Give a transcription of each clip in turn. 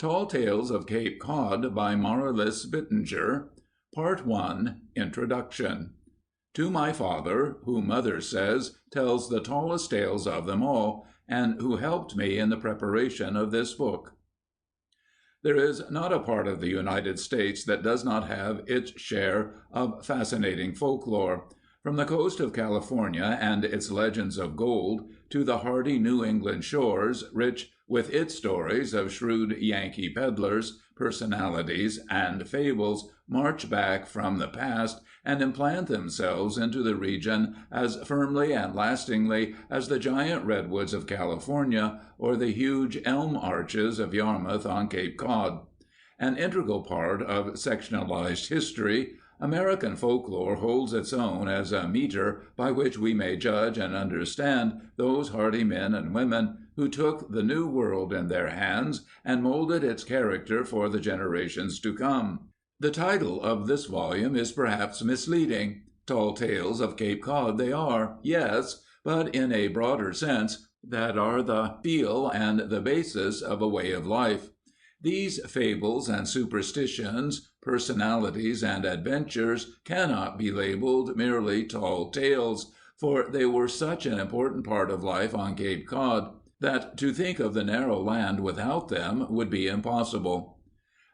Tall Tales of Cape Cod by Marlis Bittinger. Part 1. Introduction. To my father, who mother says tells the tallest tales of them all, and who helped me in the preparation of this book. There is not a part of the United States that does not have its share of fascinating folklore. From the coast of California and its legends of gold to the hardy New England shores, rich with its stories of shrewd Yankee peddlers, personalities, and fables, march back from the past and implant themselves into the region as firmly and lastingly as the giant redwoods of California or the huge elm arches of Yarmouth on Cape Cod. An integral part of sectionalized history, American folklore holds its own as a meter by which we may judge and understand those hardy men and women who took the New World in their hands and molded its character for the generations to come. The title of this volume is perhaps misleading. Tall Tales of Cape Cod they are, yes, but in a broader sense that are the feel and the basis of a way of life. These fables and superstitions, personalities and adventures cannot be labeled merely tall tales, for they were such an important part of life on Cape Cod that to think of the narrow land without them would be impossible.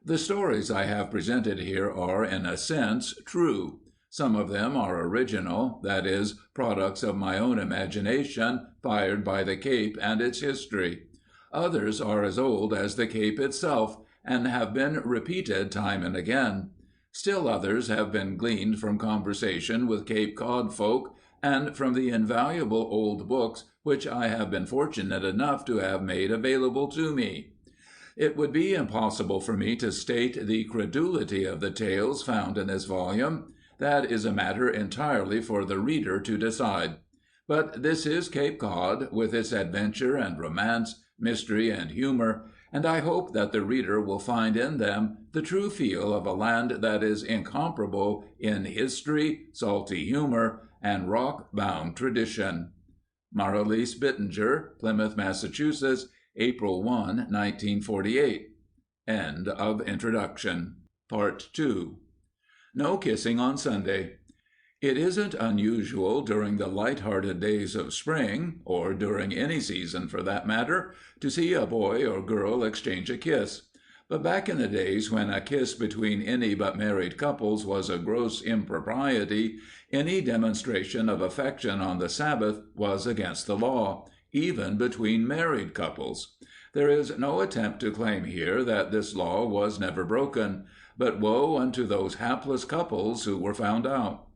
The stories I have presented here are, in a sense, true. Some of them are original, that is, products of my own imagination, fired by the Cape and its history. Others are as old as the Cape itself, and have been repeated time and again. Still others have been gleaned from conversation with Cape Cod folk, and from the invaluable old books which I have been fortunate enough to have made available to me. It would be impossible for me to state the credulity of the tales found in this volume. That is a matter entirely for the reader to decide. But this is Cape Cod, with its adventure and romance, mystery and humor, and I hope that the reader will find in them the true feel of a land that is incomparable in history, salty humor, and rock-bound tradition. Marlis Bittinger, Plymouth, Massachusetts, April 1, 1948. End of introduction. Part 2. No kissing on Sunday. It isn't unusual during the light-hearted days of spring, or during any season for that matter, to see a boy or girl exchange a kiss. But back in the days when a kiss between any but married couples was a gross impropriety, any demonstration of affection on the Sabbath was against the law, even between married couples. There is no attempt to claim here that this law was never broken, but woe unto those hapless couples who were found out.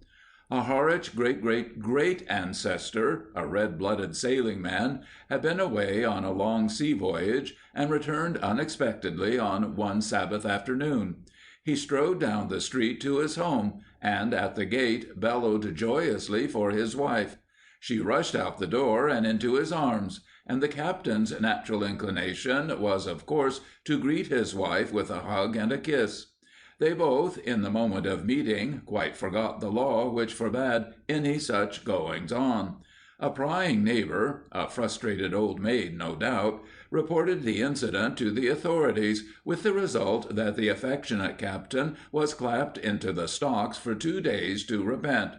A Harwich great-great-great-ancestor, a red-blooded sailing man, had been away on a long sea voyage and returned unexpectedly on one Sabbath afternoon. He strode down the street to his home, and at the gate bellowed joyously for his wife. She rushed out the door and into his arms, and the captain's natural inclination was, of course, to greet his wife with a hug and a kiss. They both, in the moment of meeting, quite forgot the law which forbade any such goings-on. A prying neighbor, a frustrated old maid, no doubt, reported the incident to the authorities, with the result that the affectionate captain was clapped into the stocks for 2 days to repent.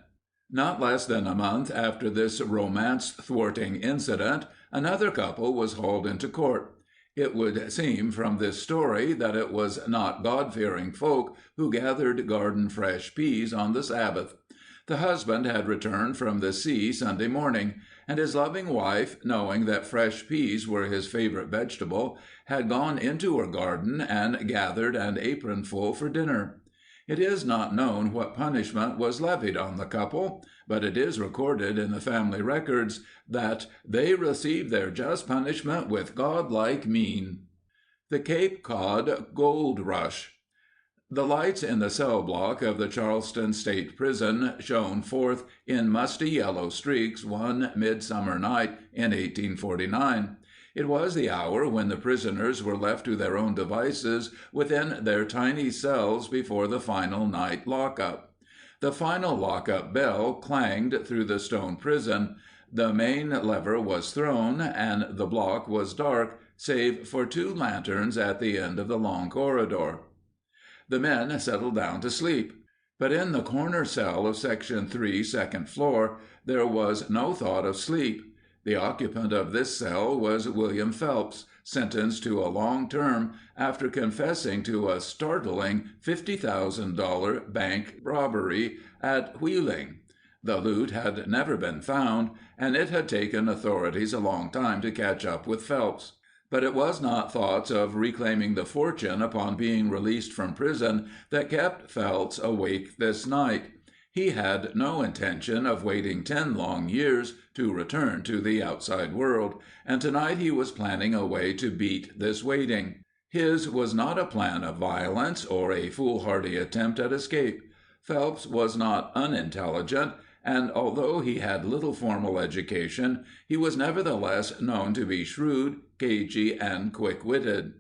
Not less than a month after this romance-thwarting incident, another couple was hauled into court. It would seem from this story that it was not God-fearing folk who gathered garden fresh peas on the Sabbath. The husband had returned from the sea Sunday morning, and his loving wife, knowing that fresh peas were his favorite vegetable, had gone into her garden and gathered an apronful for dinner. It is not known what punishment was levied on the couple, but it is recorded in the family records that they received their just punishment with godlike mien. The Cape Cod Gold Rush. The lights in the cell block of the Charleston State Prison shone forth in musty yellow streaks one midsummer night in 1849. It was the hour when the prisoners were left to their own devices within their tiny cells before the final night lockup. The final lockup bell clanged through the stone prison, the main lever was thrown, and the block was dark save for 2 lanterns at the end of the long corridor. The men settled down to sleep. But in the corner cell of Section 3, second floor, there was no thought of sleep. The occupant of this cell was William Phelps, sentenced to a long term after confessing to a startling $50,000 bank robbery at Wheeling. The loot had never been found, and it had taken authorities a long time to catch up with Phelps. But it was not thoughts of reclaiming the fortune upon being released from prison that kept Phelps awake this night. He had no intention of waiting 10 long years to return to the outside world, and tonight he was planning a way to beat this waiting. His was not a plan of violence or a foolhardy attempt at escape. Phelps was not unintelligent, and although he had little formal education, he was nevertheless known to be shrewd, cagey, and quick-witted.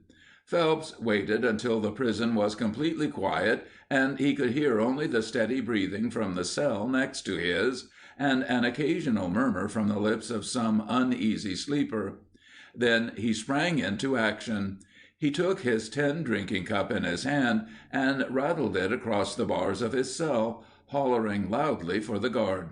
Phelps waited until the prison was completely quiet and he could hear only the steady breathing from the cell next to his, and an occasional murmur from the lips of some uneasy sleeper. Then he sprang into action. He took his tin drinking cup in his hand and rattled it across the bars of his cell, hollering loudly for the guard.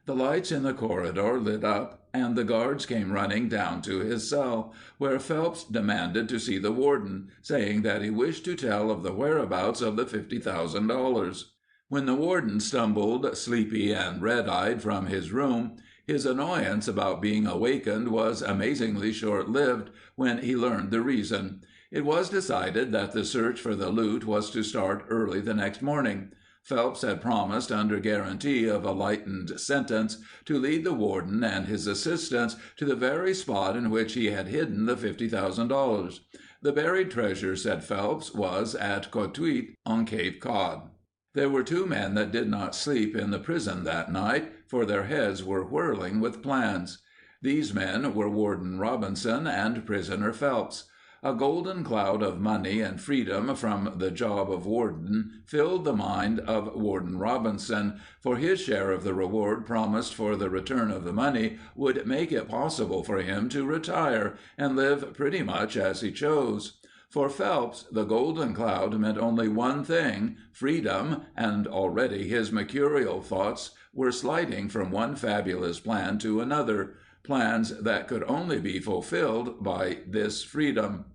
The lights in the corridor lit up, and the guards came running down to his cell, where Phelps demanded to see the warden, saying that he wished to tell of the whereabouts of the $50,000. When the warden stumbled, sleepy and red-eyed, from his room, his annoyance about being awakened was amazingly short-lived when he learned the reason. It was decided that the search for the loot was to start early the next morning. Phelps had promised, under guarantee of a lightened sentence, to lead the warden and his assistants to the very spot in which he had hidden the $50,000. The buried treasure, said Phelps, was at Cotuit on Cape Cod. There were 2 men that did not sleep in the prison that night, for their heads were whirling with plans. These men were Warden Robinson and prisoner Phelps. A golden cloud of money and freedom from the job of warden filled the mind of Warden Robinson, for his share of the reward promised for the return of the money would make it possible for him to retire and live pretty much as he chose. For Phelps, the golden cloud meant only one thing, freedom, and already his mercurial thoughts were sliding from one fabulous plan to another, plans that could only be fulfilled by this freedom.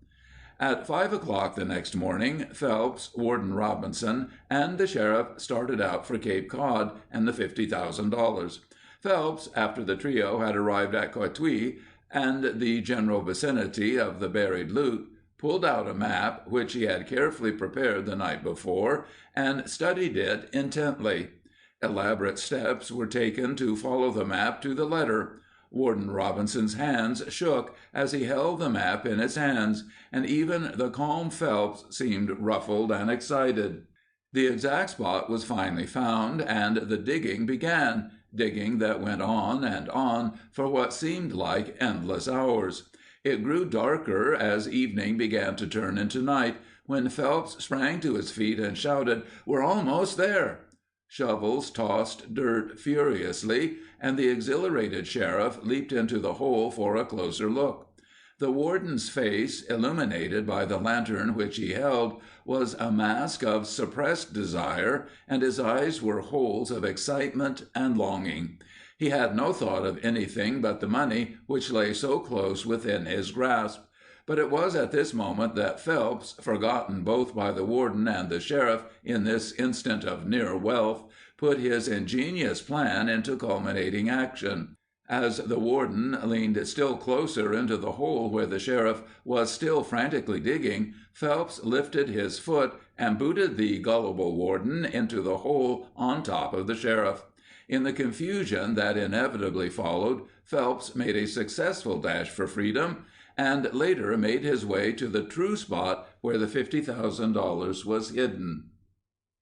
At 5 o'clock the next morning, Phelps, Warden Robinson, and the sheriff started out for Cape Cod and the $50,000. Phelps, after the trio had arrived at Cotuit and the general vicinity of the buried loot, pulled out a map, which he had carefully prepared the night before, and studied it intently. Elaborate steps were taken to follow the map to the letter. Warden Robinson's hands shook as he held the map in his hands, and even the calm Phelps seemed ruffled and excited. The exact spot was finally found, and the digging began, digging that went on and on for what seemed like endless hours. It grew darker as evening began to turn into night, when Phelps sprang to his feet and shouted, "We're almost there!" Shovels tossed dirt furiously, and the exhilarated sheriff leaped into the hole for a closer look. The warden's face, illuminated by the lantern which he held, was a mask of suppressed desire, and his eyes were holes of excitement and longing. He had no thought of anything but the money which lay so close within his grasp. But it was at this moment that Phelps, forgotten both by the warden and the sheriff in this instant of near wealth, put his ingenious plan into culminating action. As the warden leaned still closer into the hole where the sheriff was still frantically digging, Phelps lifted his foot and booted the gullible warden into the hole on top of the sheriff. In the confusion that inevitably followed, Phelps made a successful dash for freedom, and later made his way to the true spot where the $50,000 was hidden.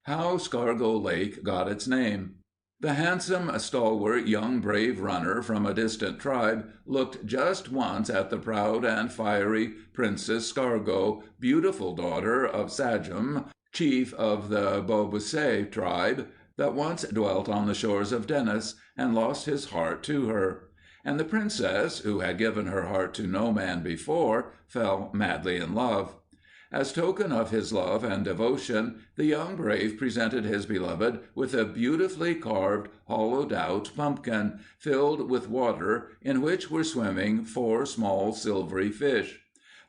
How Scargo Lake got its name. The handsome, stalwart, young brave runner from a distant tribe looked just once at the proud and fiery Princess Scargo, beautiful daughter of Sajum, chief of the Bobusay tribe, that once dwelt on the shores of Dennis, and lost his heart to her. and the princess, who had given her heart to no man before, fell madly in love. As token of his love and devotion, the young brave presented his beloved with a beautifully carved, hollowed-out pumpkin, filled with water, in which were swimming 4 small silvery fish.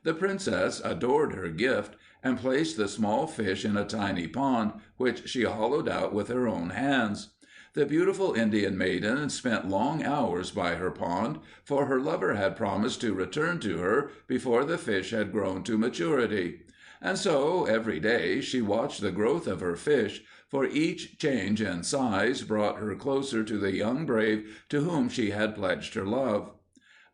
The princess adored her gift, and placed the small fish in a tiny pond, which she hollowed out with her own hands. The beautiful Indian maiden spent long hours by her pond, for her lover had promised to return to her before the fish had grown to maturity. And so, every day, she watched the growth of her fish, for each change in size brought her closer to the young brave to whom she had pledged her love.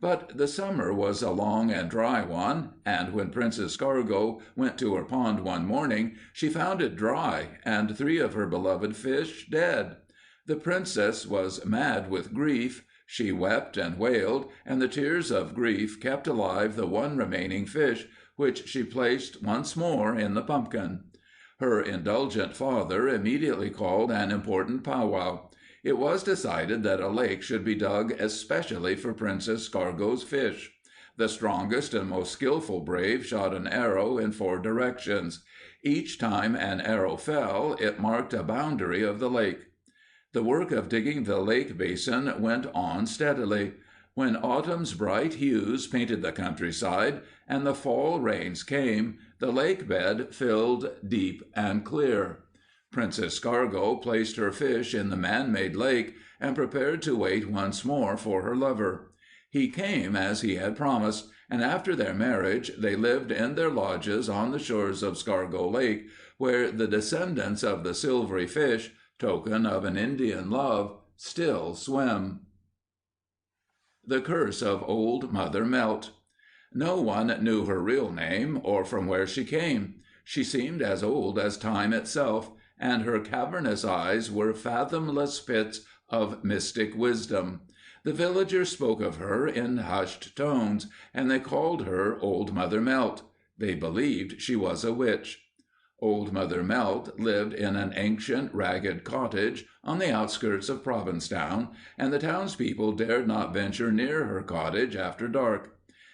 But the summer was a long and dry one, and when Princess Scargo went to her pond one morning, she found it dry, and 3 of her beloved fish dead. The princess was mad with grief. She wept and wailed, and the tears of grief kept alive the one remaining fish, which she placed once more in the pumpkin. Her indulgent father immediately called an important powwow. It was decided that a lake should be dug especially for Princess Scargo's fish. The strongest and most skillful brave shot an arrow in 4 directions. Each time an arrow fell, it marked a boundary of the lake. The work of digging the lake basin went on steadily. When autumn's bright hues painted the countryside, and the fall rains came, the lake bed filled deep and clear. Princess Scargo placed her fish in the man-made lake, and prepared to wait once more for her lover. He came as he had promised, and after their marriage they lived in their lodges on the shores of Scargo Lake, where the descendants of the silvery fish, token of an Indian love, still swim. The Curse of Old Mother Melt. No one knew her real name, or from where she came. She seemed as old as time itself, and her cavernous eyes were fathomless pits of mystic wisdom. The villagers spoke of her in hushed tones, and they called her Old Mother Melt. They believed she was a witch. Old Mother Melt lived in an ancient, ragged cottage on the outskirts of Provincetown, and the townspeople dared not venture near her cottage after dark.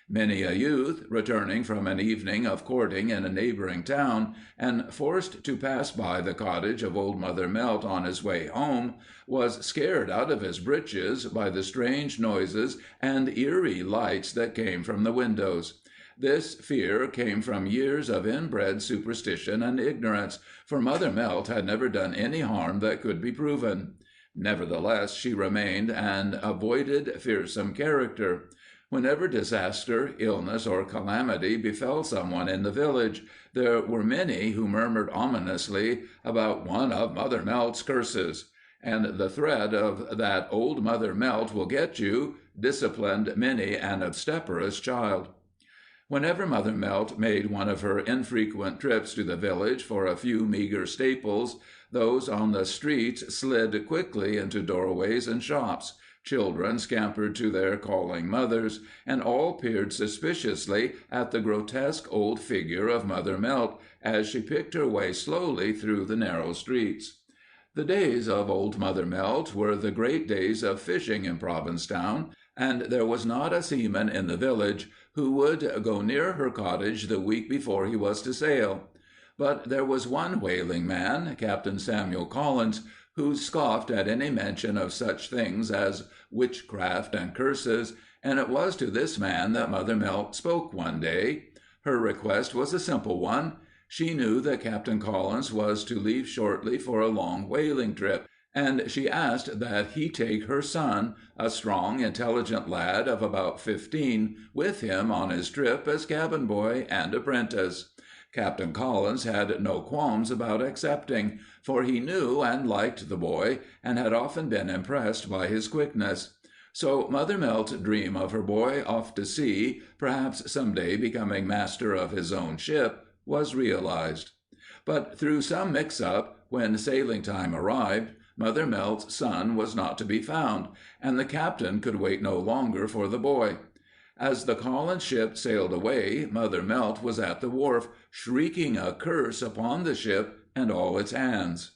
Many a youth, returning from an evening of courting in a neighboring town, and forced to pass by the cottage of Old Mother Melt on his way home, was scared out of his breeches by the strange noises and eerie lights that came from the windows. This fear came from years of inbred superstition and ignorance, for Mother Melt had never done any harm that could be proven. Nevertheless, she remained an avoided, fearsome character. Whenever disaster, illness, or calamity befell someone in the village, there were many who murmured ominously about one of Mother Melt's curses, and the threat of that Old Mother Melt will get you disciplined many an obstreperous child. Whenever Mother Melt made one of her infrequent trips to the village for a few meager staples, those on the streets slid quickly into doorways and shops, children scampered to their calling mothers, and all peered suspiciously at the grotesque old figure of Mother Melt as she picked her way slowly through the narrow streets. The days of Old Mother Melt were the great days of fishing in Provincetown, and there was not a seaman in the village who would go near her cottage the week before he was to sail. But there was one whaling man, Captain Samuel Collins, who scoffed at any mention of such things as witchcraft and curses, and it was to this man that Mother Melt spoke one day. Her request was a simple one. She knew that Captain Collins was to leave shortly for a long whaling trip, and she asked that he take her son, a strong, intelligent lad of about 15, with him on his trip as cabin boy and apprentice. Captain Collins had no qualms about accepting, for he knew and liked the boy, and had often been impressed by his quickness. So Mother Melt's dream of her boy off to sea, perhaps some day becoming master of his own ship, was realized. But through some mix-up, when sailing time arrived, Mother Melt's son was not to be found, and the captain could wait no longer for the boy. As the Collins ship sailed away, Mother Melt was at the wharf, shrieking a curse upon the ship and all its hands.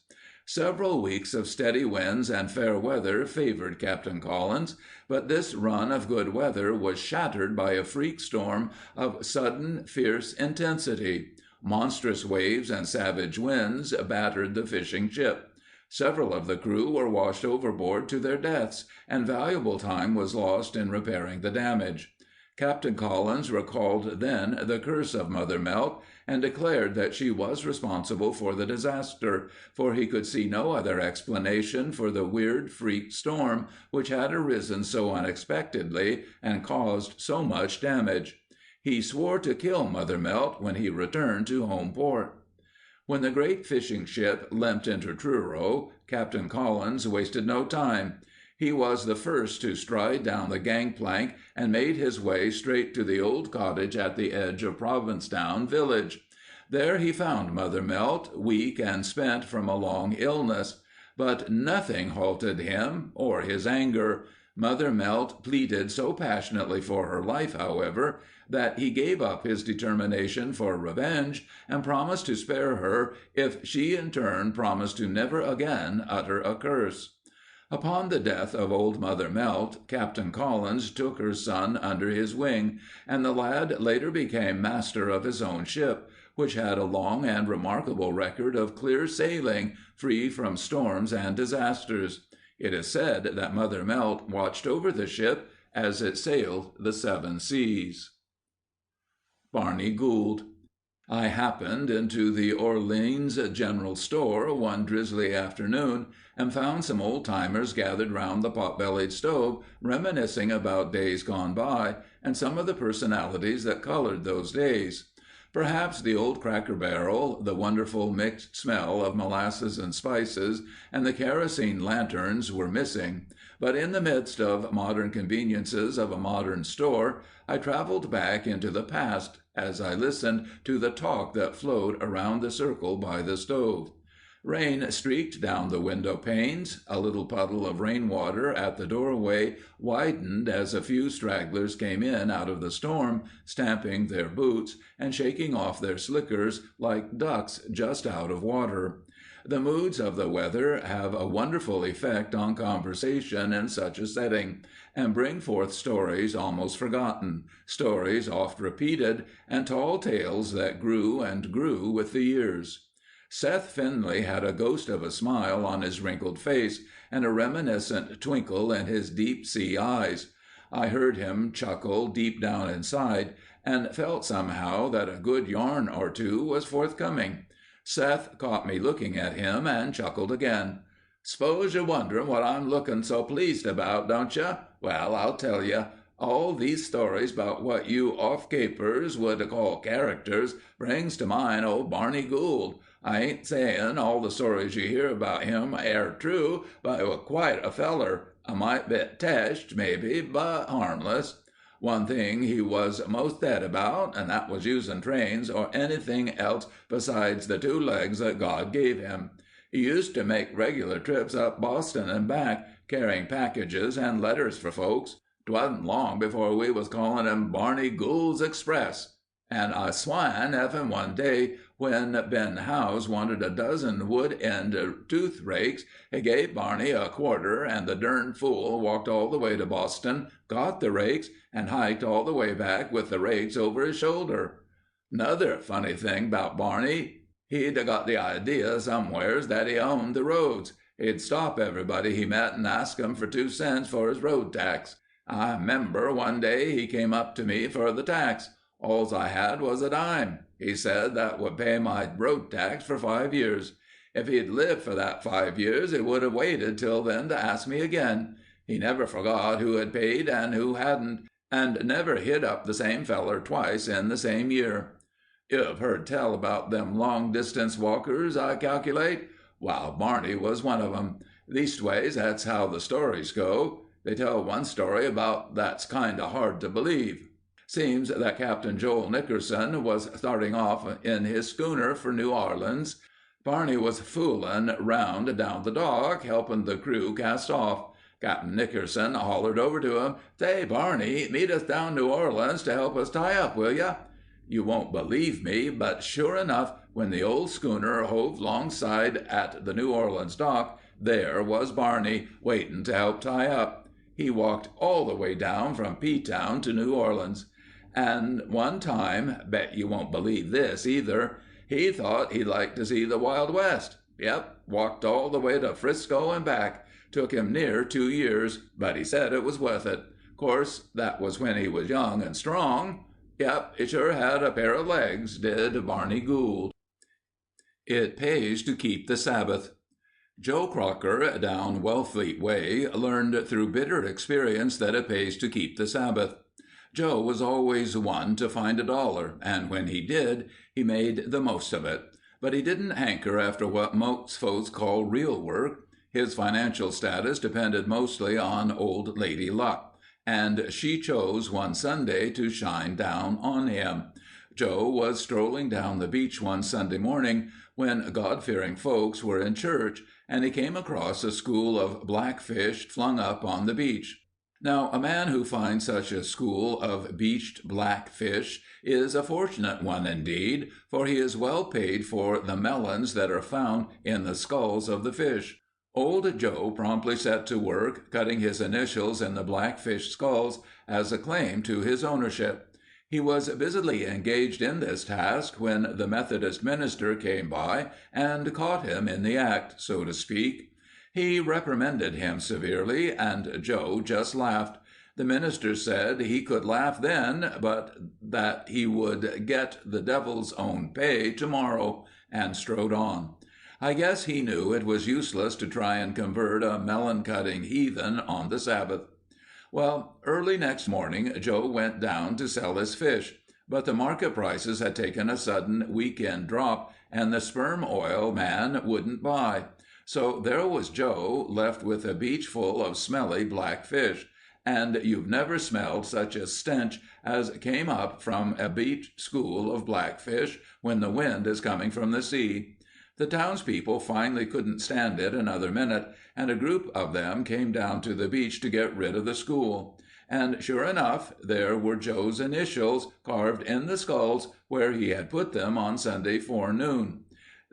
Several weeks of steady winds and fair weather favored Captain Collins, but this run of good weather was shattered by a freak storm of sudden, fierce intensity. Monstrous waves and savage winds battered the fishing ship. Several of the crew were washed overboard to their deaths, and valuable time was lost in repairing the damage. Captain Collins recalled then the curse of Mother Melt, and declared that she was responsible for the disaster, for he could see no other explanation for the weird freak storm which had arisen so unexpectedly and caused so much damage. He swore to kill Mother Melt when he returned to home port. When the great fishing ship limped into Truro, Captain Collins wasted no time. He was the first to stride down the gangplank and made his way straight to the old cottage at the edge of Provincetown village. There he found Mother Melt, weak and spent from a long illness. But nothing halted him or his anger. Mother Melt pleaded so passionately for her life, however, that he gave up his determination for revenge and promised to spare her if she in turn promised to never again utter a curse. Upon the death of old Mother Melt, Captain Collins took her son under his wing, and the lad later became master of his own ship, which had a long and remarkable record of clear sailing, free from storms and disasters. It is said that Mother Melt watched over the ship as it sailed the seven seas. Barney Gould. I happened into the Orleans General Store one drizzly afternoon and found some old-timers gathered round the pot-bellied stove reminiscing about days gone by and some of the personalities that colored those days. Perhaps the old cracker barrel, the wonderful mixed smell of molasses and spices, and the kerosene lanterns were missing, but in the midst of modern conveniences of a modern store, I traveled back into the past as I listened to the talk that flowed around the circle by the stove. Rain streaked down the window panes. A little puddle of rainwater at the doorway widened as a few stragglers came in out of the storm, stamping their boots and shaking off their slickers like ducks just out of water. The moods of the weather have a wonderful effect on conversation in such a setting, and bring forth stories almost forgotten, stories oft repeated, and tall tales that grew and grew with the years. Seth Finley had a ghost of a smile on his wrinkled face and a reminiscent twinkle in his deep-sea eyes. I heard him chuckle deep down inside and felt somehow that a good yarn or two was forthcoming. Seth caught me looking at him and chuckled again. "S'pose you're wondering what I'm looking so pleased about, don't you? Well, I'll tell you. All these stories about what you off-capers would call characters brings to mind old Barney Gould. I ain't saying all the stories you hear about him air true, but he was quite a feller. A mite bit teshed, maybe, but harmless. One thing he was most dead about, and that was using trains or anything else besides the two legs that God gave him. He used to make regular trips up Boston and back, carrying packages and letters for folks. 'Twasn't long before we was calling him Barney Gould's Express. And I swine effing one day when Ben Howes wanted a dozen wood-end tooth rakes, he gave Barney a quarter, and the derned fool walked all the way to Boston, got the rakes, and hiked all the way back with the rakes over his shoulder. 'Nother funny thing about Barney, he'd got the idea somewheres that he owned the roads. He'd stop everybody he met and ask 'em for 2 cents for his road tax. I remember one day he came up to me for the tax. Alls I had was a dime. He said that would pay my road tax for 5 years. If he'd lived for that 5 years, he would have waited till then to ask me again. He never forgot who had paid and who hadn't, and never hit up the same feller twice in the same year. You've heard tell about them long-distance walkers, I calculate? Well, Barney was one of 'em. Leastways, that's how the stories go. They tell one story about that's kind of hard to believe. Seems that Captain Joel Nickerson was starting off in his schooner for New Orleans. Barney was foolin' round down the dock, helping the crew cast off. Captain Nickerson hollered over to him, "Say, Barney, meet us down New Orleans to help us tie up, will ya?" You won't believe me, but sure enough, When the old schooner hove alongside at the New Orleans dock, there was Barney, waiting to help tie up. He walked all the way down from P-Town to New Orleans. And one time, bet you won't believe this either, he thought he'd like to see the Wild West. Yep, walked all the way to Frisco and back. Took him near 2 years, but he said it was worth it. Course, that was when he was young and strong. Yep, he sure had a pair of legs, did Barney Gould. It pays to keep the Sabbath. Joe Crocker, down Wellfleet Way, learned through bitter experience that it pays to keep the Sabbath. Joe was always one to find $1, and when he did, he made the most of it. But he didn't hanker after what most folks call real work. His financial status depended mostly on old lady luck, and she chose one Sunday to shine down on him. Joe was strolling down the beach one Sunday morning when God-fearing folks were in church, and he came across a school of blackfish flung up on the beach. Now, a man who finds such a school of beached blackfish is a fortunate one indeed, for he is well paid for the melons that are found in the skulls of the fish. Old Joe promptly set to work, cutting his initials in the blackfish skulls as a claim to his ownership. He was busily engaged in this task when the Methodist minister came by and caught him in the act, so to speak. He reprimanded him severely, and Joe just laughed. The minister said he could laugh then, but that he would get the devil's own pay tomorrow, and strode on. I guess he knew it was useless to try and convert a melon-cutting heathen on the Sabbath. Well, early next morning, Joe went down to sell his fish, but the market prices had taken a sudden week-end drop, and the sperm oil man wouldn't buy. So there was Joe, left with a beach full of smelly black fish, and you've never smelled such a stench as came up from a beach school of blackfish when the wind is coming from the sea. The townspeople finally couldn't stand it another minute, and a group of them came down to the beach to get rid of the school. And sure enough, there were Joe's initials carved in the skulls where he had put them on Sunday forenoon.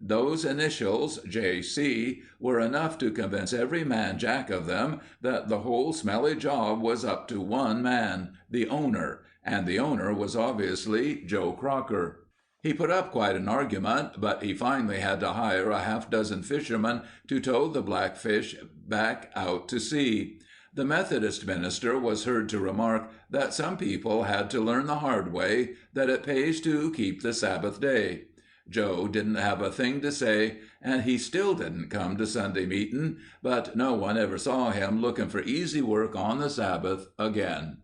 Those initials, J.C., were enough to convince every man jack of them that the whole smelly job was up to one man, the owner, and the owner was obviously Joe Crocker. He put up quite an argument, but he finally had to hire a half-dozen fishermen to tow the blackfish back out to sea. The Methodist minister was heard to remark that some people had to learn the hard way that it pays to keep the Sabbath day. Joe didn't have a thing to say, and he still didn't come to Sunday meeting, but no one ever saw him looking for easy work on the Sabbath again.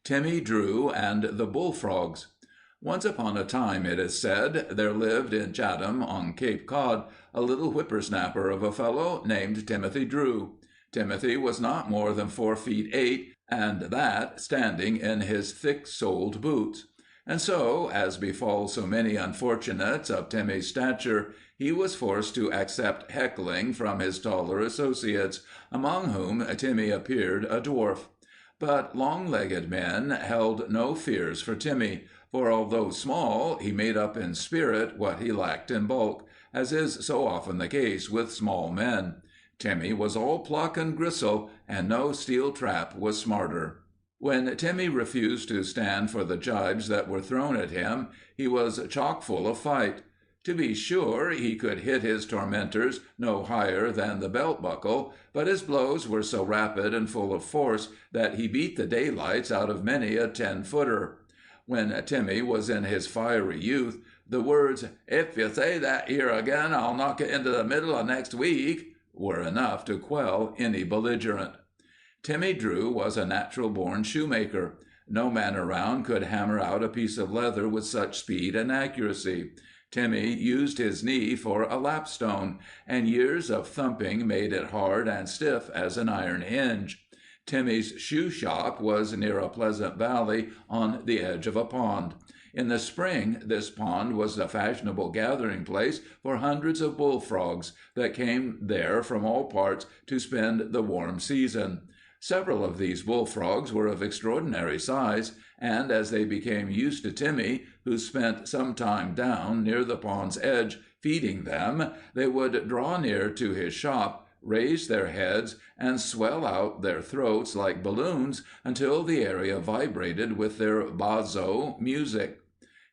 Timmy Drew and the Bullfrogs. Once upon a time, it is said, there lived in Chatham on Cape Cod a little whippersnapper of a fellow named Timothy Drew. Timothy was not more than 4 feet 8, and that standing in his thick-soled boots. And so, as befalls so many unfortunates of Timmy's stature, he was forced to accept heckling from his taller associates, among whom Timmy appeared a dwarf. But long-legged men held no fears for Timmy, for although small, he made up in spirit what he lacked in bulk, as is so often the case with small men. Timmy was all pluck and gristle, and no steel trap was smarter. When Timmy refused to stand for the jibes that were thrown at him, he was chock full of fight. To be sure, he could hit his tormentors no higher than the belt buckle, but his blows were so rapid and full of force that he beat the daylights out of many a 10-footer. When Timmy was in his fiery youth, the words, "If you say that 'ere again, I'll knock it into the middle of next week," were enough to quell any belligerent. Timmy Drew was a natural-born shoemaker. No man around could hammer out a piece of leather with such speed and accuracy. Timmy used his knee for a lapstone, and years of thumping made it hard and stiff as an iron hinge. Timmy's shoe shop was near a pleasant valley on the edge of a pond. In the spring, this pond was the fashionable gathering place for hundreds of bullfrogs that came there from all parts to spend the warm season. Several of these bullfrogs were of extraordinary size, and as they became used to Timmy, who spent some time down near the pond's edge feeding them, they would draw near to his shop, raise their heads, and swell out their throats like balloons until the area vibrated with their basso music.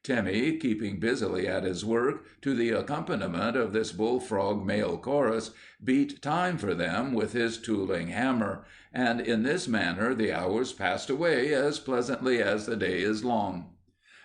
Timmy, keeping busily at his work, to the accompaniment of this bullfrog male chorus, beat time for them with his tooling hammer, and in this manner the hours passed away as pleasantly as the day is long.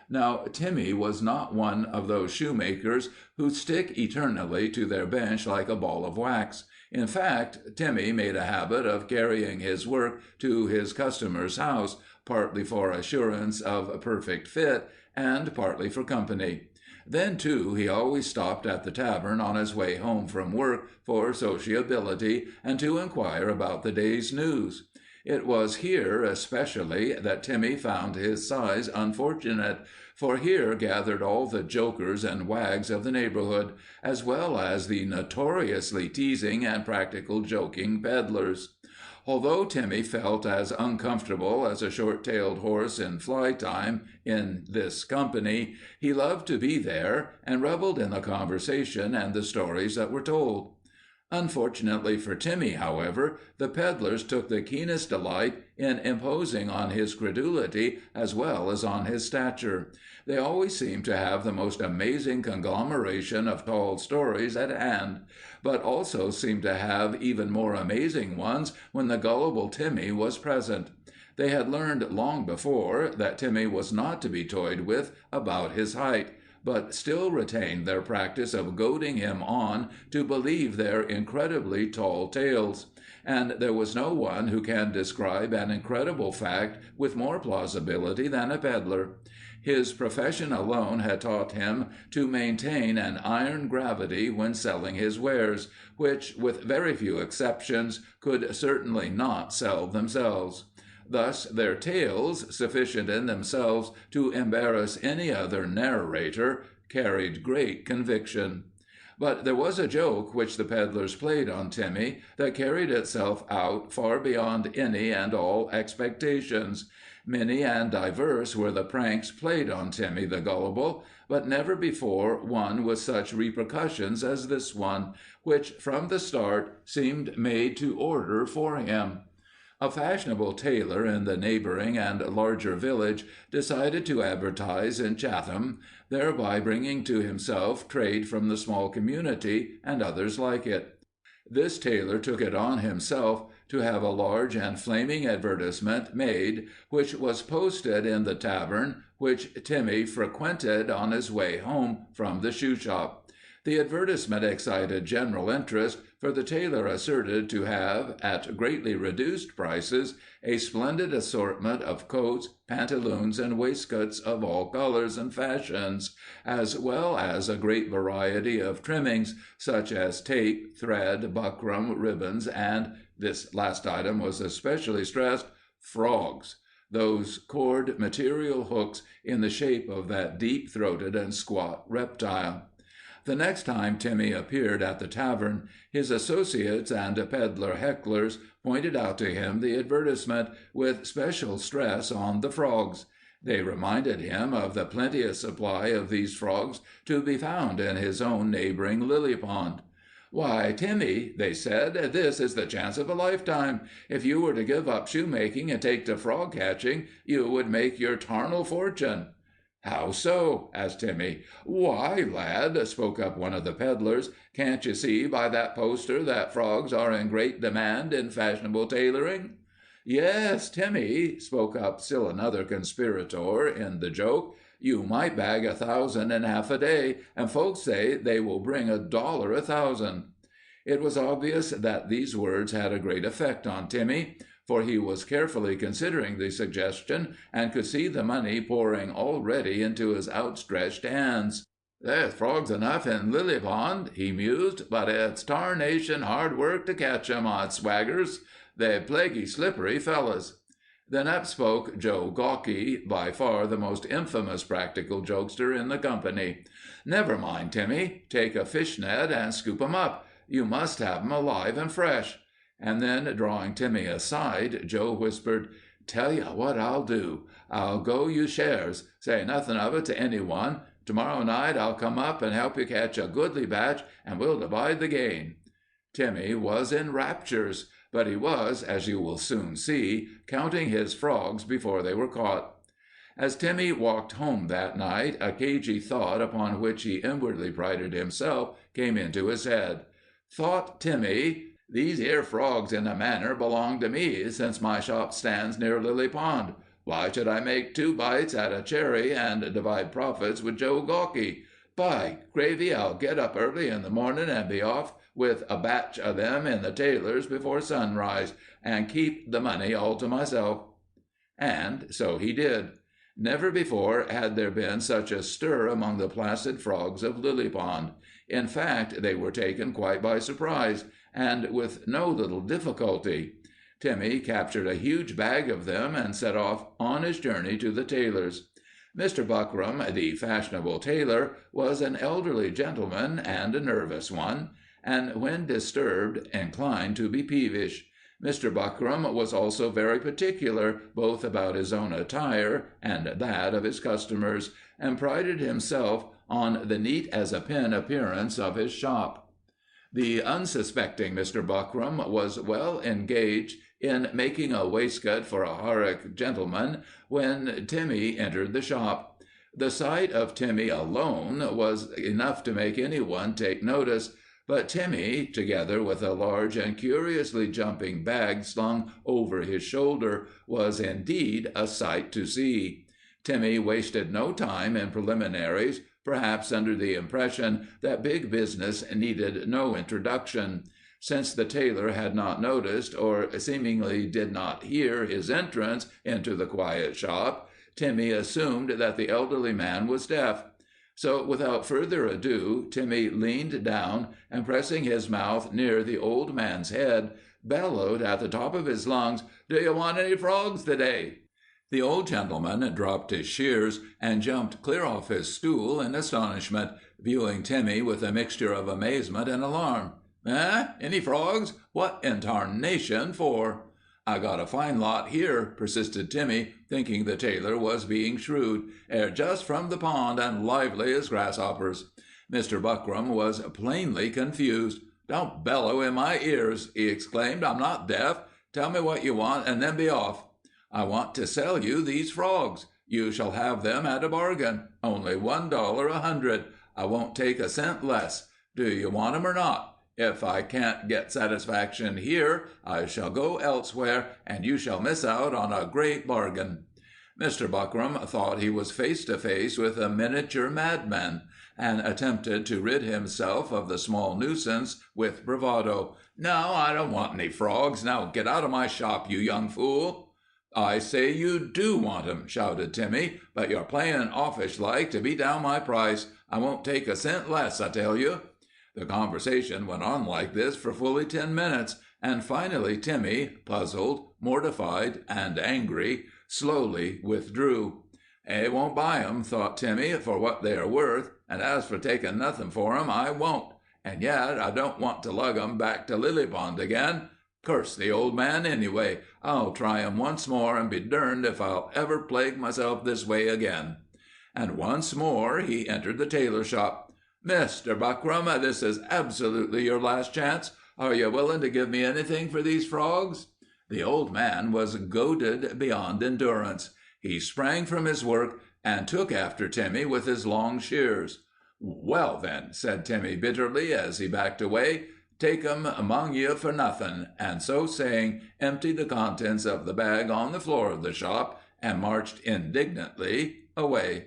Now, Timmy was not one of those shoemakers who stick eternally to their bench like a ball of wax. In fact, Timmy made a habit of carrying his work to his customer's house, partly for assurance of perfect fit, and partly for company. Then, too, he always stopped at the tavern on his way home from work for sociability and to inquire about the day's news. It was here, especially, that Timmy found his size unfortunate, for here gathered all the jokers and wags of the neighborhood, as well as the notoriously teasing and practical joking peddlers. Although Timmy felt as uncomfortable as a short-tailed horse in fly time in this company, he loved to be there, and reveled in the conversation and the stories that were told. Unfortunately for Timmy, however, the peddlers took the keenest delight in imposing on his credulity as well as on his stature. They always seemed to have the most amazing conglomeration of tall stories at hand, but also seemed to have even more amazing ones when the gullible Timmy was present. They had learned long before that Timmy was not to be toyed with about his height, but still retained their practice of goading him on to believe their incredibly tall tales. And there was no one who can describe an incredible fact with more plausibility than a peddler. His profession alone had taught him to maintain an iron gravity when selling his wares, which, with very few exceptions, could certainly not sell themselves. Thus their tales, sufficient in themselves to embarrass any other narrator, carried great conviction. But there was a joke which the peddlers played on Timmy that carried itself out far beyond any and all expectations. Many and diverse were the pranks played on Timmy the Gullible, but never before one with such repercussions as this one, which from the start seemed made to order for him. A fashionable tailor in the neighboring and larger village decided to advertise in Chatham, thereby bringing to himself trade from the small community and others like it. This tailor took it on himself to have a large and flaming advertisement made, which was posted in the tavern which Timmy frequented on his way home from the shoe shop. The advertisement excited general interest, for the tailor asserted to have, at greatly reduced prices, a splendid assortment of coats, pantaloons, and waistcoats of all colors and fashions, as well as a great variety of trimmings, such as tape, thread, buckram, ribbons, and, this last item was especially stressed, frogs, those cord material hooks in the shape of that deep-throated and squat reptile. The next time Timmy appeared at the tavern, his associates and peddler hecklers pointed out to him the advertisement, with special stress on the frogs. They reminded him of the plenteous supply of these frogs to be found in his own neighboring lily pond. "Why, Timmy," they said, "this is the chance of a lifetime. If you were to give up shoemaking and take to frog catching, you would make your tarnal fortune." "How so?" asked Timmy. "Why, lad," spoke up one of the peddlers, "can't you see by that poster that frogs are in great demand in fashionable tailoring?" "Yes, Timmy," spoke up still another conspirator in the joke, "you might bag 1,000 in half a day, and folks say they will bring $1 a thousand." It was obvious that these words had a great effect on Timmy, for he was carefully considering the suggestion, and could see the money pouring already into his outstretched hands. "There's frogs enough in Lily Pond," he mused, "but it's tarnation hard work to catch 'em, odd swaggers. They're plaguey slippery fellows." Then up spoke Joe Gawky, by far the most infamous practical jokester in the company. "Never mind, Timmy. Take a fish net and scoop 'em up. You must have 'em alive and fresh." And then, drawing Timmy aside, Joe whispered, Tell you what I'll do. I'll go you shares. Say nothing of it to any one. Tomorrow night I'll come up and help you catch a goodly batch, and we'll divide the gain." Timmy was in raptures, but he was, as you will soon see, counting his frogs before they were caught. As Timmy walked home that night, a cagey thought upon which he inwardly prided himself came into his head. Thought Timmy, "These here frogs in a manner belong to me, since my shop stands near Lily Pond. Why should I make 2 bites at a cherry and divide profits with Joe Gawky? By gravy, I'll get up early in the morning and be off with a batch of them in the tailor's before sunrise, and keep the money all to myself." And so he did. Never before had there been such a stir among the placid frogs of Lily Pond. In fact, they were taken quite by surprise, and with no little difficulty. Timmy captured a huge bag of them and set off on his journey to the tailor's. Mr. Buckram, the fashionable tailor, was an elderly gentleman and a nervous one, and when disturbed, inclined to be peevish. Mr. Buckram was also very particular, both about his own attire and that of his customers, and prided himself on the neat-as-a-pin appearance of his shop. The unsuspecting Mr. Buckram was well engaged in making a waistcoat for a Harwich gentleman when Timmy entered the shop. The sight of Timmy alone was enough to make any one take notice, but Timmy, together with a large and curiously jumping bag slung over his shoulder, was indeed a sight to see. Timmy wasted no time in preliminaries, perhaps under the impression that big business needed no introduction. Since the tailor had not noticed, or seemingly did not hear, his entrance into the quiet shop, Timmy assumed that the elderly man was deaf. So, without further ado, Timmy leaned down, and pressing his mouth near the old man's head, bellowed at the top of his lungs, "Do you want any frogs today?" The old gentleman dropped his shears and jumped clear off his stool in astonishment, viewing Timmy with a mixture of amazement and alarm. "Eh? Any frogs? What in tarnation for?" "I got a fine lot here," persisted Timmy, thinking the tailor was being shrewd. "They're just from the pond and lively as grasshoppers." Mr. Buckram was plainly confused. "Don't bellow in my ears," he exclaimed. "I'm not deaf. Tell me what you want and then be off." "I want to sell you these frogs. You shall have them at a bargain. Only $1 a hundred. I won't take a cent less. Do you want 'em or not? If I can't get satisfaction here, I shall go elsewhere, and you shall miss out on a great bargain." Mr. Buckram thought he was face to face with a miniature madman, and attempted to rid himself of the small nuisance with bravado. "No, I don't want any frogs. Now get out of my shop, you young fool." "I say you do want 'em," shouted Timmy, "but you're playing offish-like to beat down my price. I won't take a cent less, I tell you." The conversation went on like this for fully 10 minutes, and finally Timmy, puzzled, mortified, and angry, slowly withdrew. "They won't buy 'em," thought Timmy, "for what they are worth, and as for taking nothing for 'em, I won't. And yet I don't want to lug 'em back to Lily Pond again. Curse the old man, anyway. I'll try 'em once more, and be durned if I'll ever plague myself this way again." And once more he entered the tailor shop. "Mr. Buckram, this is absolutely your last chance. Are you willing to give me anything for these frogs?" The old man was goaded beyond endurance. He sprang from his work and took after Timmy with his long shears. "Well, then," said Timmy bitterly as he backed away, "take 'em among you for nothing," and so saying, emptied the contents of the bag on the floor of the shop and marched indignantly away.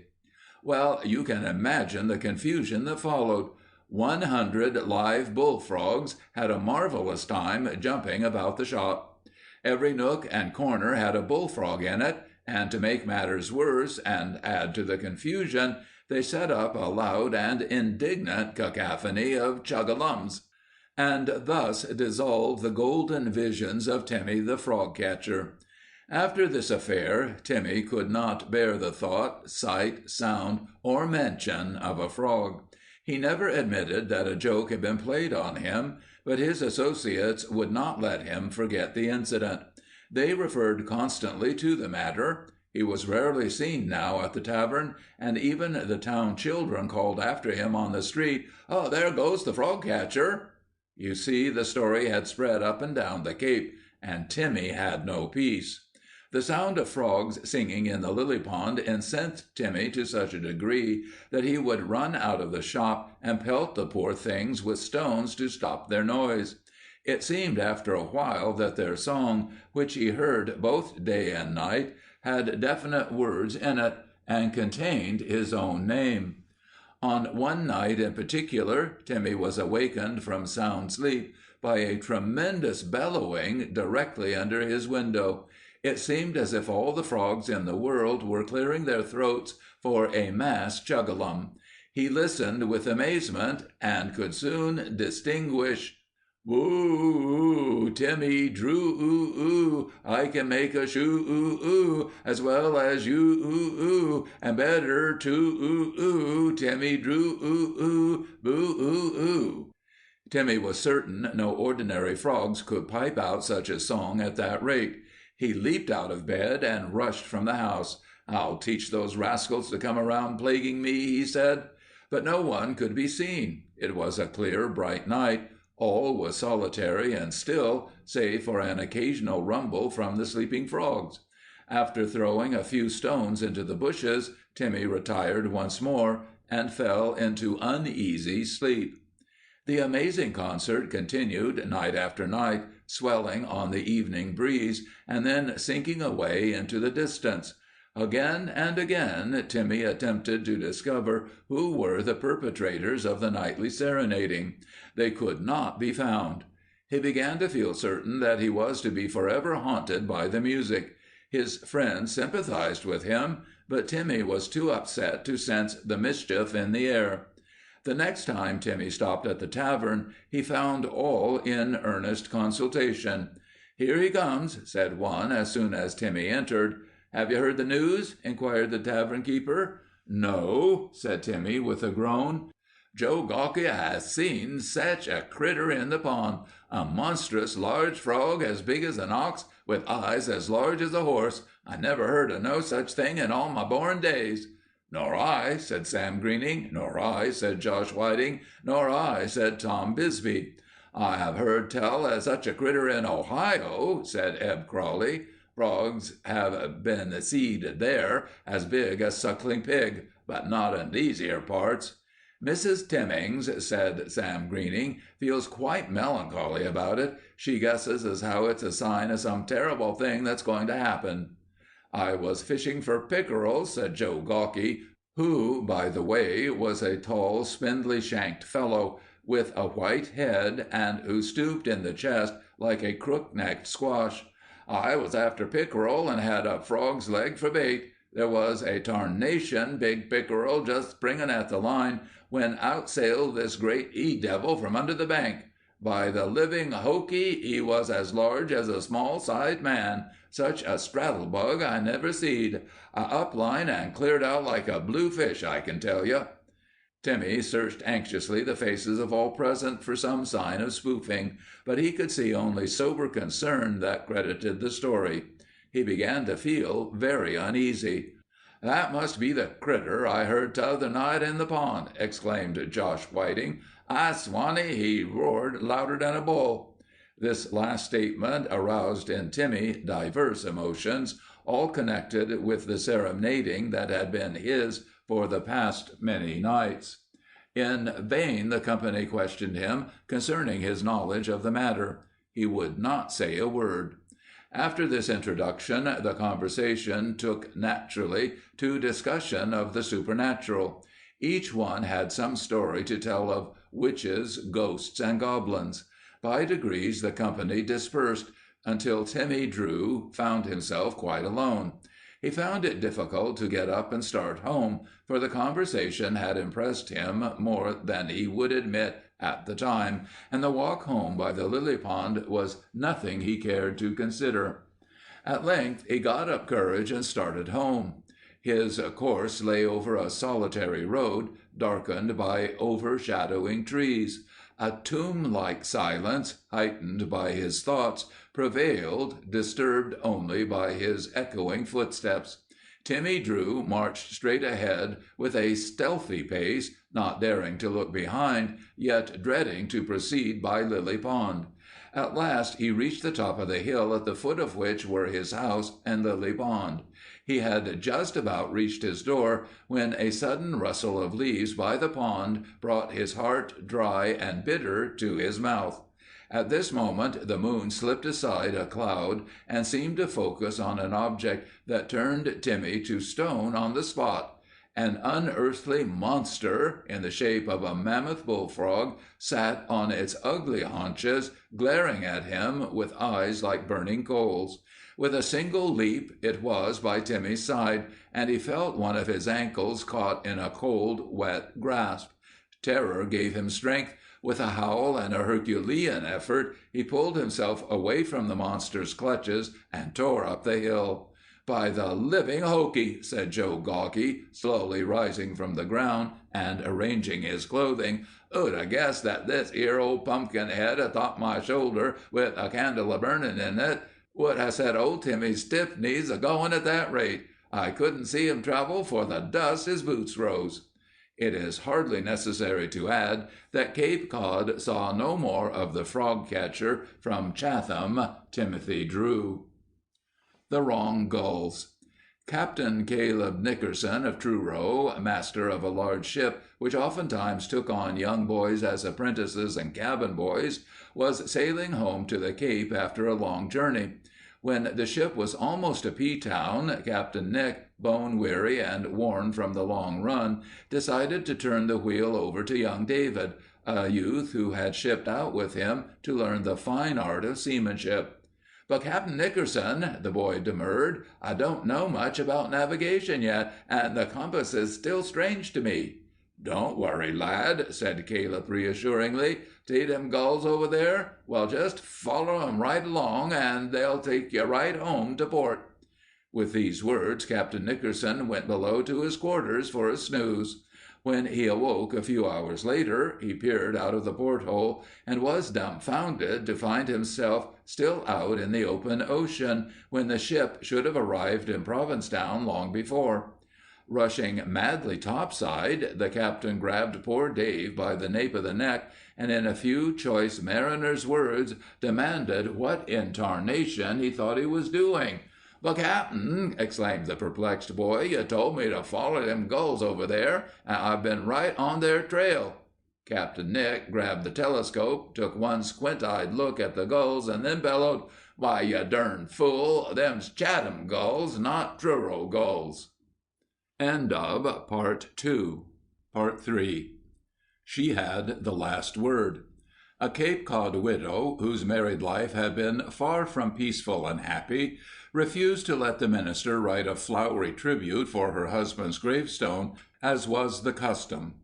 Well, you can imagine the confusion that followed. 100 live bullfrogs had a marvelous time jumping about the shop. Every nook and corner had a bullfrog in it, and to make matters worse and add to the confusion, they set up a loud and indignant cacophony of chug-a-lums, and thus dissolved the golden visions of Timmy the frog catcher. After this affair, Timmy could not bear the thought, sight, sound, or mention of a frog. He never admitted that a joke had been played on him, but his associates would not let him forget the incident. They referred constantly to the matter. He was rarely seen now at the tavern, and even the town children called after him on the street, "Oh, there goes the frog catcher!" You see, the story had spread up and down the Cape, and Timmy had no peace. The sound of frogs singing in the lily pond incensed Timmy to such a degree that he would run out of the shop and pelt the poor things with stones to stop their noise. It seemed after a while that their song, which he heard both day and night, had definite words in it, and contained his own name. On one night in particular, Timmy was awakened from sound sleep by a tremendous bellowing directly under his window. It seemed as if all the frogs in the world were clearing their throats for a mass chuggalum. He listened with amazement, and could soon distinguish: "Woo, Timmy Drew, ooh, ooh, I can make a shoe, ooh, ooh, as well as you, ooh, ooh, and better too, ooh, ooh, Timmy Drew, ooh, ooh, boo, ooh, ooh." Timmy was certain no ordinary frogs could pipe out such a song at that rate. He leaped out of bed and rushed from the house. "I'll teach those rascals to come around plaguing me," he said. But no one could be seen. It was a clear, bright night. All was solitary and still, save for an occasional rumble from the sleeping frogs. After throwing a few stones into the bushes, Timmy retired once more and fell into uneasy sleep. The amazing concert continued night after night, swelling on the evening breeze, and then sinking away into the distance. Again and again Timmy attempted to discover who were the perpetrators of the nightly serenading. They could not be found. He began to feel certain that he was to be forever haunted by the music. His friends sympathized with him, but Timmy was too upset to sense the mischief in the air. The next time Timmy stopped at the tavern, he found all in earnest consultation. "Here he comes," said one as soon as Timmy entered. "Have you heard the news?" inquired the tavern keeper. "No," said Timmy with a groan. "Joe Gawky has seen sech a critter in the pond. A monstrous large frog as big as an ox, with eyes as large as a horse. I never heard of no such thing in all my born days." "Nor I," said Sam Greening. "Nor I," said Josh Whiting. "Nor I," said Tom Bisbee. "I have heard tell of such a critter in Ohio," said Eb Crawley. "Frogs have been seed there, as big as suckling pig, but not in these here parts." "Mrs. Timmings," said Sam Greening, "feels quite melancholy about it. She guesses as how it's a sign of some terrible thing that's going to happen." "I was fishing for pickerels," said Joe Gawky, who, by the way, was a tall, spindly-shanked fellow, with a white head, and who stooped in the chest like a crook-necked squash. "I was after pickerel, and had a frog's leg for bait. There was a tarnation big pickerel just springing at the line, when out sailed this great he-devil from under the bank. By the living hokey, he was as large as a small-sized man. Such a straddle-bug I never seed. I upline and cleared out like a blue fish, I can tell you." Timmy searched anxiously the faces of all present for some sign of spoofing, but he could see only sober concern that credited the story. He began to feel very uneasy. "That must be the critter I heard t'other night in the pond," exclaimed Josh Whiting. "I swanny, he roared louder than a bull." This last statement aroused in Timmy diverse emotions, all connected with the serenading that had been his for the past many nights. In vain the company questioned him concerning his knowledge of the matter. He would not say a word. After this introduction, the conversation took naturally to discussion of the supernatural. Each one had some story to tell of witches, ghosts, and goblins. By degrees the company dispersed, until Timmy Drew found himself quite alone. He found it difficult to get up and start home, for the conversation had impressed him more than he would admit at the time, and the walk home by the lily pond was nothing he cared to consider. At length he got up courage and started home. His course lay over a solitary road, darkened by overshadowing trees. A tomb-like silence, heightened by his thoughts, prevailed, disturbed only by his echoing footsteps. Timmy Drew marched straight ahead with a stealthy pace, not daring to look behind, yet dreading to proceed by Lily Pond. At last he reached the top of the hill at the foot of which were his house and Lily Pond. He had just about reached his door when a sudden rustle of leaves by the pond brought his heart dry and bitter to his mouth. At this moment the moon slipped aside a cloud and seemed to focus on an object that turned Timmy to stone on the spot. An unearthly monster, in the shape of a mammoth bullfrog, sat on its ugly haunches, glaring at him with eyes like burning coals. With a single leap it was by Timmy's side, and he felt one of his ankles caught in a cold, wet grasp. Terror gave him strength. With a howl and a Herculean effort, he pulled himself away from the monster's clutches and tore up the hill. "By the living hokey," said Joe Gawky, slowly rising from the ground and arranging his clothing, "who'd have guessed that this 'ere old pumpkin head atop my shoulder with a candle a-burnin' in it would have set old Timmy's stiff knees a-goin' at that rate. I couldn't see him travel for the dust his boots rose." It is hardly necessary to add that Cape Cod saw no more of the frog catcher from Chatham, Timothy Drew. The Wrong Gulls. Captain Caleb Nickerson of Truro, master of a large ship which oftentimes took on young boys as apprentices and cabin boys, was sailing home to the Cape after a long journey. When the ship was almost a pea town, Captain Nick, bone-weary and worn from the long run, decided to turn the wheel over to young David, a youth who had shipped out with him to learn the fine art of seamanship. "But, Captain Nickerson," the boy demurred, "I don't know much about navigation yet, and the compass is still strange to me." "Don't worry, lad," said Caleb reassuringly. "See them gulls over there? Well, just follow 'em right along, and they'll take you right home to port." With these words, Captain Nickerson went below to his quarters for a snooze. When he awoke a few hours later, he peered out of the porthole and was dumbfounded to find himself still out in the open ocean, when the ship should have arrived in Provincetown long before. Rushing madly topside, the captain grabbed poor Dave by the nape of the neck, and in a few choice mariner's words demanded what in tarnation he thought he was doing. "But, Captain," exclaimed the perplexed boy, "you told me to follow them gulls over there, and I've been right on their trail." Captain Nick grabbed the telescope, took one squint-eyed look at the gulls, and then bellowed, "Why, you dern fool, them's Chatham gulls, not Truro gulls." End of Part 2. Part 3. She had the last word. A Cape Cod widow, whose married life had been far from peaceful and happy, refused to let the minister write a flowery tribute for her husband's gravestone, as was the custom.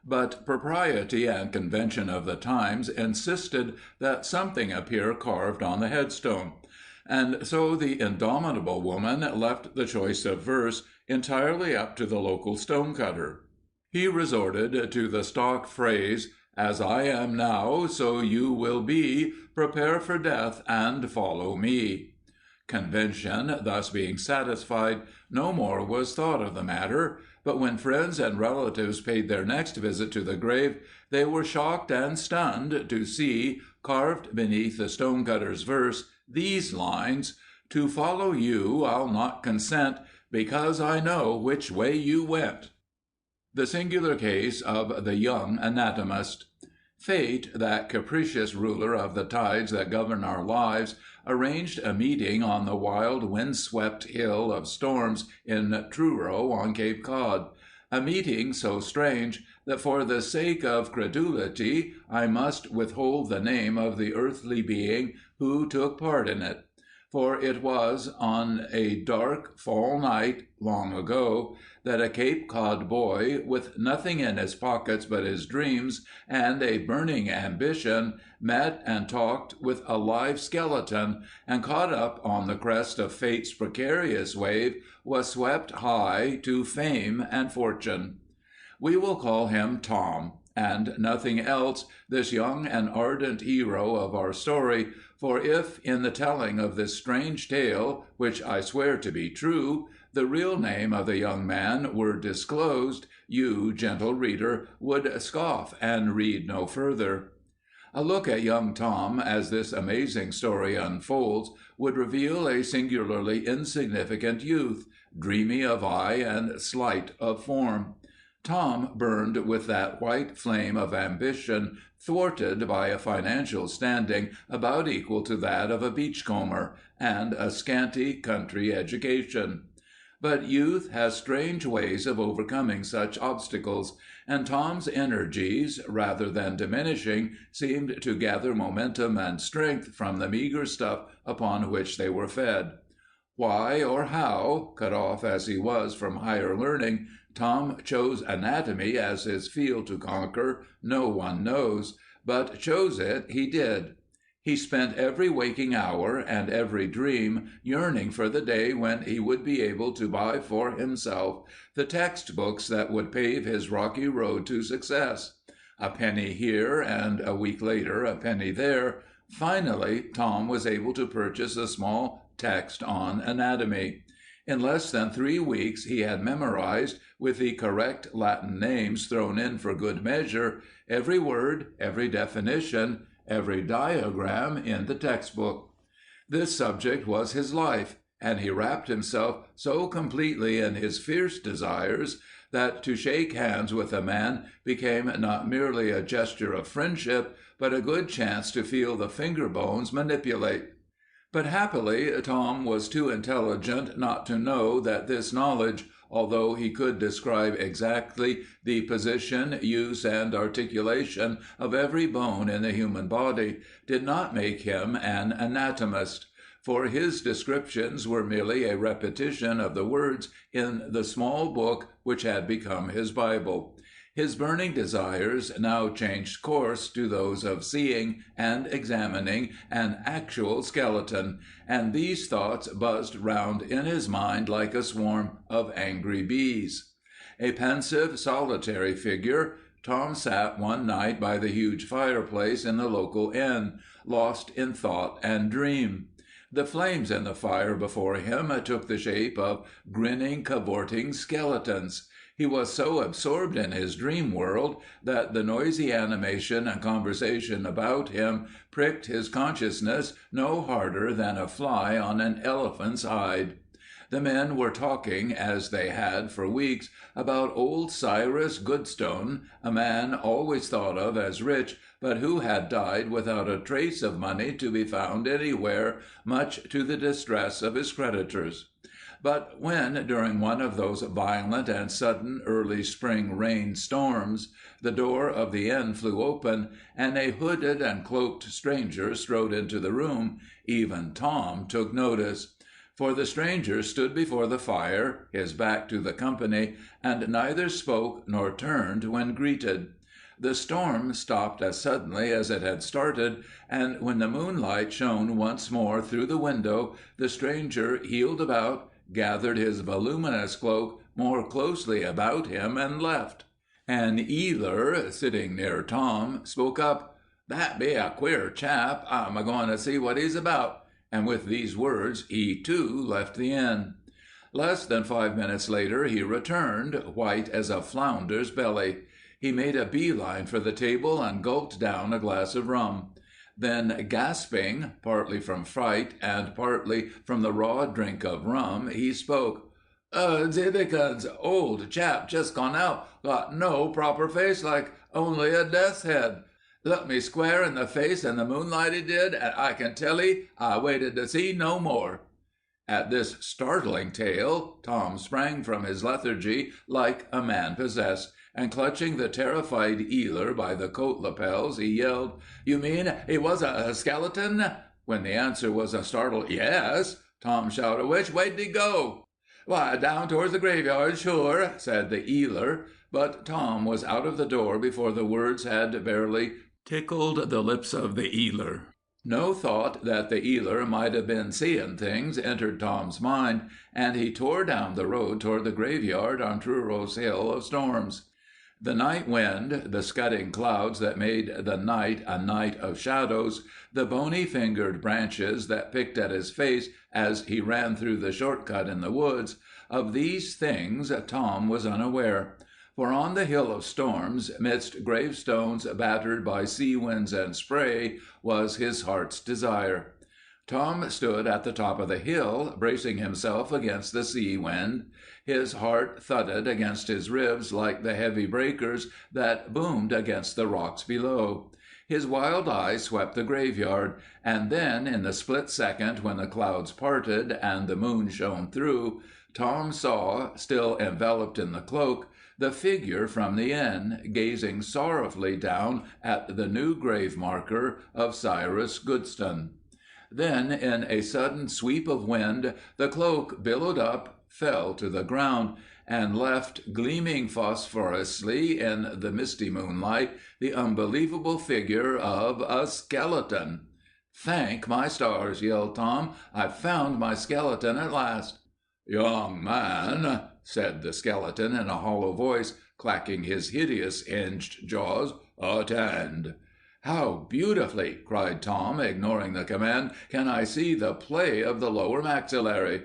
But propriety and convention of the times insisted that something appear carved on the headstone, and so the indomitable woman left the choice of verse entirely up to the local stonecutter. He resorted to the stock phrase, "As I am now, so you will be. Prepare for death and follow me." Convention thus being satisfied, no more was thought of the matter, but when friends and relatives paid their next visit to the grave, they were shocked and stunned to see, carved beneath the stonecutter's verse, these lines: "To follow you I'll not consent, because I know which way you went." The singular case of the young anatomist. Fate, that capricious ruler of the tides that govern our lives, arranged a meeting on the wild, wind-swept hill of storms in Truro on Cape Cod, a meeting so strange that for the sake of credulity I must withhold the name of the earthly being who took part in it. For it was on a dark fall night, long ago, that a Cape Cod boy, with nothing in his pockets but his dreams and a burning ambition, met and talked with a live skeleton, and caught up on the crest of fate's precarious wave, was swept high to fame and fortune. We will call him Tom. and nothing else, this young and ardent hero of our story, for if, in the telling of this strange tale, which I swear to be true, the real name of the young man were disclosed, you, gentle reader, would scoff and read no further. A look at young Tom as this amazing story unfolds would reveal a singularly insignificant youth, dreamy of eye and slight of form. Tom burned with that white flame of ambition, thwarted by a financial standing about equal to that of a beachcomber, and a scanty country education. But youth has strange ways of overcoming such obstacles, and Tom's energies, rather than diminishing, seemed to gather momentum and strength from the meager stuff upon which they were fed. Why or how, cut off as he was from higher learning, Tom chose anatomy as his field to conquer, no one knows, but chose it he did. He spent every waking hour and every dream yearning for the day when he would be able to buy for himself the textbooks that would pave his rocky road to success. A penny here, and a week later a penny there. Finally, Tom was able to purchase a small text on anatomy. In less than 3 weeks he had memorized, with the correct Latin names thrown in for good measure, every word, every definition, every diagram in the textbook. This subject was his life, and he wrapped himself so completely in his fierce desires that to shake hands with a man became not merely a gesture of friendship, but a good chance to feel the finger bones manipulate. But happily Tom was too intelligent not to know that this knowledge, although he could describe exactly the position, use, and articulation of every bone in the human body, did not make him an anatomist, for his descriptions were merely a repetition of the words in the small book which had become his Bible. His burning desires now changed course to those of seeing and examining an actual skeleton, and these thoughts buzzed round in his mind like a swarm of angry bees. A pensive, solitary figure, Tom sat one night by the huge fireplace in the local inn, lost in thought and dream. The flames in the fire before him took the shape of grinning, cavorting skeletons. He was so absorbed in his dream world that the noisy animation and conversation about him pricked his consciousness no harder than a fly on an elephant's hide. The men were talking, as they had for weeks, about old Cyrus Goodstone, a man always thought of as rich, but who had died without a trace of money to be found anywhere, much to the distress of his creditors. But when, during one of those violent and sudden early spring rain storms, the door of the inn flew open, and a hooded and cloaked stranger strode into the room, even Tom took notice. For the stranger stood before the fire, his back to the company, and neither spoke nor turned when greeted. The storm stopped as suddenly as it had started, and when the moonlight shone once more through the window, the stranger heeled about, gathered his voluminous cloak more closely about him, and left. An eeler, sitting near Tom, spoke up. "That be a queer chap. I'm a-going to see what he's about." And with these words he, too, left the inn. Less than 5 minutes later he returned, white as a flounder's belly. He made a bee-line for the table and gulped down a glass of rum. Then, gasping, partly from fright and partly from the raw drink of rum, he spoke. "Dickens, old chap just gone out. Got no proper face, like only a death's head. Looked me square in the face in the moonlight he did, and I can tell 'ee I waited to see no more." At this startling tale, Tom sprang from his lethargy like a man possessed, and clutching the terrified eeler by the coat lapels, he yelled, "You mean he was a skeleton?" When the answer was a startled "Yes," Tom shouted, "Which way did he go?" "Why, down towards the graveyard, sure," said the eeler, but Tom was out of the door before the words had barely tickled the lips of the eeler. No thought that the eeler might have been seeing things entered Tom's mind, and he tore down the road toward the graveyard on Truro's Hill of Storms. The night wind, the scudding clouds that made the night a night of shadows, the bony-fingered branches that picked at his face as he ran through the shortcut in the woods, of these things Tom was unaware. For on the Hill of Storms, midst gravestones battered by sea winds and spray, was his heart's desire. Tom stood at the top of the hill, bracing himself against the sea wind. His heart thudded against his ribs like the heavy breakers that boomed against the rocks below. His wild eyes swept the graveyard, and then, in the split second when the clouds parted and the moon shone through, Tom saw, still enveloped in the cloak, the figure from the inn, gazing sorrowfully down at the new grave marker of Cyrus Goodston. Then, in a sudden sweep of wind, the cloak billowed up, fell to the ground, and left gleaming phosphorously in the misty moonlight the unbelievable figure of a skeleton. "Thank my stars!" yelled Tom. "I've found my skeleton at last." "Young man," said the skeleton in a hollow voice, clacking his hideous hinged jaws, "attend." "How beautifully," cried Tom, ignoring the command, "can I see the play of the lower maxillary!"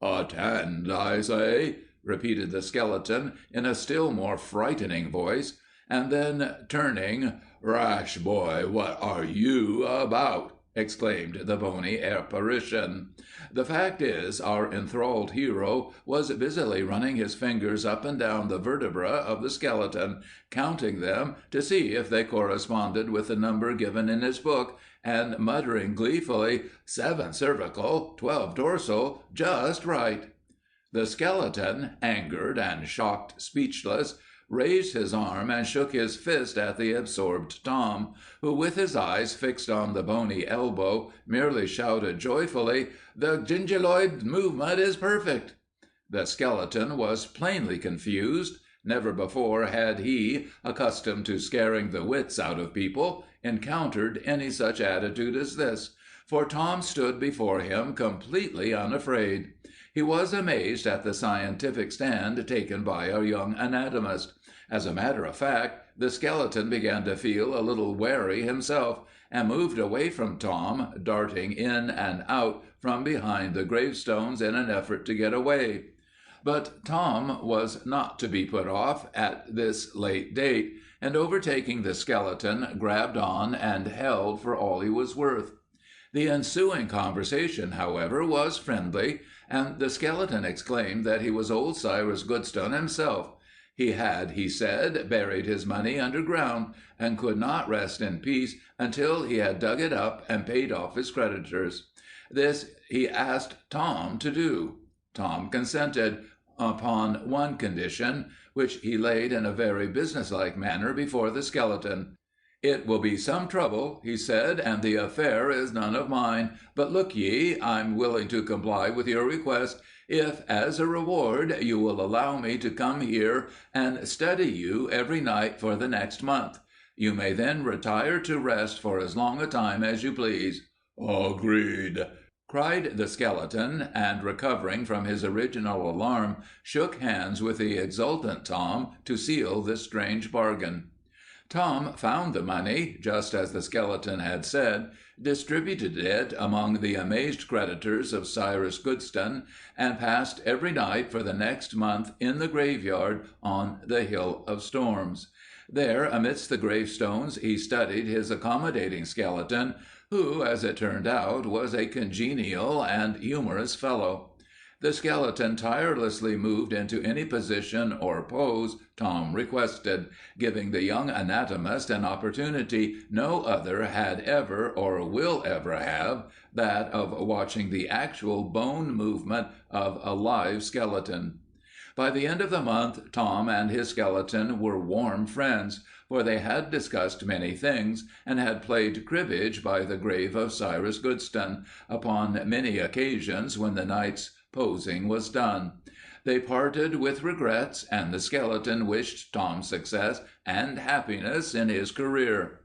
"Attend, I say," repeated the skeleton in a still more frightening voice, and then, turning, "Rash boy, what are you about?" exclaimed the bony apparition. The fact is, our enthralled hero was busily running his fingers up and down the vertebra of the skeleton, counting them to see if they corresponded with the number given in his book, and muttering gleefully, "7 cervical, 12 dorsal, just right." The skeleton, angered and shocked speechless, raised his arm and shook his fist at the absorbed Tom, who, with his eyes fixed on the bony elbow, merely shouted joyfully, "The gingeloid movement is perfect!" The skeleton was plainly confused. Never before had he, accustomed to scaring the wits out of people, encountered any such attitude as this, for Tom stood before him completely unafraid. He was amazed at the scientific stand taken by our young anatomist. As a matter of fact, the skeleton began to feel a little wary himself, and moved away from Tom, darting in and out from behind the gravestones in an effort to get away. But Tom was not to be put off at this late date, and overtaking the skeleton, grabbed on and held for all he was worth. The ensuing conversation, however, was friendly, and the skeleton exclaimed that he was old Cyrus Goodstone himself. He had, he said, buried his money underground, and could not rest in peace until he had dug it up and paid off his creditors. This he asked Tom to do. Tom consented, upon one condition, which he laid in a very businesslike manner before the skeleton. "It will be some trouble," he said, "and the affair is none of mine. But look ye, I'm willing to comply with your request, if, as a reward, you will allow me to come here and study you every night for the next month. You may then retire to rest for as long a time as you please." "Agreed," cried the skeleton, and, recovering from his original alarm, shook hands with the exultant Tom to seal this strange bargain. Tom found the money, just as the skeleton had said, distributed it among the amazed creditors of Cyrus Goodstone, and passed every night for the next month in the graveyard on the Hill of Storms. There, amidst the gravestones, he studied his accommodating skeleton, who, as it turned out, was a congenial and humorous fellow. The skeleton tirelessly moved into any position or pose Tom requested, giving the young anatomist an opportunity no other had ever or will ever have, that of watching the actual bone movement of a live skeleton. By the end of the month, Tom and his skeleton were warm friends, for they had discussed many things, and had played cribbage by the grave of Cyrus Goodstone, upon many occasions when the night's posing was done. They parted with regrets, and the skeleton wished Tom success and happiness in his career.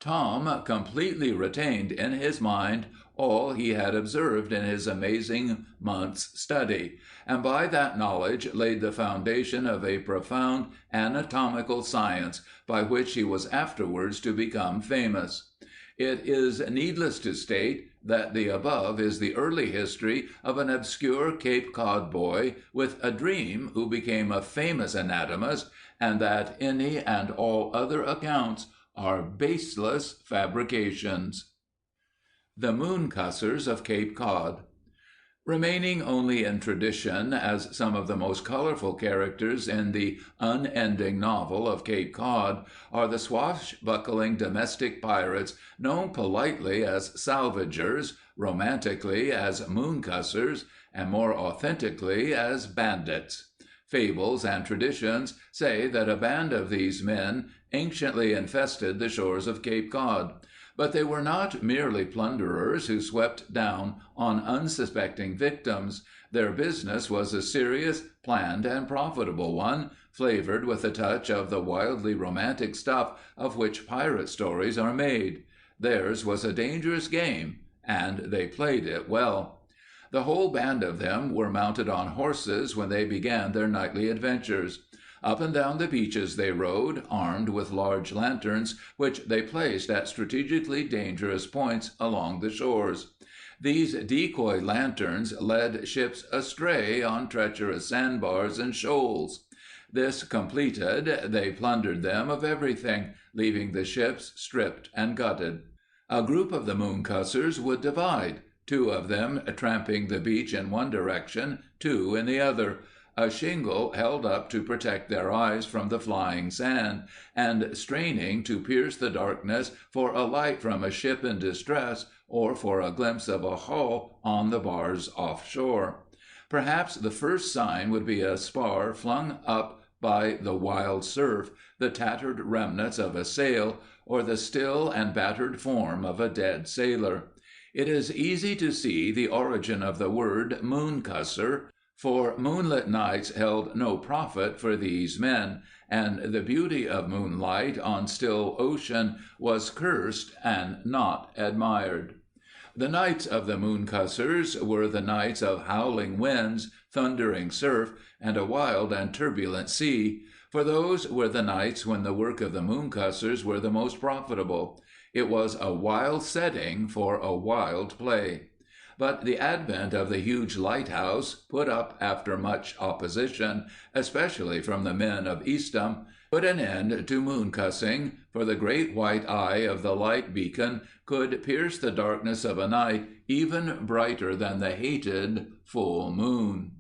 Tom completely retained in his mind all he had observed in his amazing month's study, and by that knowledge laid the foundation of a profound anatomical science by which he was afterwards to become famous. It is needless to state that the above is the early history of an obscure Cape Cod boy with a dream who became a famous anatomist, and that any and all other accounts are baseless fabrications. The Moon-Cussers of Cape Cod. Remaining only in tradition as some of the most colorful characters in the unending novel of Cape Cod are the swashbuckling domestic pirates known politely as salvagers, romantically as moon-cussers, and more authentically as bandits. Fables and traditions say that a band of these men anciently infested the shores of Cape Cod. But they were not merely plunderers who swept down on unsuspecting victims. Their business was a serious, planned, and profitable one, flavored with a touch of the wildly romantic stuff of which pirate stories are made. Theirs was a dangerous game, and they played it well. The whole band of them were mounted on horses when they began their nightly adventures. Up and down the beaches they rode, armed with large lanterns which they placed at strategically dangerous points along the shores. These decoy lanterns led ships astray on treacherous sandbars and shoals. This completed, they plundered them of everything, leaving the ships stripped and gutted. A group of the Moon-Cussers would divide, two of them tramping the beach in one direction, two in the other, a shingle held up to protect their eyes from the flying sand, and straining to pierce the darkness for a light from a ship in distress or for a glimpse of a hull on the bars offshore. Perhaps the first sign would be a spar flung up by the wild surf, the tattered remnants of a sail, or the still and battered form of a dead sailor. It is easy to see the origin of the word moon-cusser, for moonlit nights held no profit for these men, and the beauty of moonlight on still ocean was cursed and not admired. The nights of the Moon-Cussers were the nights of howling winds, thundering surf, and a wild and turbulent sea, for those were the nights when the work of the Moon-Cussers were the most profitable. It was a wild setting for a wild play. But the advent of the huge lighthouse, put up after much opposition, especially from the men of Eastham, put an end to moon-cussing, for the great white eye of the light beacon could pierce the darkness of a night even brighter than the hated full moon.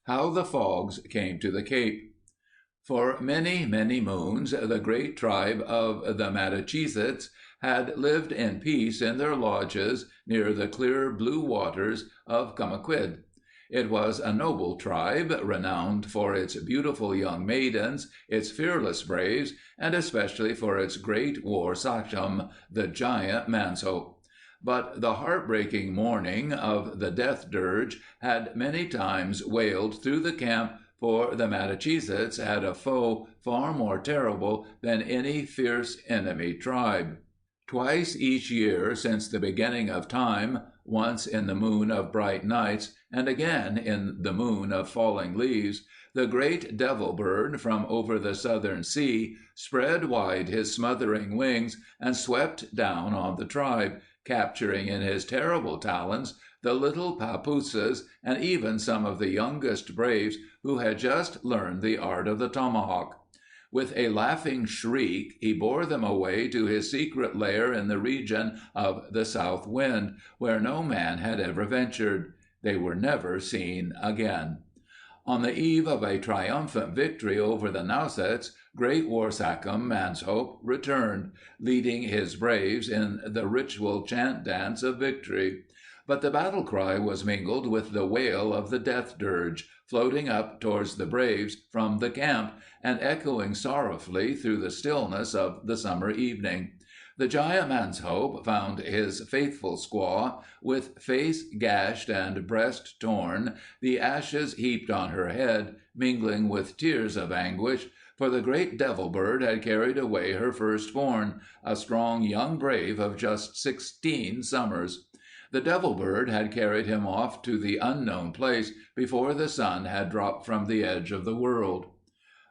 How the Fogs Came to the Cape. For many, many moons, the great tribe of the Massachusetts had lived in peace in their lodges near the clear blue waters of Camaquid. It was a noble tribe, renowned for its beautiful young maidens, its fearless braves, and especially for its great war sachem, the giant Manshope. But the heartbreaking mourning of the death dirge had many times wailed through the camp, for the Massachusetts had a foe far more terrible than any fierce enemy tribe. Twice each year since the beginning of time, once in the moon of bright nights, and again in the moon of falling leaves, the great devil bird from over the southern sea spread wide his smothering wings and swept down on the tribe, capturing in his terrible talons the little papooses and even some of the youngest braves who had just learned the art of the tomahawk. With a laughing shriek, he bore them away to his secret lair in the region of the south wind, where no man had ever ventured. They were never seen again. On the eve of a triumphant victory over the Nausets, great war sachem Manshope returned, leading his braves in the ritual chant dance of victory. But the battle cry was mingled with the wail of the death dirge, floating up towards the braves from the camp, and echoing sorrowfully through the stillness of the summer evening. The giant Manshope found his faithful squaw, with face gashed and breast torn, the ashes heaped on her head, mingling with tears of anguish, For the great devil bird had carried away her firstborn, a strong young brave of just 16 summers. The devil bird had carried him off to the unknown place before the sun had dropped from the edge of the world.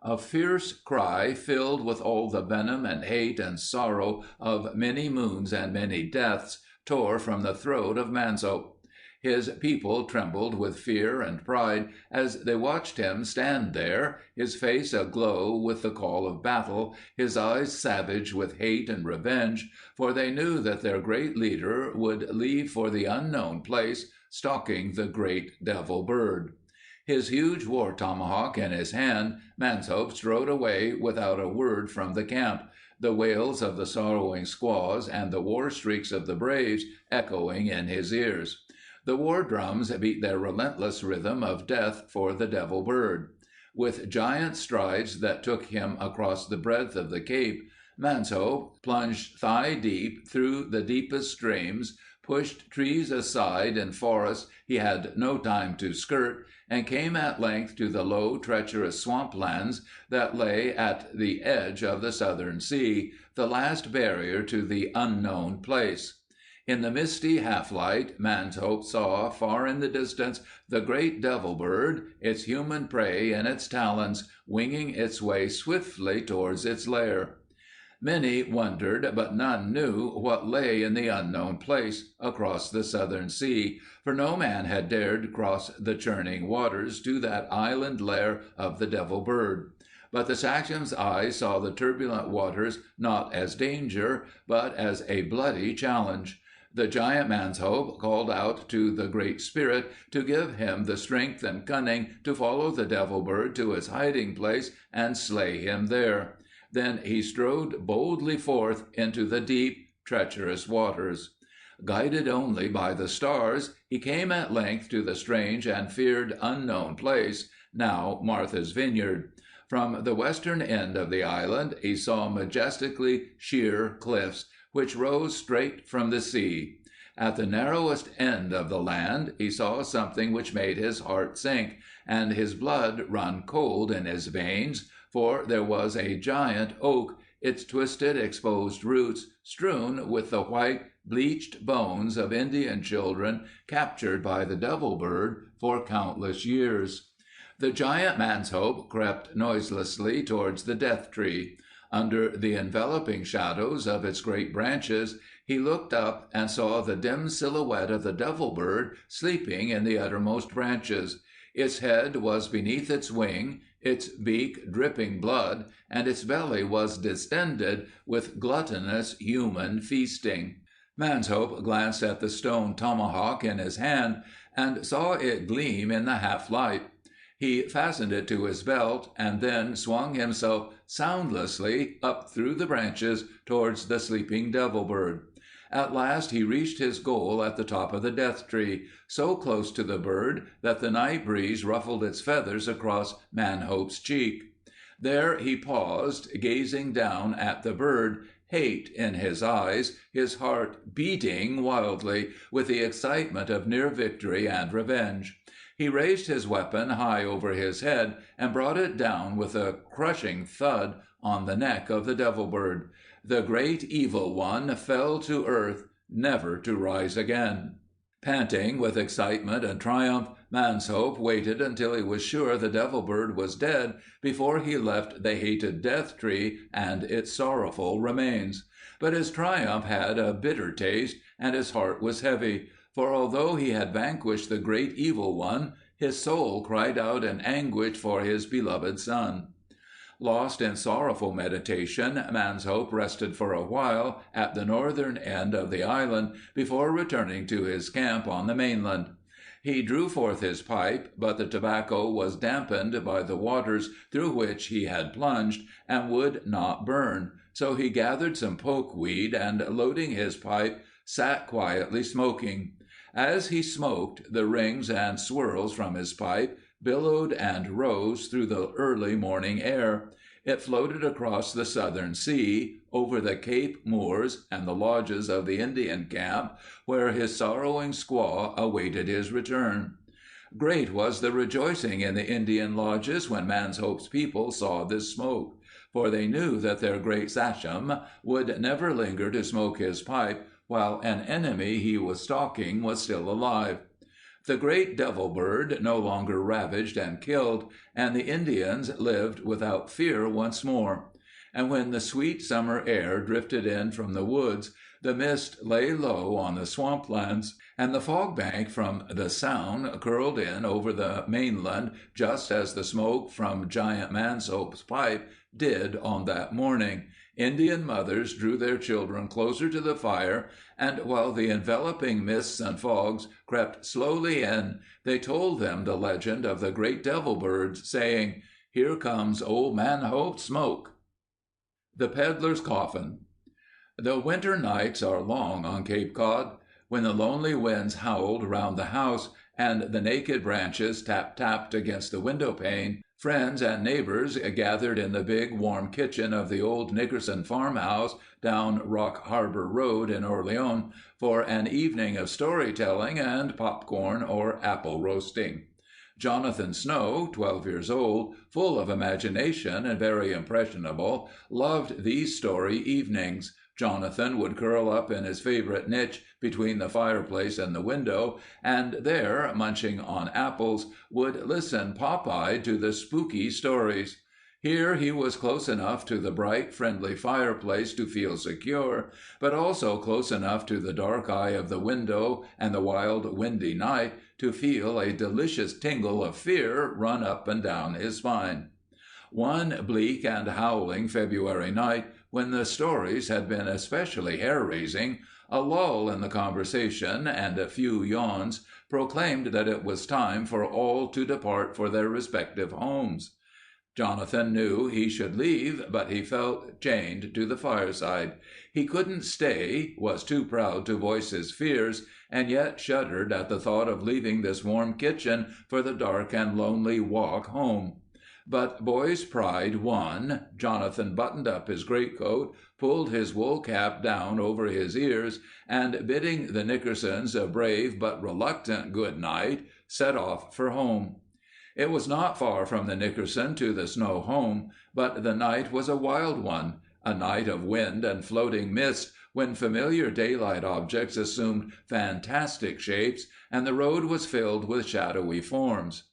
A fierce cry, filled with all the venom and hate and sorrow of many moons and many deaths, tore from the throat of Manshope. His people trembled with fear and pride as they watched him stand there, his face aglow with the call of battle, his eyes savage with hate and revenge, for they knew that their great leader would leave for the unknown place, stalking the great devil bird. His huge war tomahawk in his hand, Manshope strode away without a word from the camp, the wails of the sorrowing squaws and the war shrieks of the braves echoing in his ears. The war drums beat their relentless rhythm of death for the devil bird. With giant strides that took him across the breadth of the Cape, Manshope plunged thigh deep through the deepest streams, pushed trees aside in forests he had no time to skirt, and came at length to the low, treacherous swamplands that lay at the edge of the southern sea, the last barrier to the unknown place. In the misty half-light, Manshope saw, far in the distance, the great devil bird, its human prey in its talons, winging its way swiftly towards its lair. Many wondered, but none knew what lay in the unknown place across the southern sea, for no man had dared cross the churning waters to that island lair of the devil bird. But the Sachem's eyes saw the turbulent waters not as danger, but as a bloody challenge. The giant Manshope called out to the Great Spirit to give him the strength and cunning to follow the devil bird to his hiding place and slay him there. Then he strode boldly forth into the deep, treacherous waters. Guided only by the stars, he came at length to the strange and feared unknown place, now Martha's Vineyard. From the western end of the island he saw majestically sheer cliffs, which rose straight from the sea. At the narrowest end of the land he saw something which made his heart sink, and his blood run cold in his veins, for there was a giant oak, its twisted, exposed roots strewn with the white, bleached bones of Indian children captured by the devil bird for countless years. The giant Manshope crept noiselessly towards the death tree. Under the enveloping shadows of its great branches, he looked up and saw the dim silhouette of the devil bird sleeping in the uttermost branches. Its head was beneath its wing, its beak dripping blood, and its belly was distended with gluttonous human feasting. Manshope glanced at the stone tomahawk in his hand and saw it gleam in the half-light. He fastened it to his belt and then swung himself soundlessly up through the branches towards the sleeping devil bird. At last he reached his goal at the top of the death tree, so close to the bird that the night breeze ruffled its feathers across Manshope's cheek. There he paused, gazing down at the bird, hate in his eyes, his heart beating wildly with the excitement of near victory and revenge. He raised his weapon high over his head and brought it down with a crushing thud on the neck of the devil bird. The great evil one fell to earth, never to rise again. Panting with excitement and triumph, Manshope waited until he was sure the devil bird was dead before he left the hated death tree and its sorrowful remains. But his triumph had a bitter taste, and his heart was heavy, for although he had vanquished the great evil one, his soul cried out in anguish for his beloved son. Lost in sorrowful meditation, Manshope rested for a while at the northern end of the island before returning to his camp on the mainland. He drew forth his pipe, but the tobacco was dampened by the waters through which he had plunged, and would not burn, so he gathered some pokeweed and, loading his pipe, sat quietly smoking. As he smoked, the rings and swirls from his pipe billowed and rose through the early morning air. It floated across the southern sea, over the Cape moors and the lodges of the Indian camp, where his sorrowing squaw awaited his return. Great was the rejoicing in the Indian lodges when Manshope's people saw this smoke, for they knew that their great sachem would never linger to smoke his pipe while an enemy he was stalking was still alive. The great devil bird no longer ravaged and killed, and the Indians lived without fear once more. And when the sweet summer air drifted in from the woods, the mist lay low on the swamplands, and the fog bank from the Sound curled in over the mainland just as the smoke from Giant Manshope's pipe did on that morning. Indian mothers drew their children closer to the fire, and while the enveloping mists and fogs crept slowly in, they told them the legend of the great devil birds, saying, "Here comes old Manshope's smoke." The Peddler's Coffin. The winter nights are long on Cape Cod. When the lonely winds howled round the house, and the naked branches tap-tapped against the window pane, friends and neighbors gathered in the big, warm kitchen of the old Nickerson farmhouse down Rock Harbor Road in Orleans for an evening of storytelling and popcorn or apple roasting. Jonathan Snow, 12 years old, full of imagination and very impressionable, loved these story evenings. Jonathan would curl up in his favorite niche between the fireplace and the window, and there, munching on apples, would listen pop-eyed to the spooky stories. Here he was close enough to the bright, friendly fireplace to feel secure, but also close enough to the dark eye of the window and the wild, windy night to feel a delicious tingle of fear run up and down his spine. One bleak and howling February night, when the stories had been especially hair-raising, a lull in the conversation and a few yawns proclaimed that it was time for all to depart for their respective homes. Jonathan knew he should leave, but he felt chained to the fireside. He couldn't stay, was too proud to voice his fears, and yet shuddered at the thought of leaving this warm kitchen for the dark and lonely walk home. But boy's pride won. Jonathan buttoned up his greatcoat, pulled his wool cap down over his ears, and bidding the Nickersons a brave but reluctant good night, set off for home. It was not far from the Nickerson to the Snow home, but the night was a wild one, a night of wind and floating mist, when familiar daylight objects assumed fantastic shapes, and the road was filled with shadowy forms.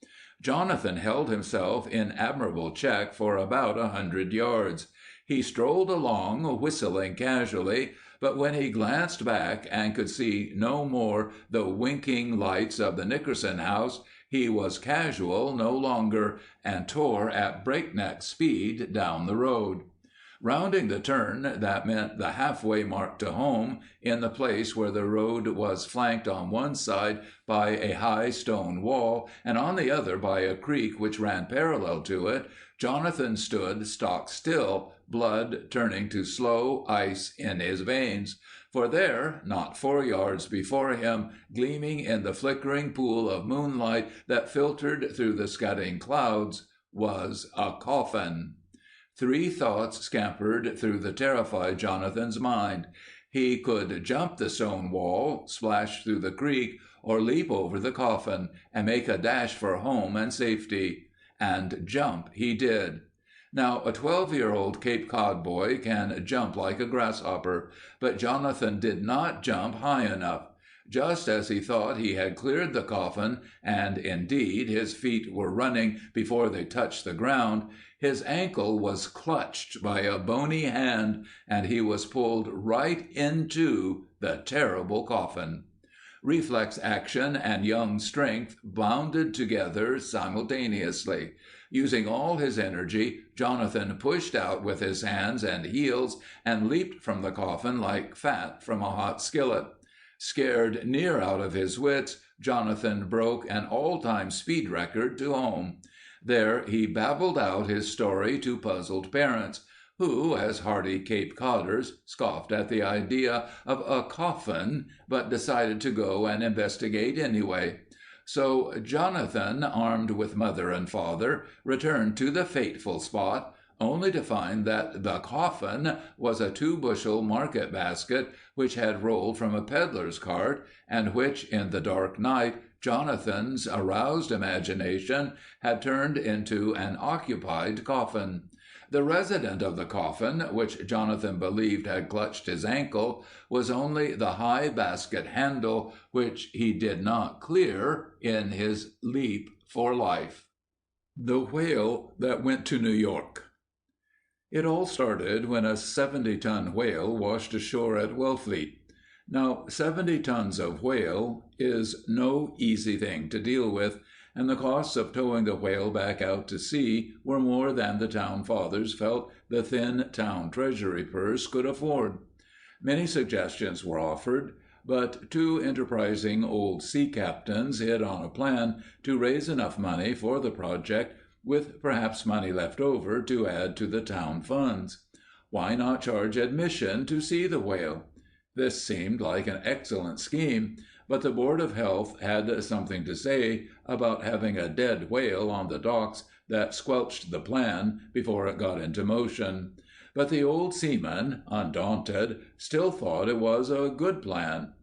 Jonathan held himself in admirable check for about 100 yards. He strolled along, whistling casually, but when he glanced back and could see no more the winking lights of the Nickerson house, he was casual no longer, and tore at breakneck speed down the road. Rounding the turn that meant the halfway mark to home, in the place where the road was flanked on one side by a high stone wall, and on the other by a creek which ran parallel to it, Jonathan stood stock still, blood turning to slow ice in his veins. For there, not 4 yards before him, gleaming in the flickering pool of moonlight that filtered through the scudding clouds, was a coffin. 3 thoughts scampered through the terrified Jonathan's mind. He could jump the stone wall, splash through the creek, or leap over the coffin, and make a dash for home and safety. And jump he did. Now, a 12-year-old Cape Cod boy can jump like a grasshopper, but Jonathan did not jump high enough. Just as he thought he had cleared the coffin, and indeed his feet were running before they touched the ground, his ankle was clutched by a bony hand, and he was pulled right into the terrible coffin. Reflex action and young strength bounded together simultaneously. Using all his energy, Jonathan pushed out with his hands and heels and leaped from the coffin like fat from a hot skillet. Scared near out of his wits, Jonathan broke an all-time speed record to home. There he babbled out his story to puzzled parents, who, as hardy Cape Codders, scoffed at the idea of a coffin, but decided to go and investigate anyway. So Jonathan, armed with mother and father, returned to the fateful spot, only to find that the coffin was a 2-bushel market basket which had rolled from a peddler's cart, and which, in the dark night, Jonathan's aroused imagination had turned into an occupied coffin. The resident of the coffin, which Jonathan believed had clutched his ankle, was only the high basket handle, which he did not clear in his leap for life. The whale that went to New York. It all started when a 70-ton whale washed ashore at Wellfleet. Now, 70 tons of whale is no easy thing to deal with, and the costs of towing the whale back out to sea were more than the town fathers felt the thin town treasury purse could afford. Many suggestions were offered, but 2 enterprising old sea captains hit on a plan to raise enough money for the project, with perhaps money left over to add to the town funds. Why not charge admission to see the whale? This seemed like an excellent scheme, but the Board of Health had something to say about having a dead whale on the docks that squelched the plan before it got into motion. But the old seaman, undaunted, still thought it was a good plan.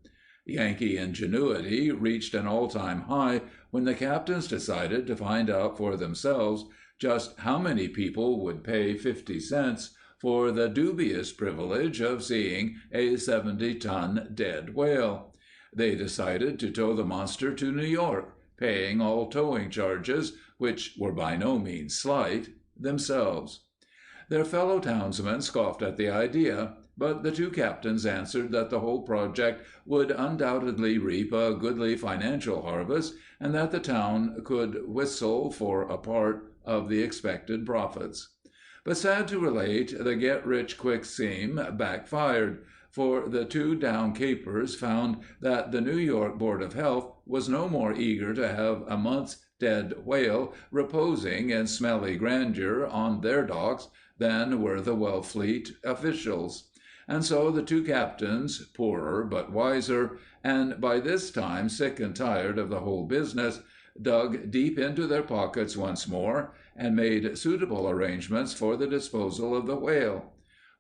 Yankee ingenuity reached an all-time high when the captains decided to find out for themselves just how many people would pay 50 cents for the dubious privilege of seeing a 70-ton dead whale. They decided to tow the monster to New York, paying all towing charges, which were by no means slight, themselves. Their fellow townsmen scoffed at the idea, but the 2 captains answered that the whole project would undoubtedly reap a goodly financial harvest, and that the town could whistle for a part of the expected profits. But sad to relate, the get-rich-quick scheme backfired, for the 2 down-capers found that the New York Board of Health was no more eager to have a month's dead whale reposing in smelly grandeur on their docks than were the Wellfleet officials. And so the 2 captains, poorer but wiser, and by this time sick and tired of the whole business, dug deep into their pockets once more, and made suitable arrangements for the disposal of the whale.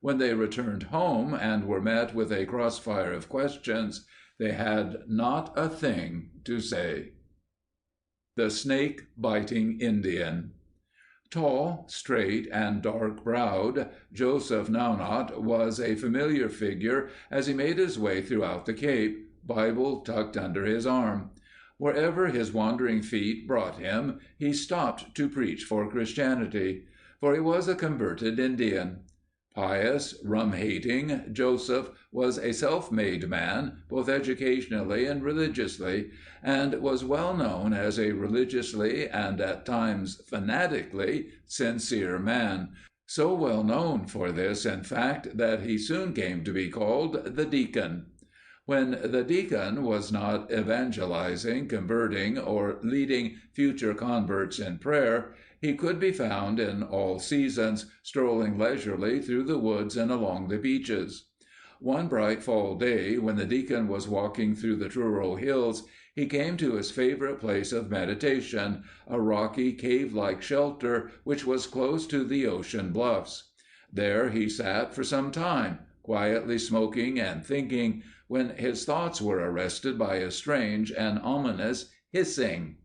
When they returned home and were met with a crossfire of questions, they had not a thing to say. The Snake-Biting Indian. Tall, straight, and dark-browed, Joseph Nownot was a familiar figure as he made his way throughout the Cape, Bible tucked under his arm. Wherever his wandering feet brought him, he stopped to preach for Christianity, for he was a converted Indian. Pious, rum-hating, Joseph was a self-made man, both educationally and religiously, and was well known as a religiously and at times fanatically sincere man, so well known for this, in fact, that he soon came to be called the Deacon. When the deacon was not evangelizing, converting, or leading future converts in prayer, he could be found in all seasons, strolling leisurely through the woods and along the beaches. One bright fall day, when the deacon was walking through the Truro Hills, he came to his favorite place of meditation, a rocky, cave-like shelter which was close to the ocean bluffs. There he sat for some time, quietly smoking and thinking, when his thoughts were arrested by a strange and ominous hissing.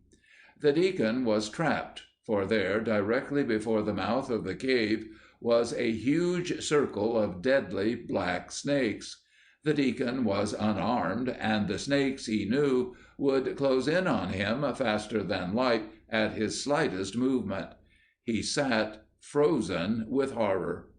The deacon was trapped, for there, directly before the mouth of the cave, was a huge circle of deadly black snakes. The deacon was unarmed, and the snakes, he knew, would close in on him faster than light at his slightest movement. He sat frozen with horror.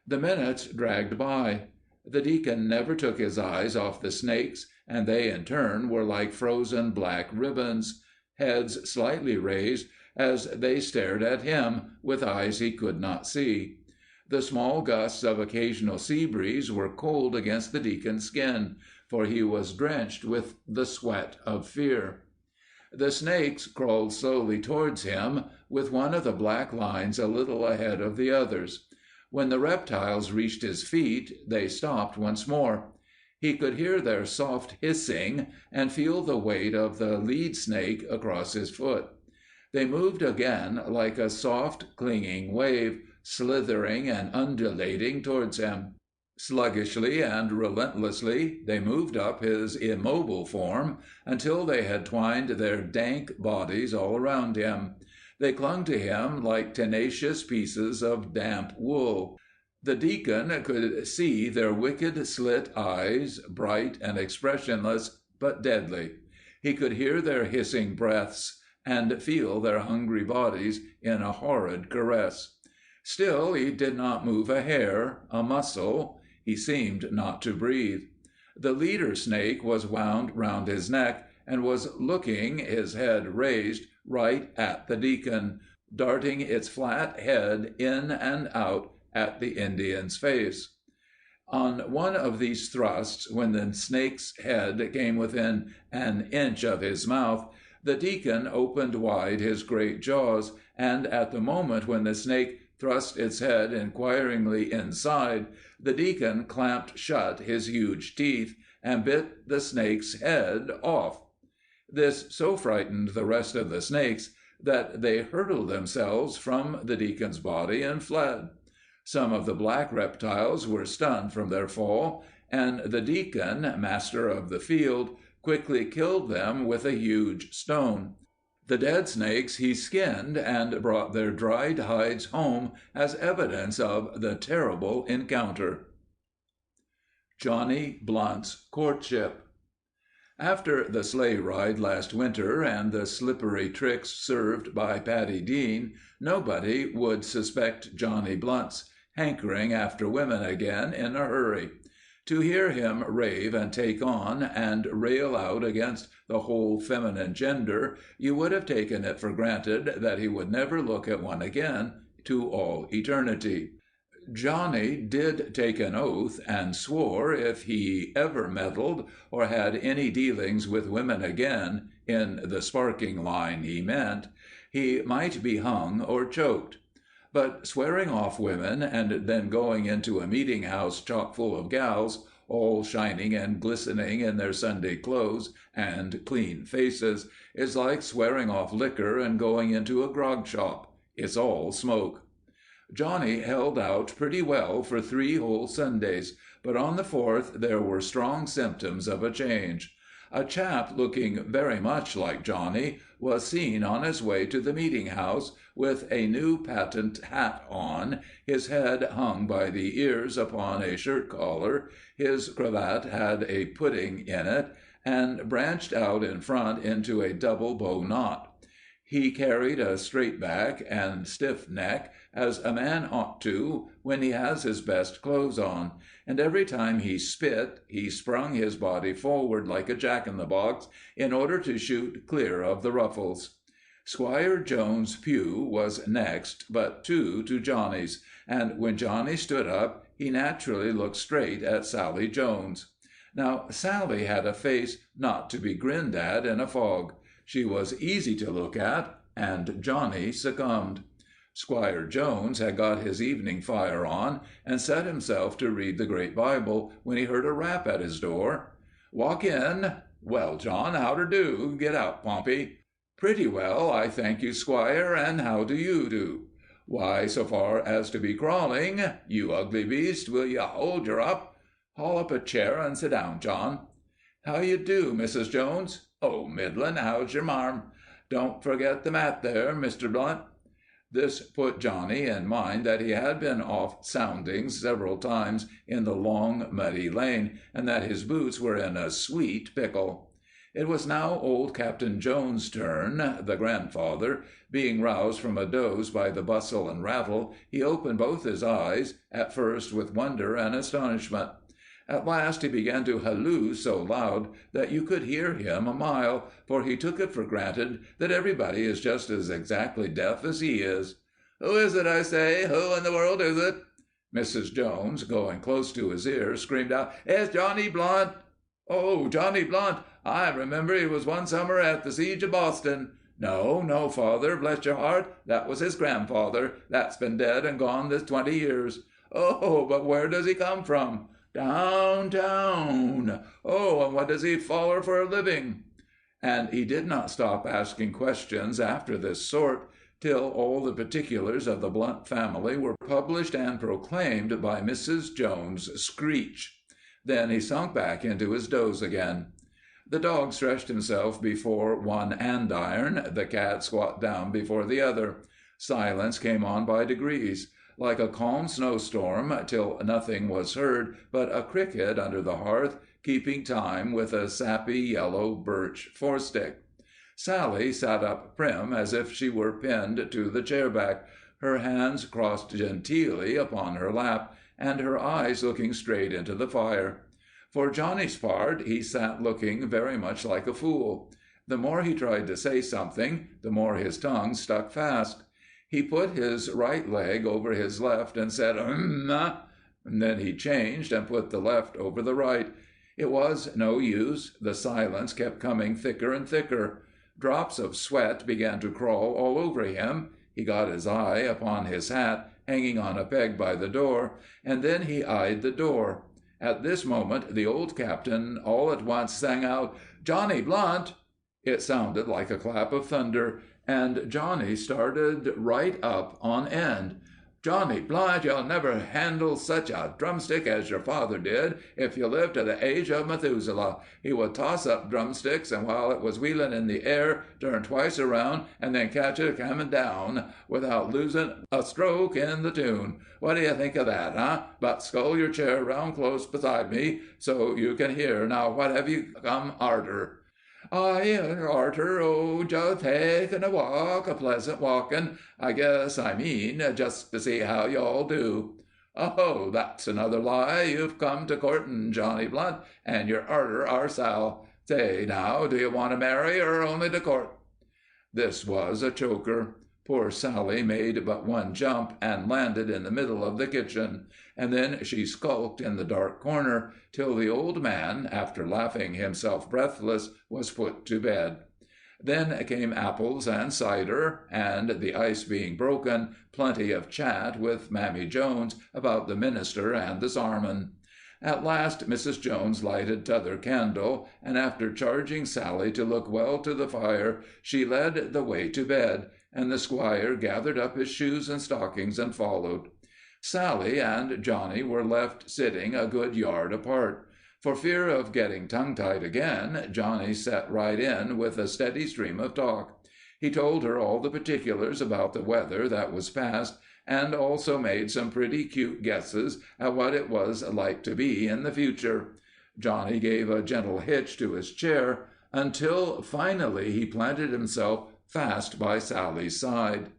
The minutes dragged by. The deacon never took his eyes off the snakes, and they in turn were like frozen black ribbons, heads slightly raised as they stared at him with eyes he could not see. The small gusts of occasional sea breeze were cold against the deacon's skin, for he was drenched with the sweat of fear. The snakes crawled slowly towards him, with one of the black lines a little ahead of the others. When the reptiles reached his feet, they stopped once more. He could hear their soft hissing and feel the weight of the lead snake across his foot. They moved again like a soft, clinging wave, slithering and undulating towards him. Sluggishly and relentlessly they moved up his immobile form until they had twined their dank bodies all around him. They clung to him like tenacious pieces of damp wool. The deacon could see their wicked slit eyes, bright and expressionless, but deadly. He could hear their hissing breaths and feel their hungry bodies in a horrid caress. Still he did not move a hair, a muscle. He seemed not to breathe. The leader snake was wound round his neck and was looking, his head raised, right at the deacon, darting its flat head in and out at the Indian's face. On one of these thrusts, when the snake's head came within an inch of his mouth, the deacon opened wide his great jaws, and at the moment when the snake thrust its head inquiringly inside, the deacon clamped shut his huge teeth and bit the snake's head off. This so frightened the rest of the snakes that they hurled themselves from the deacon's body and fled. Some of the black reptiles were stunned from their fall, and the deacon, master of the field, quickly killed them with a huge stone. The dead snakes he skinned and brought their dried hides home as evidence of the terrible encounter. Johnny Blunt's Courtship. After the sleigh ride last winter and the slippery tricks served by Patty Dean, nobody would suspect Johnny Blunt's hankering after women again in a hurry. To hear him rave and take on and rail out against the whole feminine gender, you would have taken it for granted that he would never look at one again to all eternity. Johnny did take an oath and swore if he ever meddled or had any dealings with women again, in the sparking line he meant, he might be hung or choked. But swearing off women and then going into a meeting house chock full of gals, all shining and glistening in their Sunday clothes and clean faces, is like swearing off liquor and going into a grog shop. It's all smoke. Johnny held out pretty well for 3 whole Sundays, but on the 4th there were strong symptoms of a change. A chap looking very much like Johnny was seen on his way to the meeting house, with a new patent hat on, his head hung by the ears upon a shirt collar, his cravat had a pudding in it, and branched out in front into a double bow knot. He carried a straight back and stiff neck, as a man ought to when he has his best clothes on, and every time he spit he sprung his body forward like a jack-in-the-box in order to shoot clear of the ruffles. Squire Jones's pew was next but 2 to Johnny's, and when Johnny stood up he naturally looked straight at Sally Jones. Now, Sally had a face not to be grinned at in a fog. She was easy to look at, and Johnny succumbed. Squire Jones had got his evening fire on, and set himself to read the Great Bible, when he heard a rap at his door. "Walk in." "Well, John, how ter do? Get out, Pompey." "Pretty well, I thank you, Squire, and how do you do?" "Why, so far as to be crawling. You ugly beast, will you hold your up?" "Haul up a chair and sit down, John." "How you do, Mrs. Jones?" "Oh, middlin'. How's your marm?" "Don't forget the mat there, Mr. Blunt." This put Johnny in mind that he had been off soundings several times in the long, muddy lane, and that his boots were in a sweet pickle. It was now old Captain Jones's turn, the grandfather. Being roused from a doze by the bustle and rattle, he opened both his eyes, at first with wonder and astonishment. At last he began to halloo so loud that you could hear him a mile, for he took it for granted that everybody is just as exactly deaf as he is. "Who is it, I say? Who in the world is it?" Mrs. Jones, going close to his ear, screamed out, "It's Johnny Blunt." "Oh, Johnny Blunt! I remember he was one summer at the siege of Boston." "No, no, father, bless your heart, that was his grandfather. That's been dead and gone this 20 years. "Oh, but where does he come from?" "Downtown." "Oh, and what does he foller for a living?" And he did not stop asking questions after this sort till all the particulars of the Blunt family were published and proclaimed by Mrs. Jones' screech. Then he sunk back into his doze again. The dog stretched himself before one andiron, the cat squat down before the other. Silence came on by degrees, like a calm snowstorm, till nothing was heard but a cricket under the hearth, keeping time with a sappy yellow birch forestick. Sally sat up prim as if she were pinned to the chair-back, her hands crossed genteelly upon her lap, and her eyes looking straight into the fire. For Johnny's part, he sat looking very much like a fool. The more he tried to say something, the more his tongue stuck fast. He put his right leg over his left and said, Then he changed and put the left over the right. It was no use. The silence kept coming thicker and thicker. Drops of sweat began to crawl all over him. He got his eye upon his hat, hanging on a peg by the door, and then he eyed the door. At this moment the old captain all at once sang out, "Johnny Blunt!" It sounded like a clap of thunder, and Johnny started right up on end. "Johnny Blunt, you'll never handle such a drumstick as your father did if you live to the age of Methuselah. He would toss up drumsticks, and while it was wheeling in the air, turn twice around, and then catch it coming down, without losing a stroke in the tune. What do you think of that, huh? But scull your chair round close beside me, so you can hear. Now, what have you come arter?" "Arter, just takin' a walk, a pleasant walkin', I guess I mean, just to see how you all do." "Oh, that's another lie. You've come to courtin' Johnny Blunt, and you're arter our Sal. Say, now, do you want to marry, or only to court?" This was a choker. Poor Sally made but one jump, and landed in the middle of the kitchen, and then she skulked in the dark corner, till the old man, after laughing himself breathless, was put to bed. Then came apples and cider, and, the ice being broken, plenty of chat with Mammy Jones about the minister and the sarmon. At last Mrs. Jones lighted t'other candle, and after charging Sally to look well to the fire, she led the way to bed, and the squire gathered up his shoes and stockings and followed. Sally and Johnny were left sitting a good yard apart. For fear of getting tongue-tied again, Johnny set right in with a steady stream of talk. He told her all the particulars about the weather that was past, and also made some pretty cute guesses at what it was like to be in the future. Johnny gave a gentle hitch to his chair, until finally he planted himself fast by Sally's side.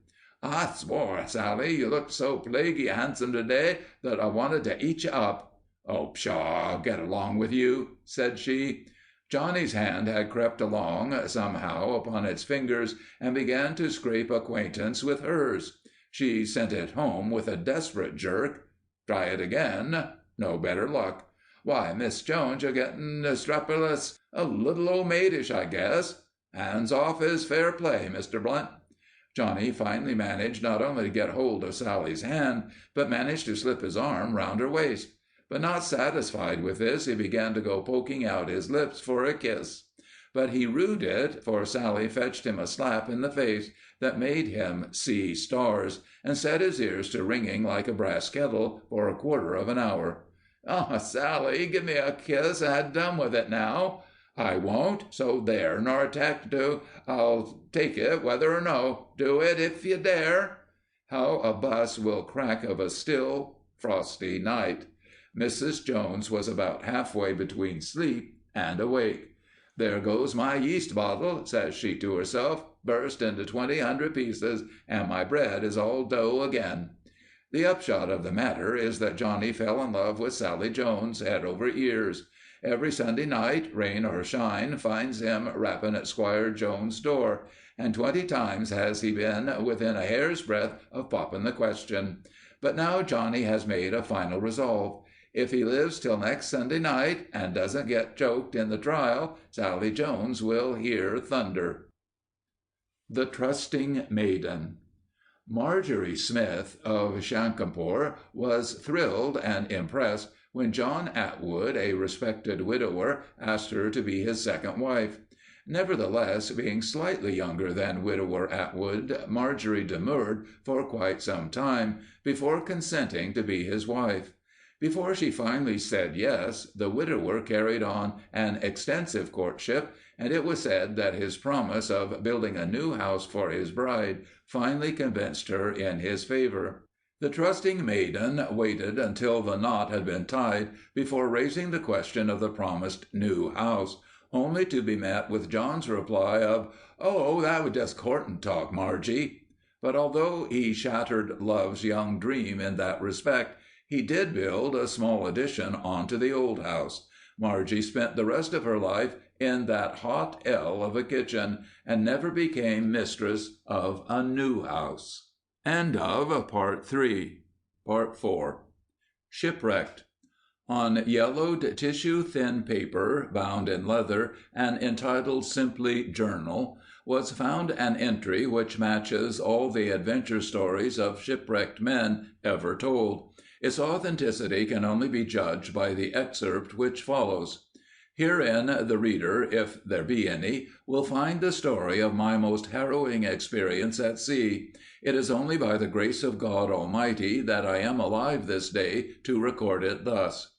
"I swore, Sally, you looked so plaguey handsome today that I wanted to eat you up." "Oh, pshaw, get along with you," said she. Johnny's hand had crept along, somehow, upon its fingers, and began to scrape acquaintance with hers. She sent it home with a desperate jerk. Try it again. No better luck. "Why, Miss Jones, you're getting scrupulous. A little old maidish, I guess. Hands off is fair play, Mr. Blunt." Johnny finally managed not only to get hold of Sally's hand, but managed to slip his arm round her waist. But not satisfied with this, he began to go poking out his lips for a kiss. But he rued it, for Sally fetched him a slap in the face that made him see stars, and set his ears to ringing like a brass kettle for a quarter of an hour. "Oh, Sally, give me a kiss and have done with it now." "I won't, so there, nor attack to. I'll take it whether or no. Do it if you dare." How a bus will crack of a still, frosty night. Mrs. Jones was about halfway between sleep and awake. "There goes my yeast bottle," says she to herself, "burst into 2,000 pieces, and my bread is all dough again." The upshot of the matter is that Johnny fell in love with Sally Jones head over ears. Every Sunday night, rain or shine, finds him rapping at Squire Jones' door, and 20 times has he been within a hair's breadth of popping the question. But now Johnny has made a final resolve. If he lives till next Sunday night, and doesn't get choked in the trial, Sally Jones will hear thunder. The Trusting Maiden. Marjorie Smith of Shankampore was thrilled and impressed when John Atwood, a respected widower, asked her to be his second wife. Nevertheless, being slightly younger than Widower Atwood, Marjorie demurred for quite some time before consenting to be his wife. Before she finally said yes, the widower carried on an extensive courtship, and it was said that his promise of building a new house for his bride finally convinced her in his favor. The trusting maiden waited until the knot had been tied before raising the question of the promised new house, only to be met with John's reply of, "Oh, that was just courting talk, Margie." But although he shattered love's young dream in that respect, he did build a small addition onto the old house. Margie spent the rest of her life in that hot hell of a kitchen, and never became mistress of a new house. End of Part 3. Part 4. Shipwrecked. On yellowed tissue-thin paper, bound in leather, and entitled simply Journal, was found an entry which matches all the adventure stories of shipwrecked men ever told. Its authenticity can only be judged by the excerpt which follows. Herein the reader, if there be any, will find the story of my most harrowing experience at sea. It is only by the grace of God Almighty that I am alive this day to record it thus.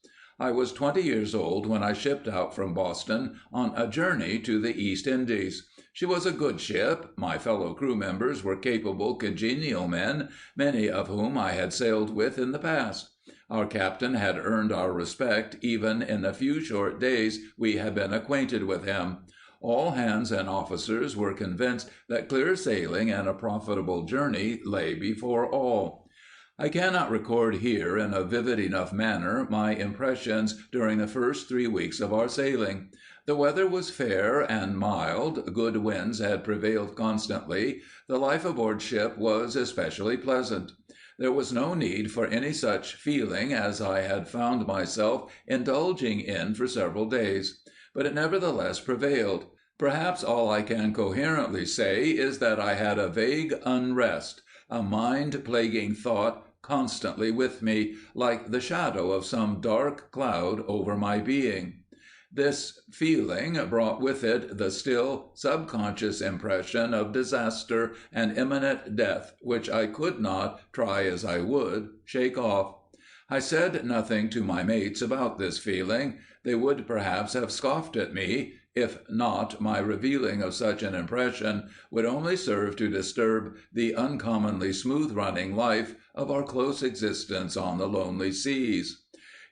I was 20 years old when I shipped out from Boston on a journey to the East Indies. She was a good ship. My fellow crew members were capable, congenial men, many of whom I had sailed with in the past. Our captain had earned our respect even in the few short days we had been acquainted with him. All hands and officers were convinced that clear sailing and a profitable journey lay before all. I cannot record here in a vivid enough manner my impressions during the first 3 weeks of our sailing. The weather was fair and mild, good winds had prevailed constantly, the life aboard ship was especially pleasant. There was no need for any such feeling as I had found myself indulging in for several days, but it nevertheless prevailed. Perhaps all I can coherently say is that I had a vague unrest, a mind-plaguing thought constantly with me, like the shadow of some dark cloud over my being. This feeling brought with it the still, subconscious impression of disaster and imminent death which I could not, try as I would, shake off. I said nothing to my mates about this feeling. They would perhaps have scoffed at me, if not my revealing of such an impression would only serve to disturb the uncommonly smooth-running life of our close existence on the lonely seas.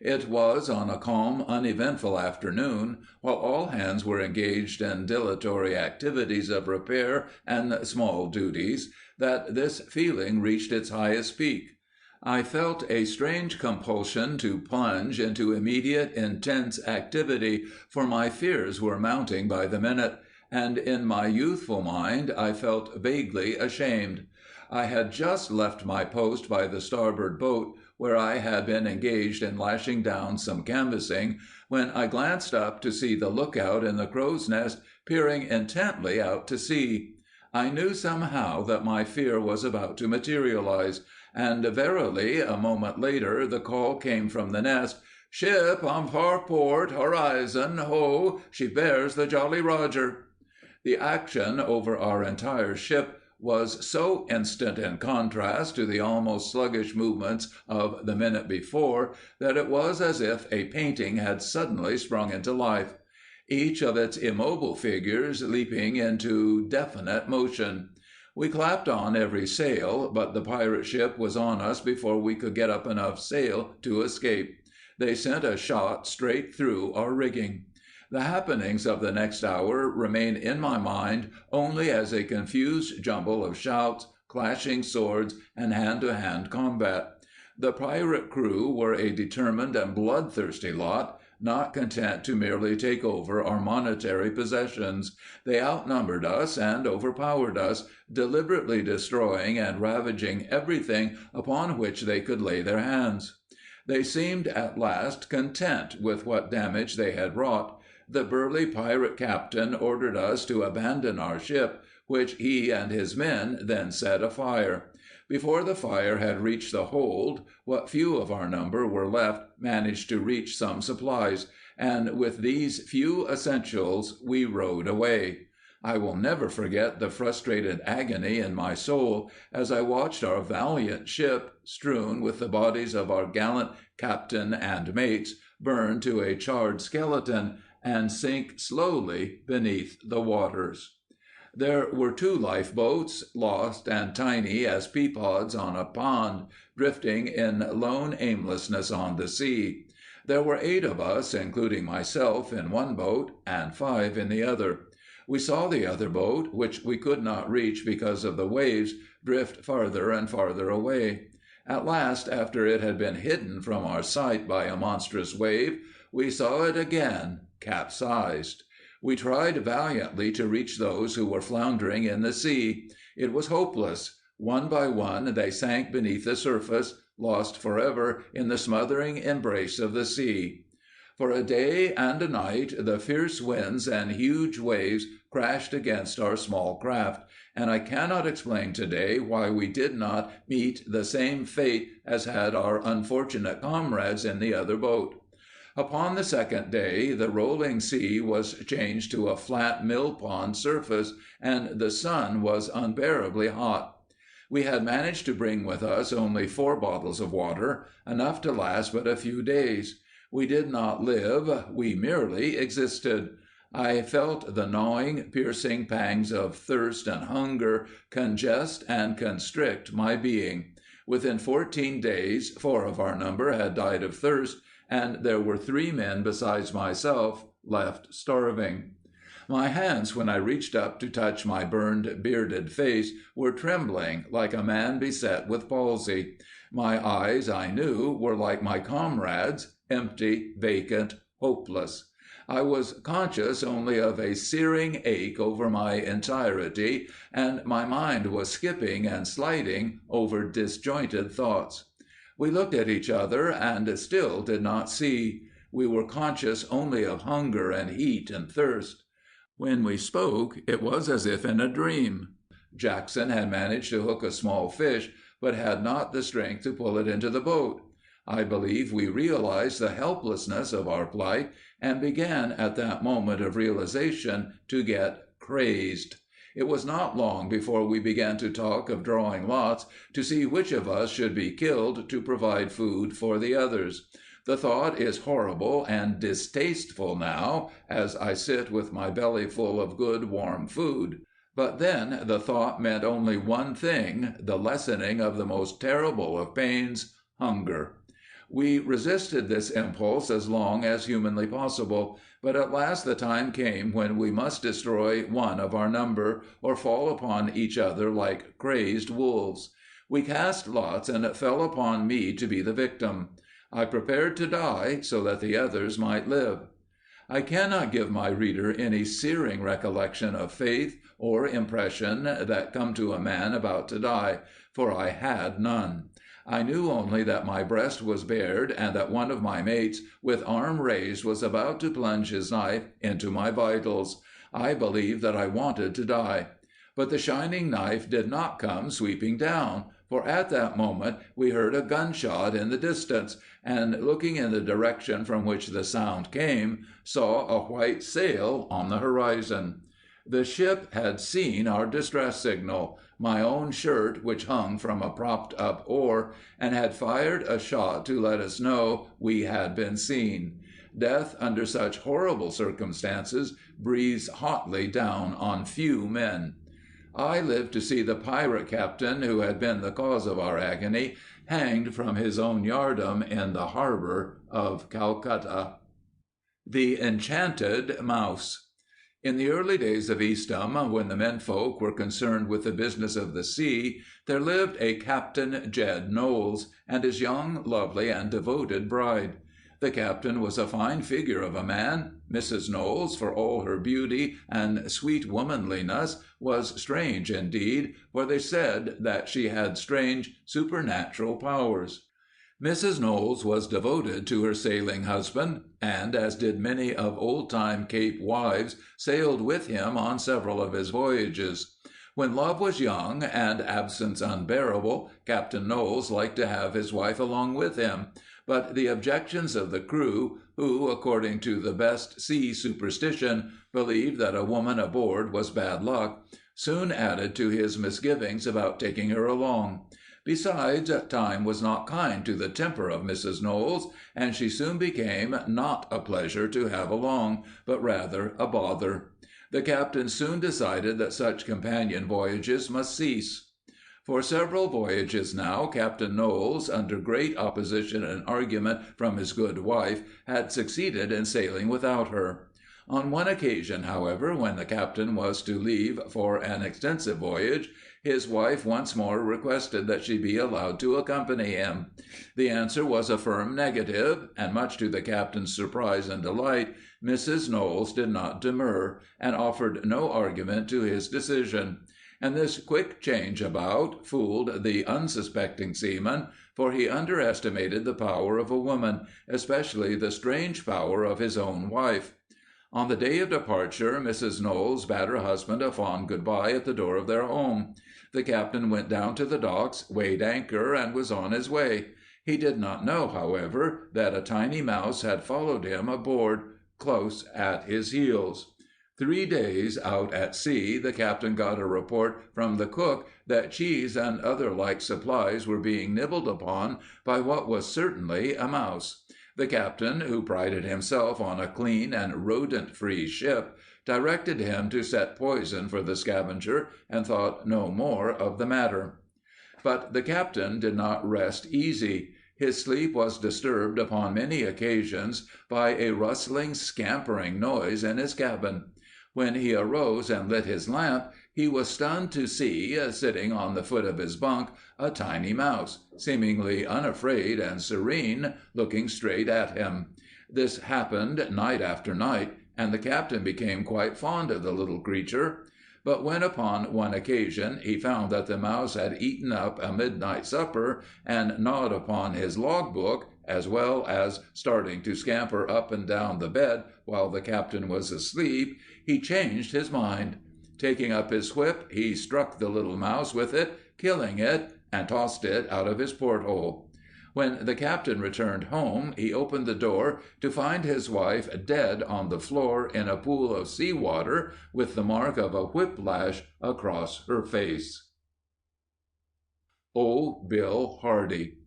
It was on a calm, uneventful afternoon, while all hands were engaged in dilatory activities of repair and small duties, that this feeling reached its highest peak. I felt a strange compulsion to plunge into immediate, intense activity, for my fears were mounting by the minute, and in my youthful mind I felt vaguely ashamed. I had just left my post by the starboard boat, where I had been engaged in lashing down some canvassing, when I glanced up to see the lookout in the crow's nest peering intently out to sea. I knew somehow that my fear was about to materialize, and verily, a moment later the call came from the nest, "Ship on far port, horizon, ho! She bears the Jolly Roger." The action over our entire ship was so instant in contrast to the almost sluggish movements of the minute before, that it was as if a painting had suddenly sprung into life, each of its immobile figures leaping into definite motion. We clapped on every sail, but the pirate ship was on us before we could get up enough sail to escape. They sent a shot straight through our rigging. The happenings of the next hour remain in my mind only as a confused jumble of shouts, clashing swords, and hand-to-hand combat. The pirate crew were a determined and bloodthirsty lot, not content to merely take over our monetary possessions. They outnumbered us and overpowered us, deliberately destroying and ravaging everything upon which they could lay their hands. They seemed at last content with what damage they had wrought. The burly pirate captain ordered us to abandon our ship, which he and his men then set afire. Before the fire had reached the hold, what few of our number were left managed to reach some supplies, and with these few essentials we rowed away. I will never forget the frustrated agony in my soul as I watched our valiant ship, strewn with the bodies of our gallant captain and mates, burn to a charred skeleton and sink slowly beneath the waters. There were 2 lifeboats, lost and tiny as pea-pods on a pond, drifting in lone aimlessness on the sea. There were 8 of us, including myself, in one boat, and 5 in the other. We saw the other boat, which we could not reach because of the waves, drift farther and farther away. At last, after it had been hidden from our sight by a monstrous wave, we saw it again, capsized. We tried valiantly to reach those who were floundering in the sea. It was hopeless. One by one they sank beneath the surface, lost forever in the smothering embrace of the sea. For a day and a night the fierce winds and huge waves crashed against our small craft, and I cannot explain today why we did not meet the same fate as had our unfortunate comrades in the other boat. Upon the 2nd day the rolling sea was changed to a flat mill pond surface, and the sun was unbearably hot. We had managed to bring with us only 4 bottles of water, enough to last but a few days. We did not live, we merely existed. I felt the gnawing, piercing pangs of thirst and hunger congest and constrict my being. Within 14 days 4 of our number had died of thirst, and there were 3 men besides myself left starving. My hands, when I reached up to touch my burned, bearded face, were trembling like a man beset with palsy. My eyes, I knew, were like my comrades', empty, vacant, hopeless. I was conscious only of a searing ache over my entirety, and my mind was skipping and sliding over disjointed thoughts. We looked at each other and still did not see. We were conscious only of hunger and heat and thirst. When we spoke, it was as if in a dream. Jackson had managed to hook a small fish, but had not the strength to pull it into the boat. I believe we realized the helplessness of our plight, and began at that moment of realization to get crazed. It was not long before we began to talk of drawing lots to see which of us should be killed to provide food for the others. The thought is horrible and distasteful now, as I sit with my belly full of good, warm food. But then the thought meant only one thing, the lessening of the most terrible of pains, hunger. We resisted this impulse as long as humanly possible, but at last the time came when we must destroy one of our number, or fall upon each other like crazed wolves. We cast lots, and it fell upon me to be the victim. I prepared to die so that the others might live. I cannot give my reader any searing recollection of faith or impression that come to a man about to die, for I had none. I knew only that my breast was bared, and that one of my mates, with arm raised, was about to plunge his knife into my vitals. I believed that I wanted to die. But the shining knife did not come sweeping down, for at that moment we heard a gunshot in the distance, and, looking in the direction from which the sound came, saw a white sail on the horizon. The ship had seen our distress signal, my own shirt which hung from a propped-up oar, and had fired a shot to let us know we had been seen. Death under such horrible circumstances breathes hotly down on few men. I lived to see the pirate captain who had been the cause of our agony hanged from his own yardam in the harbor of Calcutta. The Enchanted Mouse. In the early days of Eastham, when the menfolk were concerned with the business of the sea, there lived a Captain Jed Knowles, and his young, lovely, and devoted bride. The captain was a fine figure of a man. Mrs. Knowles, for all her beauty and sweet womanliness, was strange indeed, for they said that she had strange supernatural powers. Mrs. Knowles was devoted to her sailing husband, and, as did many of old-time Cape wives, sailed with him on several of his voyages. When love was young and absence unbearable, Captain Knowles liked to have his wife along with him, but the objections of the crew, who, according to the best sea superstition, believed that a woman aboard was bad luck, soon added to his misgivings about taking her along. Besides, time was not kind to the temper of Mrs. Knowles, and she soon became not a pleasure to have along, but rather a bother. The captain soon decided that such companion voyages must cease. For several voyages now, Captain Knowles, under great opposition and argument from his good wife, had succeeded in sailing without her. On one occasion, however, when the captain was to leave for an extensive voyage, his wife once more requested that she be allowed to accompany him. The answer was a firm negative, and much to the captain's surprise and delight, Mrs. Knowles did not demur, and offered no argument to his decision. And this quick change about fooled the unsuspecting seaman, for he underestimated the power of a woman, especially the strange power of his own wife. On the day of departure, Mrs. Knowles bade her husband a fond goodbye at the door of their home. The captain went down to the docks, weighed anchor, and was on his way. He did not know, however, that a tiny mouse had followed him aboard close at his heels. 3 days out at sea, the captain got a report from the cook that cheese and other like supplies were being nibbled upon by what was certainly a mouse. The captain, who prided himself on a clean and rodent-free ship, directed him to set poison for the scavenger, and thought no more of the matter. But the captain did not rest easy. His sleep was disturbed upon many occasions by a rustling, scampering noise in his cabin. When he arose and lit his lamp, he was stunned to see, sitting on the foot of his bunk, a tiny mouse, seemingly unafraid and serene, looking straight at him. This happened night after night, and the captain became quite fond of the little creature. But when upon one occasion he found that the mouse had eaten up a midnight supper and gnawed upon his logbook, as well as starting to scamper up and down the bed while the captain was asleep, he changed his mind. Taking up his whip, he struck the little mouse with it, killing it, and tossed it out of his porthole. When the captain returned home, he opened the door to find his wife dead on the floor in a pool of sea water with the mark of a whiplash across her face. Old Bill Hardy.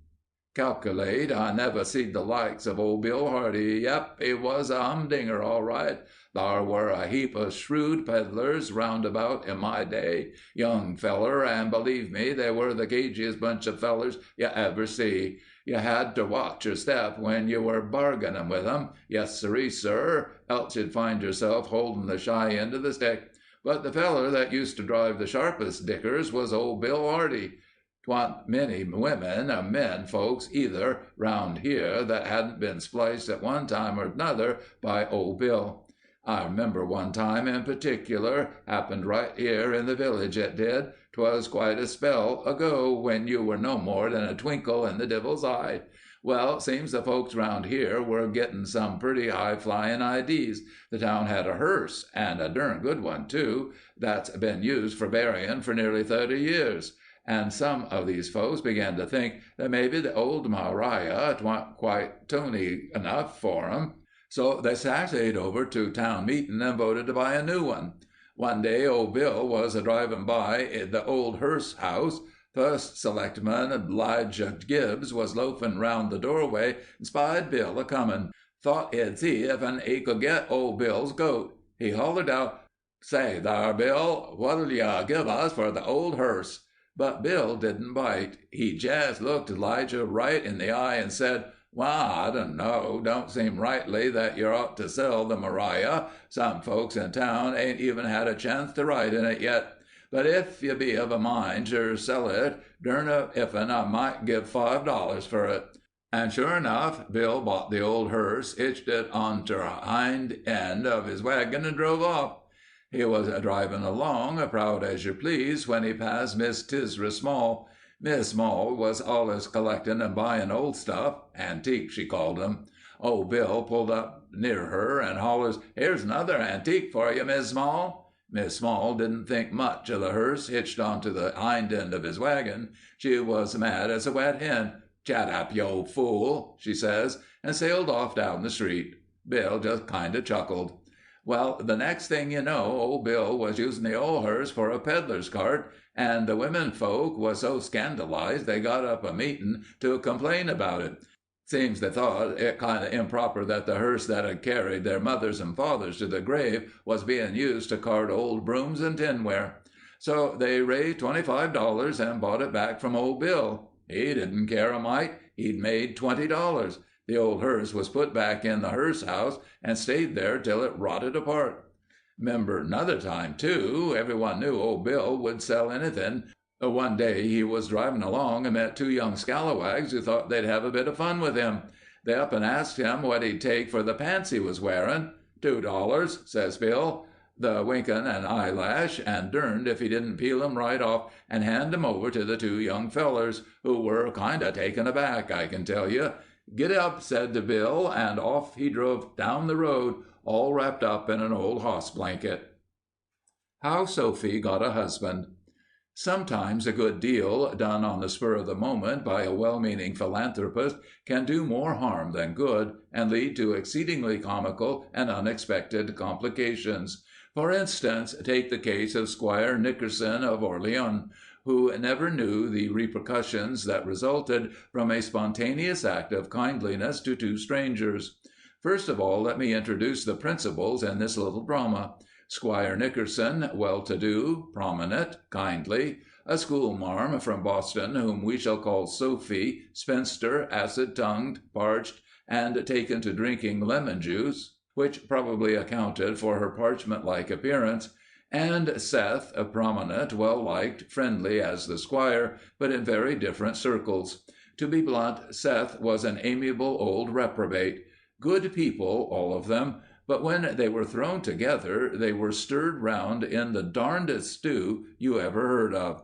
Calculate I never seed the likes of old Bill Hardy. Yep, he was a humdinger, all right. Thar were a heap of shrewd peddlers round about in my day, young feller, and believe me, they were the gagiest bunch of fellers you ever see. You had to watch your step when you were bargaining with 'em. Yes, sirree, sir, else you'd find yourself holding the shy end of the stick. But the feller that used to drive the sharpest dickers was old Bill Hardy. 'Twa'n't many women or men folks either round here that hadn't been spliced at one time or another by old Bill. I remember one time in particular, happened right here in the village it did. 'Twas quite a spell ago, when you were no more than a twinkle in the divil's eye. Well, seems the folks round here were getting some pretty high-flying idees. The town had a hearse, and a dern good one, too, that's been used for burying for nearly 30 years. And some of these folks began to think that maybe the old Maria 'twa'n't quite tony enough for 'em. So they sassayed over to town meeting and voted to buy a new one. One day old Bill was a-driving by the old hearse house. First selectman Elijah Gibbs was loafing round the doorway and spied Bill a-comin'. Thought he'd see if he could get old Bill's goat. He hollered out, "Say thar, Bill, what'll you give us for the old hearse?" But Bill didn't bite. He just looked Elijah right in the eye and said, "Well, I don't know. Don't seem rightly that you ought to sell the Maria. Some folks in town ain't even had a chance to ride in it yet. But if you be of a mind to sell it, durn if'n I might give $5 for it." And sure enough, Bill bought the old hearse, hitched it on ter hind end of his wagon, and drove off. He was driving along, proud as you please, when he passed Miss Tisra Small. Miss Small was allus collecting and buying old stuff, antiques she called 'em. Old Bill pulled up near her and hollers, "Here's another antique for you, Miss Small." Miss Small didn't think much of the hearse hitched onto the hind end of his wagon. She was mad as a wet hen. "Shut up, you old fool," she says, and sailed off down the street. Bill just kind of chuckled. Well, the next thing you know, old Bill was using the old hearse for a peddler's cart, and the women folk was so scandalized they got up a meeting to complain about it. Seems they thought it kind of improper that the hearse that had carried their mothers and fathers to the grave was being used to cart old brooms and tinware. So they raised $25 and bought it back from old Bill. He didn't care a mite. He'd made $20. The old hearse was put back in the hearse house and stayed there till it rotted apart. 'Member 'nother time, too, everyone knew old Bill would sell anything. One day he was driving along and met two young scalawags who thought they'd have a bit of fun with him. They up and asked him what he'd take for the pants he was wearing. $2, says Bill, the winking an eyelash, and derned if he didn't peel 'em right off and hand 'em over to the two young fellers, who were kind of taken aback, I can tell you. "Git up," said Bill, and off he drove down the road, all wrapped up in an old hoss blanket. How Sophie Got a Husband. Sometimes a good deal done on the spur of the moment by a well-meaning philanthropist can do more harm than good, and lead to exceedingly comical and unexpected complications. For instance, take the case of Squire Nickerson of Orleans, who never knew the repercussions that resulted from a spontaneous act of kindliness to two strangers. First of all, let me introduce the principals in this little drama. Squire Nickerson, well-to-do, prominent, kindly, a schoolmarm from Boston whom we shall call Sophie, spinster, acid-tongued, parched, and taken to drinking lemon juice, which probably accounted for her parchment-like appearance, and Seth, a prominent, well-liked, friendly as the squire, but in very different circles. To be blunt, Seth was an amiable old reprobate. Good people, all of them, but when they were thrown together, they were stirred round in the darndest stew you ever heard of.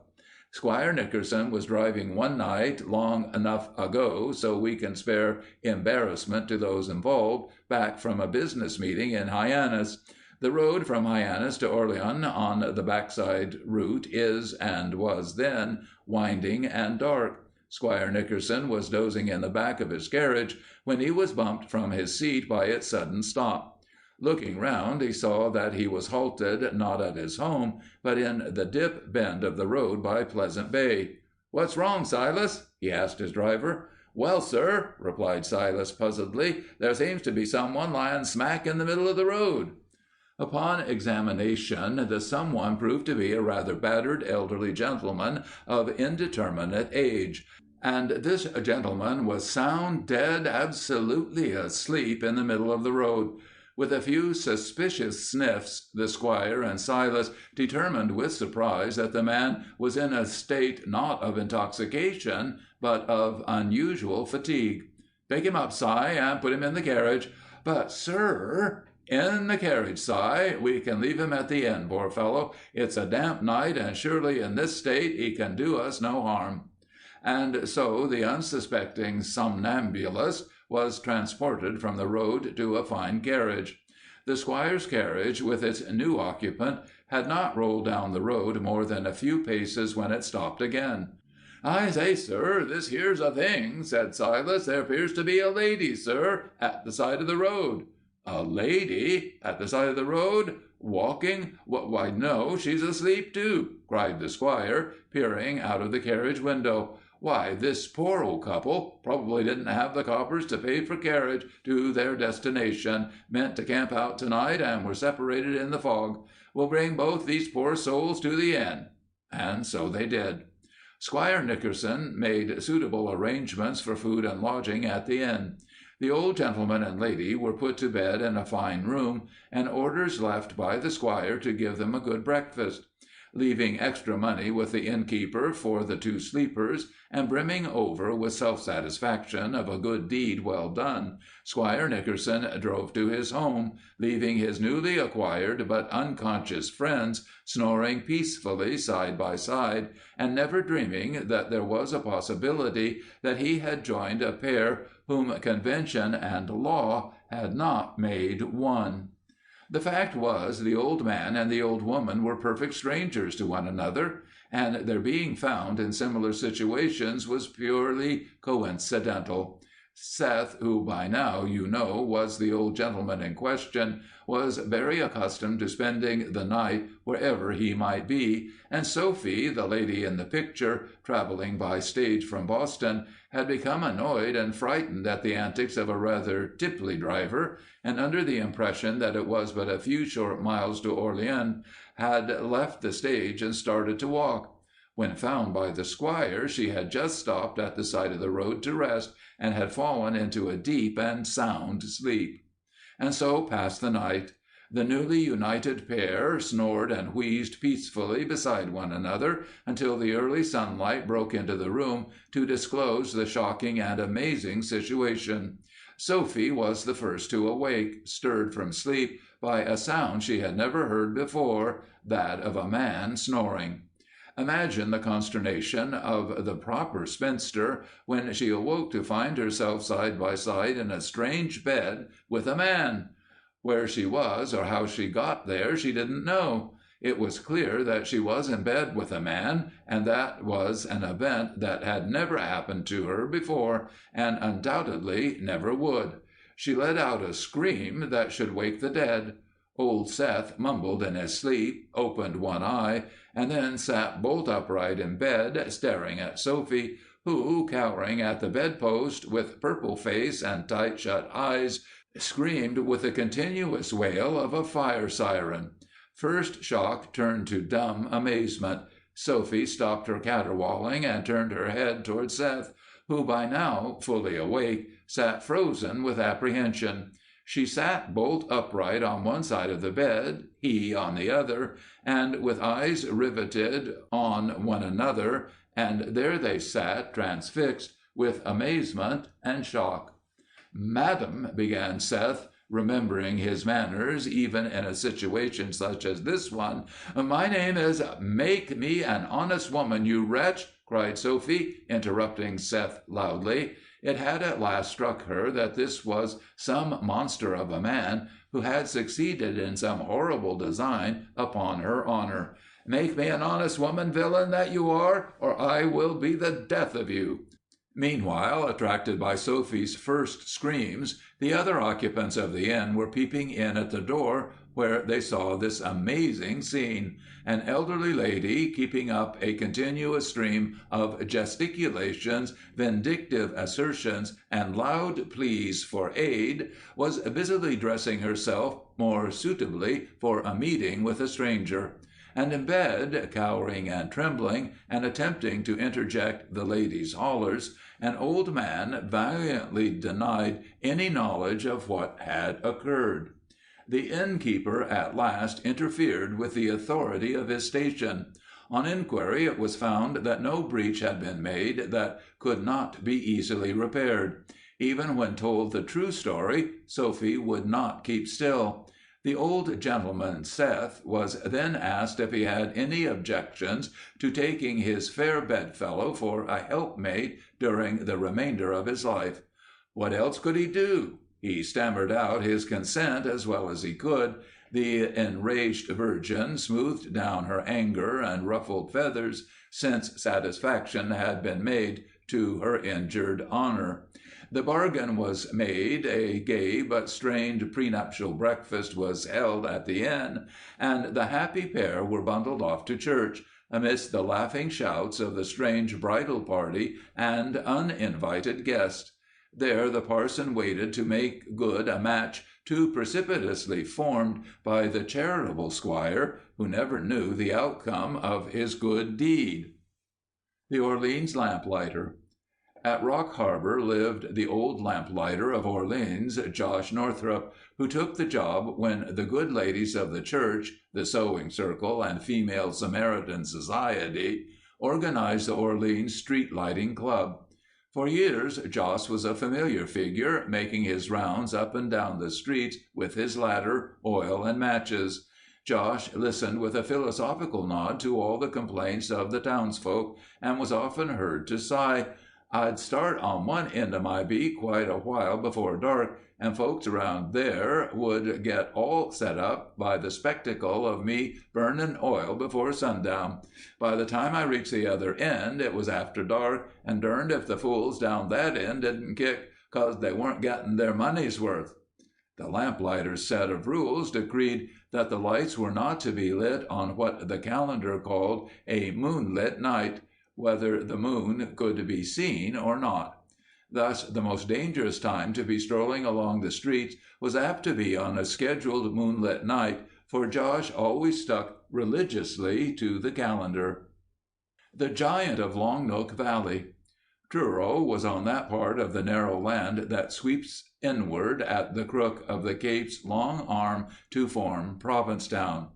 Squire Nickerson was driving one night, long enough ago so we can spare embarrassment to those involved, back from a business meeting in Hyannis. The road from Hyannis to Orleans on the backside route is, and was then, winding and dark. Squire Nickerson was dozing in the back of his carriage when he was bumped from his seat by its sudden stop. Looking round, he saw that he was halted not at his home, but in the dip bend of the road by Pleasant Bay. "What's wrong, Silas?" he asked his driver. "Well, sir," replied Silas puzzledly, "there seems to be someone lying smack in the middle of the road." Upon examination, the someone proved to be a rather battered elderly gentleman of indeterminate age, and this gentleman was sound dead, absolutely asleep in the middle of the road. With a few suspicious sniffs, the squire and Silas determined with surprise that the man was in a state not of intoxication, but of unusual fatigue. "Pick him up, Si, and put him in the carriage." "But, sir—" "In the carriage, Si. We can leave him at the inn, poor fellow. It's a damp night, and surely in this state he can do us no harm." And so the unsuspecting somnambulist was transported from the road to a fine carriage. The squire's carriage, with its new occupant, had not rolled down the road more than a few paces when it stopped again. "I say, sir, this here's a thing," said Silas. "There appears to be a lady, sir, at the side of the road." "A lady? At the side of the road? Walking? Why, no, she's asleep, too," cried the squire, peering out of the carriage window. "Why, this poor old couple probably didn't have the coppers to pay for carriage to their destination, meant to camp out tonight, and were separated in the fog. We'll bring both these poor souls to the inn." And so they did. Squire Nickerson made suitable arrangements for food and lodging at the inn. The old gentleman and lady were put to bed in a fine room, and orders left by the squire to give them a good breakfast. Leaving extra money with the innkeeper for the two sleepers, and brimming over with self-satisfaction of a good deed well done, Squire Nickerson drove to his home, leaving his newly acquired but unconscious friends snoring peacefully side by side, and never dreaming that there was a possibility that he had joined a pair whom convention and law had not made one. The fact was, the old man and the old woman were perfect strangers to one another, and their being found in similar situations was purely coincidental. Seth, who by now you know was the old gentleman in question, was very accustomed to spending the night wherever he might be, and Sophie, the lady in the picture, traveling by stage from Boston, had become annoyed and frightened at the antics of a rather tipply driver, and under the impression that it was but a few short miles to Orleans, had left the stage and started to walk. When found by the squire, she had just stopped at the side of the road to rest, and had fallen into a deep and sound sleep. And so passed the night. The newly united pair snored and wheezed peacefully beside one another until the early sunlight broke into the room to disclose the shocking and amazing situation. Sophie was the first to awake, stirred from sleep by a sound she had never heard before, that of a man snoring. Imagine the consternation of the proper spinster when she awoke to find herself side by side in a strange bed with a man. Where she was or how she got there she didn't know. It was clear that she was in bed with a man, and that was an event that had never happened to her before, and undoubtedly never would. She let out a scream that should wake the dead. Old Seth mumbled in his sleep, opened one eye, and then sat bolt upright in bed, staring at Sophie, who, cowering at the bedpost, with purple face and tight-shut eyes, screamed with the continuous wail of a fire siren. First shock turned to dumb amazement. Sophie stopped her caterwauling and turned her head toward Seth, who by now, fully awake, sat frozen with apprehension. She sat bolt upright on one side of the bed, he on the other, and with eyes riveted on one another, and there they sat transfixed with amazement and shock. "Madam," began Seth, remembering his manners even in a situation such as this one, "my name is—" "Make me an honest woman, you wretch!" cried Sophie, interrupting Seth loudly. It had at last struck her that this was some monster of a man who had succeeded in some horrible design upon her honor. "Make me an honest woman, villain that you are, or I will be the death of you!" Meanwhile, attracted by Sophie's first screams, the other occupants of the inn were peeping in at the door, where they saw this amazing scene: an elderly lady, keeping up a continuous stream of gesticulations, vindictive assertions, and loud pleas for aid, was busily dressing herself more suitably for a meeting with a stranger. And in bed, cowering and trembling, and attempting to interject the lady's hollers, an old man valiantly denied any knowledge of what had occurred. The innkeeper at last interfered with the authority of his station. On inquiry it was found that no breach had been made that could not be easily repaired. Even when told the true story, Sophie would not keep still. The old gentleman, Seth, was then asked if he had any objections to taking his fair bedfellow for a helpmate during the remainder of his life. What else could he do? He stammered out his consent as well as he could. The enraged virgin smoothed down her anger and ruffled feathers, since satisfaction had been made to her injured honor. The bargain was made, a gay but strained prenuptial breakfast was held at the inn, and the happy pair were bundled off to church, amidst the laughing shouts of the strange bridal party and uninvited guests. There the parson waited to make good a match too precipitously formed by the charitable squire, who never knew the outcome of his good deed. The Orleans Lamplighter. At Rock Harbor lived the old lamplighter of Orleans, Josh Northrup, who took the job when the good ladies of the church, the Sewing Circle, and Female Samaritan Society organized the Orleans Street Lighting Club. For years Josh was a familiar figure, making his rounds up and down the streets with his ladder, oil, and matches. Josh listened with a philosophical nod to all the complaints of the townsfolk, and was often heard to sigh, I'd start on one end of my beat quite a while before dark, and folks around there would get all set up by the spectacle of me burning oil before sundown. By the time I reached the other end, it was after dark, and durned if the fools down that end didn't kick 'cause they weren't getting their money's worth." The lamplighter's set of rules decreed that the lights were not to be lit on what the calendar called a moonlit night, whether the moon could be seen or not. Thus, the most dangerous time to be strolling along the streets was apt to be on a scheduled moonlit night, for Josh always stuck religiously to the calendar. The Giant of Long Nook Valley. Truro was on that part of the narrow land that sweeps inward at the crook of the Cape's long arm to form Provincetown.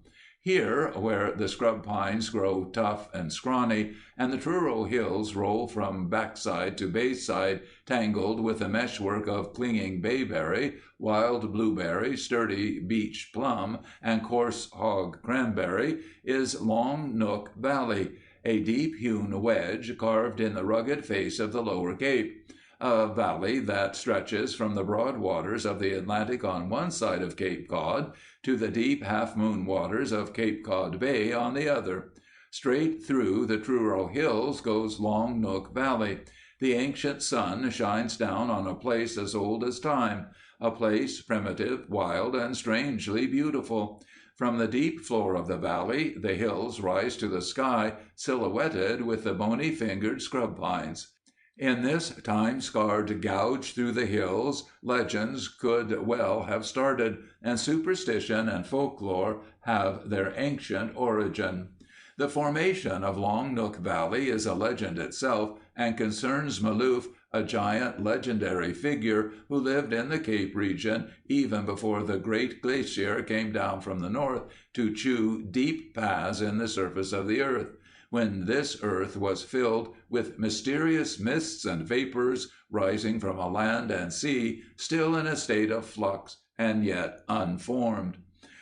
Here, where the scrub pines grow tough and scrawny, and the Truro hills roll from backside to bayside, tangled with a meshwork of clinging bayberry, wild blueberry, sturdy beech plum, and coarse hog cranberry, is Long Nook Valley, a deep-hewn wedge carved in the rugged face of the lower Cape, a valley that stretches from the broad waters of the Atlantic on one side of Cape Cod to the deep half-moon waters of Cape Cod Bay on the other. Straight through the Truro Hills goes Long Nook Valley. The ancient sun shines down on a place as old as time, a place primitive, wild, and strangely beautiful. From the deep floor of the valley, the hills rise to the sky, silhouetted with the bony-fingered scrub pines. In this time-scarred gouge through the hills, legends could well have started, and superstition and folklore have their ancient origin. The formation of Long Nook Valley is a legend itself, and concerns Maloof, a giant legendary figure who lived in the Cape region even before the great glacier came down from the north to chew deep paths in the surface of the earth, when this earth was filled with mysterious mists and vapors rising from a land and sea still in a state of flux and yet unformed.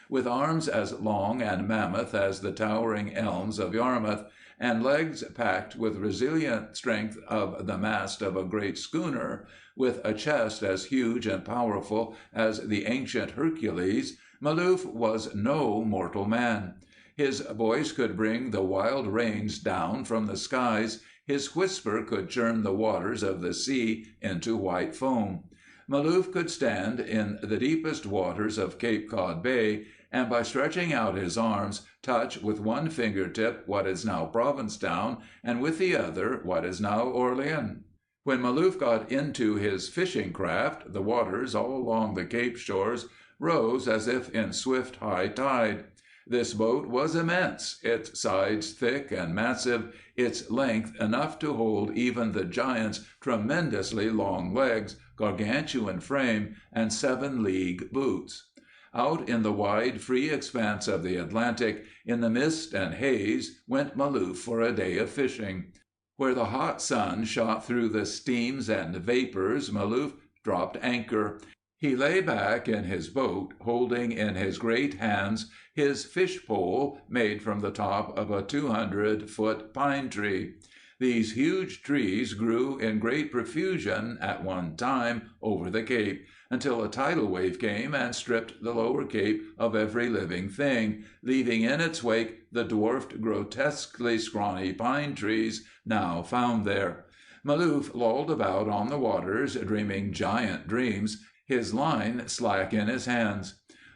With arms as long and mammoth as the towering elms of Yarmouth, and legs packed with resilient strength of the mast of a great schooner, with a chest as huge and powerful as the ancient Hercules, Maloof was no mortal man. His voice could bring the wild rains down from the skies, his whisper could churn the waters of the sea into white foam. Maloof could stand in the deepest waters of Cape Cod Bay, and by stretching out his arms, touch with one fingertip what is now Provincetown, and with the other what is now Orleans. When Maloof got into his fishing craft, the waters all along the Cape shores rose as if in swift high tide. This boat was immense, its sides thick and massive, its length enough to hold even the giant's tremendously long legs, gargantuan frame, and 7-league boots. Out in the wide, free expanse of the Atlantic, in the mist and haze, went Maloof for a day of fishing. Where the hot sun shot through the steams and vapors, Maloof dropped anchor. He lay back in his boat, holding in his great hands his fish-pole made from the top of a 200-foot pine tree. These huge trees grew in great profusion at one time over the Cape, until a tidal wave came and stripped the lower Cape of every living thing, leaving in its wake the dwarfed, grotesquely scrawny pine trees now found there. Maloof lolled about on the waters, dreaming giant dreams, his line slack in his hands.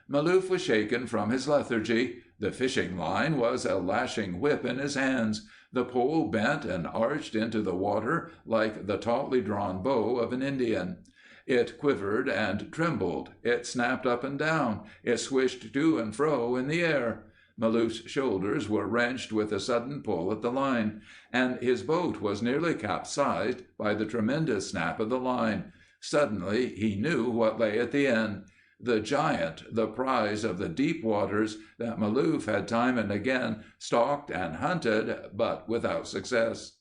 Maloof was shaken from his lethargy. The fishing line was a lashing whip in his hands. The pole bent and arched into the water like the tautly drawn bow of an Indian. It quivered and trembled, it snapped up and down, it swished to and fro in the air. Maloof's shoulders were wrenched with a sudden pull at the line, and his boat was nearly capsized by the tremendous snap of the line. Suddenly he knew what lay at the end. The giant, the prize of the deep waters that Maloof had time and again stalked and hunted, but without success.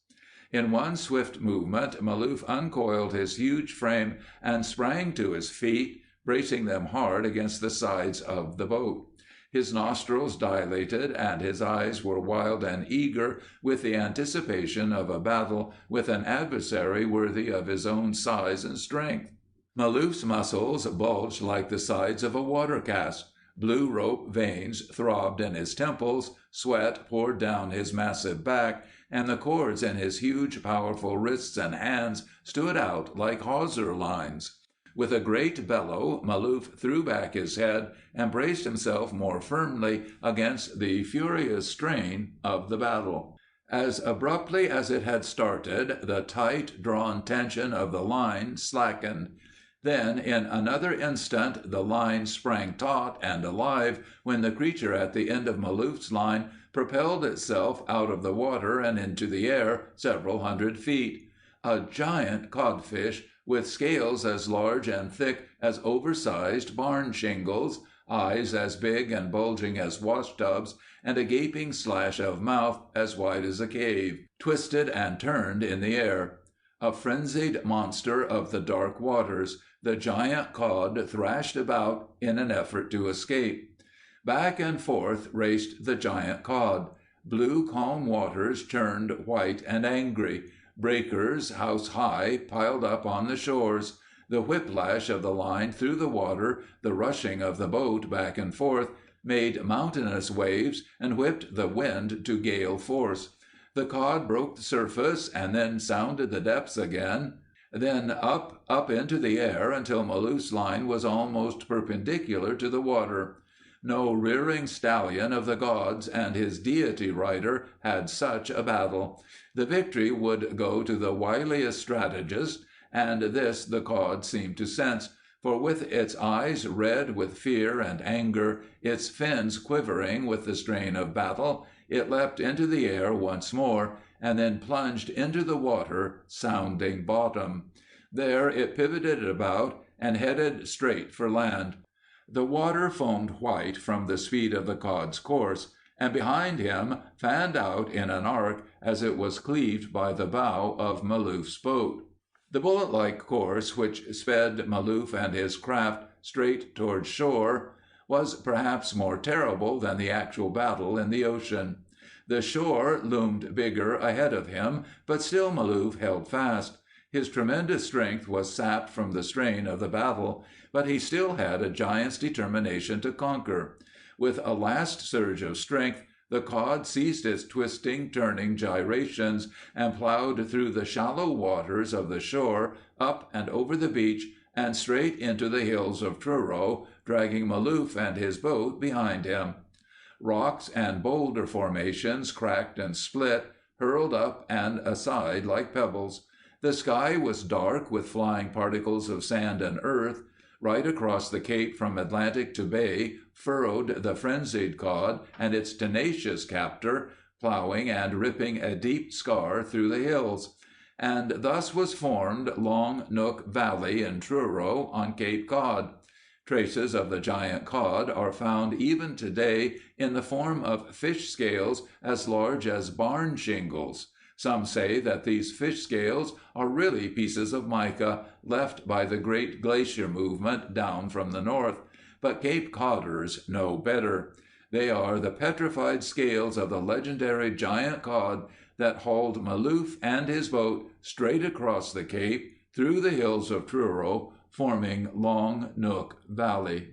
In one swift movement, Maloof uncoiled his huge frame and sprang to his feet, bracing them hard against the sides of the boat. His nostrils dilated, and his eyes were wild and eager with the anticipation of a battle with an adversary worthy of his own size and strength. Maloof's muscles bulged like the sides of a water cask. Blue rope veins throbbed in his temples, sweat poured down his massive back, and the cords in his huge, powerful wrists and hands stood out like hawser lines. With a great bellow, Maloof threw back his head and braced himself more firmly against the furious strain of the battle. As abruptly as it had started, the tight-drawn tension of the line slackened. Then, in another instant, the line sprang taut and alive when the creature at the end of Maloof's line propelled itself out of the water and into the air several hundred feet. A giant codfish, with scales as large and thick as oversized barn shingles, eyes as big and bulging as washtubs, and a gaping slash of mouth as wide as a cave, twisted and turned in the air. A frenzied monster of the dark waters, the giant cod thrashed about in an effort to escape. Back and forth raced the giant cod. Blue, calm waters churned white and angry. Breakers, house high, piled up on the shores. The whiplash of the line through the water, the rushing of the boat back and forth, made mountainous waves and whipped the wind to gale force. The cod broke the surface and then sounded the depths again. Then up into the air until Maloof's line was almost perpendicular to the water. No rearing stallion of the gods and his deity rider had such a battle. The victory would go to the wiliest strategist, and this the cod seemed to sense, for with its eyes red with fear and anger, its fins quivering with the strain of battle, it leapt into the air once more, and then plunged into the water, sounding bottom. There it pivoted about and headed straight for land. The water foamed white from the speed of the cod's course, and behind him fanned out in an arc as it was cleaved by the bow of Maloof's boat. The bullet-like course which sped Maloof and his craft straight toward shore was perhaps more terrible than the actual battle in the ocean. The shore loomed bigger ahead of him, but still Maloof held fast. His tremendous strength was sapped from the strain of the battle, but he still had a giant's determination to conquer. With a last surge of strength, the cod ceased its twisting, turning gyrations and plowed through the shallow waters of the shore, up and over the beach, and straight into the hills of Truro, dragging Maloof and his boat behind him. Rocks and boulder formations cracked and split, hurled up and aside like pebbles. The sky was dark with flying particles of sand and earth. Right across the cape from Atlantic to bay furrowed the frenzied cod and its tenacious captor, plowing and ripping a deep scar through the hills. And thus was formed Long Nook Valley in Truro on Cape Cod. Traces of the giant cod are found even today in the form of fish scales as large as barn shingles. Some say that these fish scales are really pieces of mica left by the great glacier movement down from the north, but Cape Codders know better. They are the petrified scales of the legendary giant cod that hauled Maloof and his boat straight across the Cape, through the hills of Truro, forming Long Nook Valley.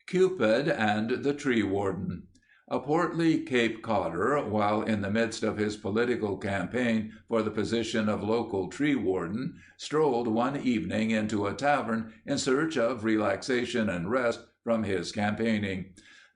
Cupid and the Tree Warden. A portly Cape Codder, while in the midst of his political campaign for the position of local tree warden, strolled one evening into a tavern in search of relaxation and rest from his campaigning.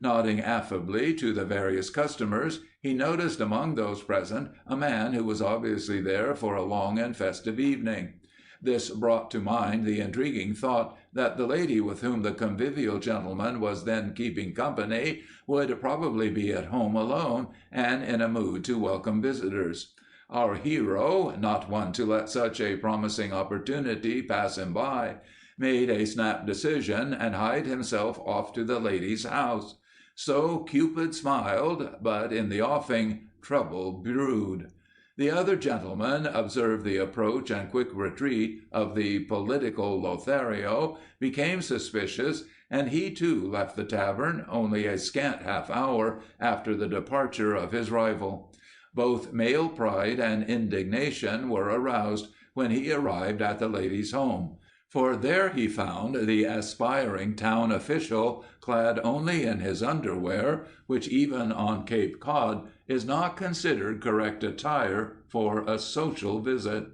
Nodding affably to the various customers, he noticed among those present a man who was obviously there for a long and festive evening. This brought to mind the intriguing thought that the lady with whom the convivial gentleman was then keeping company would probably be at home alone and in a mood to welcome visitors. Our hero, not one to let such a promising opportunity pass him by, made a snap decision and hied himself off to the lady's house. So Cupid smiled, but in the offing trouble brewed. The other gentlemen observed the approach and quick retreat of the political Lothario, became suspicious, and he too left the tavern only a scant half hour after the departure of his rival. Both male pride and indignation were aroused when he arrived at the lady's home, for there he found the aspiring town official clad only in his underwear, which even on Cape Cod is not considered correct attire for a social visit.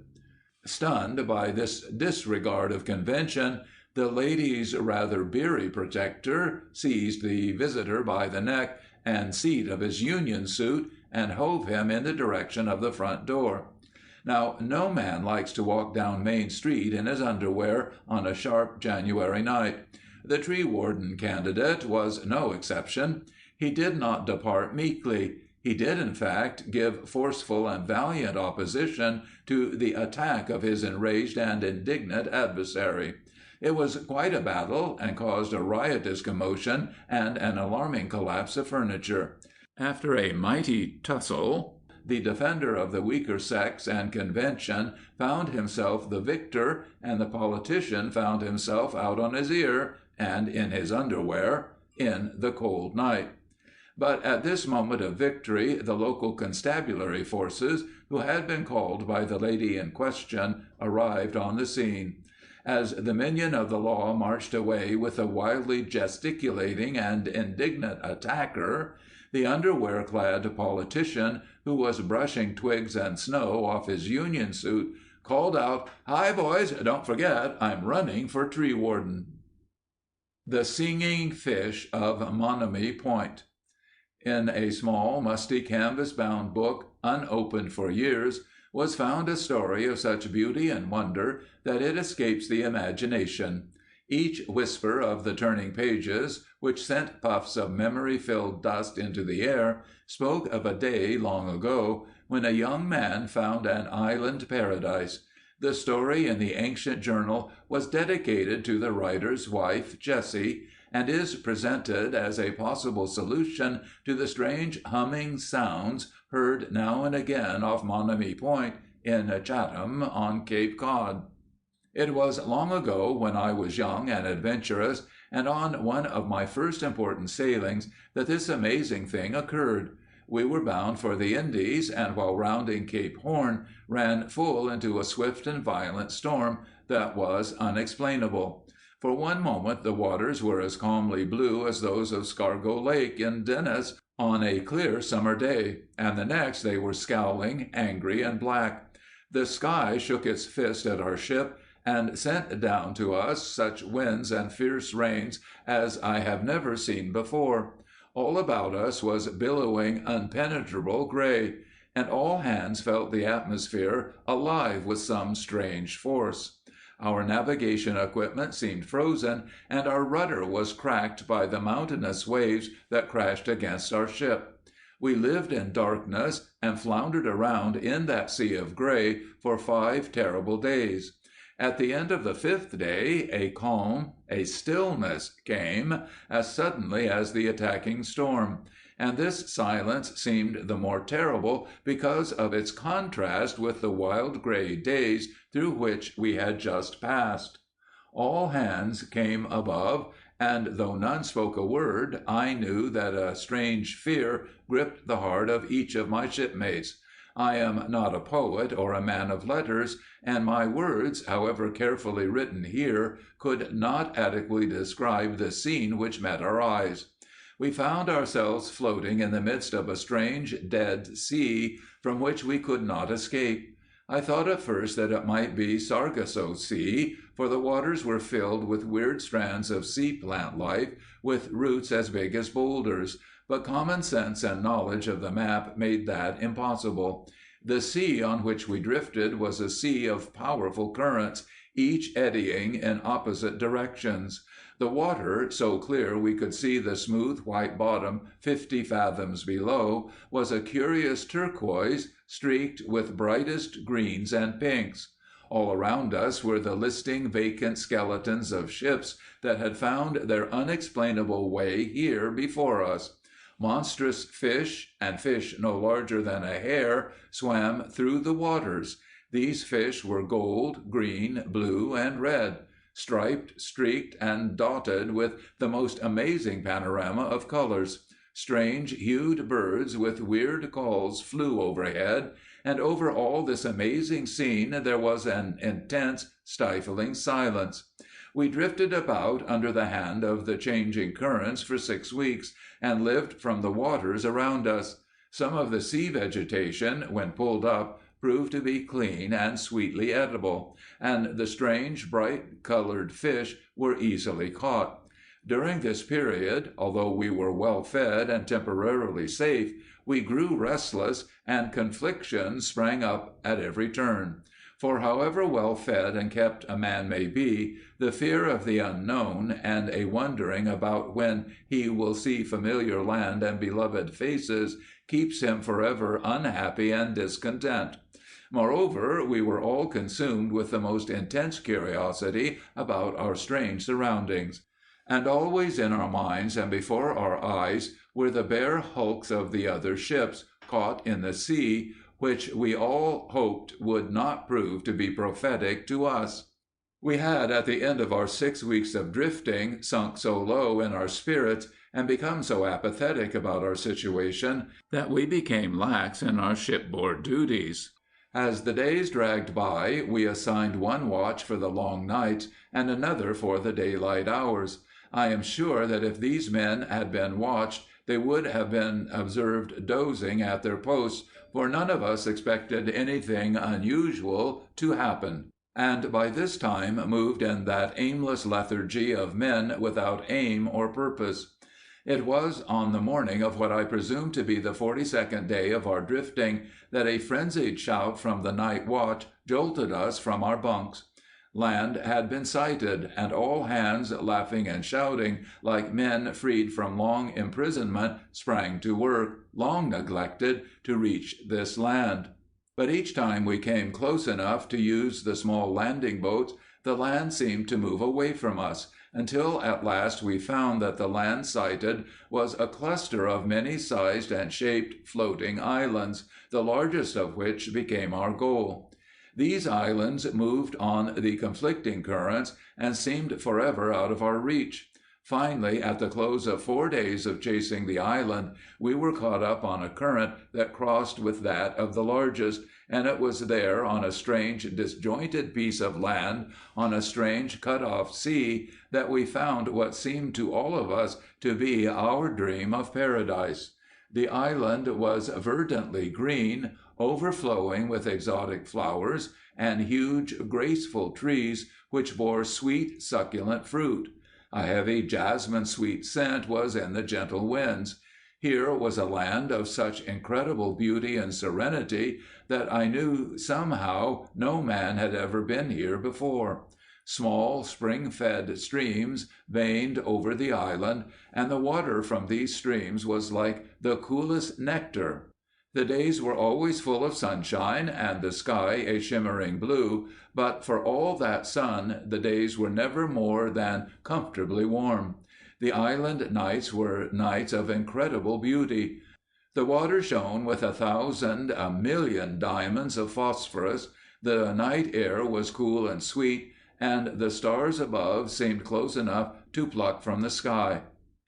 Stunned by this disregard of convention, the lady's rather beery protector seized the visitor by the neck and seat of his union suit and hove him in the direction of the front door. Now, no man likes to walk down Main Street in his underwear on a sharp January night. The tree warden candidate was no exception. He did not depart meekly. He did, in fact, give forceful and valiant opposition to the attack of his enraged and indignant adversary. It was quite a battle, and caused a riotous commotion and an alarming collapse of furniture. After a mighty tussle, the defender of the weaker sex and convention found himself the victor, and the politician found himself out on his ear, and in his underwear, in the cold night. But at this moment of victory, the local constabulary forces, who had been called by the lady in question, arrived on the scene. As the minion of the law marched away with the wildly gesticulating and indignant attacker, the underwear-clad politician, who was brushing twigs and snow off his union suit, called out, "Hi, boys, don't forget, I'm running for tree warden." The Singing Fish of Monomy Point. In a small, musty, canvas-bound book, unopened for years, was found a story of such beauty and wonder that it escapes the imagination. Each whisper of the turning pages, which sent puffs of memory-filled dust into the air, spoke of a day long ago when a young man found an island paradise. The story in the ancient journal was dedicated to the writer's wife, Jessie, and is presented as a possible solution to the strange humming sounds heard now and again off Monomy Point in Chatham on Cape Cod. It was long ago, when I was young and adventurous, and on one of my first important sailings, that this amazing thing occurred. We were bound for the Indies, and while rounding Cape Horn, ran full into a swift and violent storm that was unexplainable. For one moment the waters were as calmly blue as those of Scargo Lake in Dennis on a clear summer day, and the next they were scowling, angry, and black. The sky shook its fist at our ship, and sent down to us such winds and fierce rains as I have never seen before. All about us was billowing, unpenetrable gray, and all hands felt the atmosphere alive with some strange force. Our navigation equipment seemed frozen, and our rudder was cracked by the mountainous waves that crashed against our ship. We lived in darkness, and floundered around in that sea of gray for 5 terrible days. At the end of the 5th day, a calm, a stillness came as suddenly as the attacking storm, and this silence seemed the more terrible because of its contrast with the wild gray days through which we had just passed. All hands came above, and though none spoke a word, I knew that a strange fear gripped the heart of each of my shipmates. I am not a poet or a man of letters, and my words, however carefully written here, could not adequately describe the scene which met our eyes. We found ourselves floating in the midst of a strange, dead sea, from which we could not escape. I thought at first that it might be Sargasso Sea, for the waters were filled with weird strands of sea plant life, with roots as big as boulders, but common sense and knowledge of the map made that impossible. The sea on which we drifted was a sea of powerful currents, each eddying in opposite directions. The water, so clear we could see the smooth white bottom 50 fathoms below, was a curious turquoise, streaked with brightest greens and pinks. All around us were the listing vacant skeletons of ships that had found their unexplainable way here before us. Monstrous fish, and fish no larger than a hare, swam through the waters. These fish were gold, green, blue, and red. striped, streaked, and dotted with the most amazing panorama of colors. Strange hued birds with weird calls flew overhead, and over all this amazing scene there was an intense, stifling silence. We drifted about under the hand of the changing currents for 6 weeks, and lived from the waters around us. Some of the sea vegetation, when pulled up, proved to be clean and sweetly edible, and the strange, bright-colored fish were easily caught. During this period, although we were well fed and temporarily safe, we grew restless, and conflictions sprang up at every turn. For however well fed and kept a man may be, the fear of the unknown, and a wondering about when he will see familiar land and beloved faces, keeps him forever unhappy and discontent. Moreover, we were all consumed with the most intense curiosity about our strange surroundings. And always in our minds and before our eyes were the bare hulks of the other ships, caught in the sea, which we all hoped would not prove to be prophetic to us. We had, at the end of our 6 weeks of drifting, sunk so low in our spirits, and become so apathetic about our situation, that we became lax in our shipboard duties. As the days dragged by, we assigned one watch for the long nights, and another for the daylight hours. I am sure that if these men had been watched, they would have been observed dozing at their posts, for none of us expected anything unusual to happen, and by this time moved in that aimless lethargy of men without aim or purpose. It was on the morning of what I presume to be the 42nd day of our drifting that a frenzied shout from the night watch jolted us from our bunks. Land had been sighted, and all hands, laughing and shouting, like men freed from long imprisonment, sprang to work, long neglected, to reach this land. But each time we came close enough to use the small landing boats, the land seemed to move away from us, until at last we found that the land sighted was a cluster of many-sized and shaped floating islands, the largest of which became our goal. These islands moved on the conflicting currents, and seemed forever out of our reach. Finally, at the close of 4 days of chasing the island, we were caught up on a current that crossed with that of the largest, and it was there, on a strange, disjointed piece of land, on a strange, cut-off sea, that we found what seemed to all of us to be our dream of paradise. The island was verdantly green, overflowing with exotic flowers, and huge, graceful trees which bore sweet, succulent fruit. A heavy jasmine-sweet scent was in the gentle winds. Here was a land of such incredible beauty and serenity that I knew somehow no man had ever been here before. Small, spring-fed streams veined over the island, and the water from these streams was like the coolest nectar. The days were always full of sunshine, and the sky a shimmering blue, but for all that sun, the days were never more than comfortably warm. The island nights were nights of incredible beauty. The water shone with 1,000, a million diamonds of phosphorus, the night air was cool and sweet, and the stars above seemed close enough to pluck from the sky.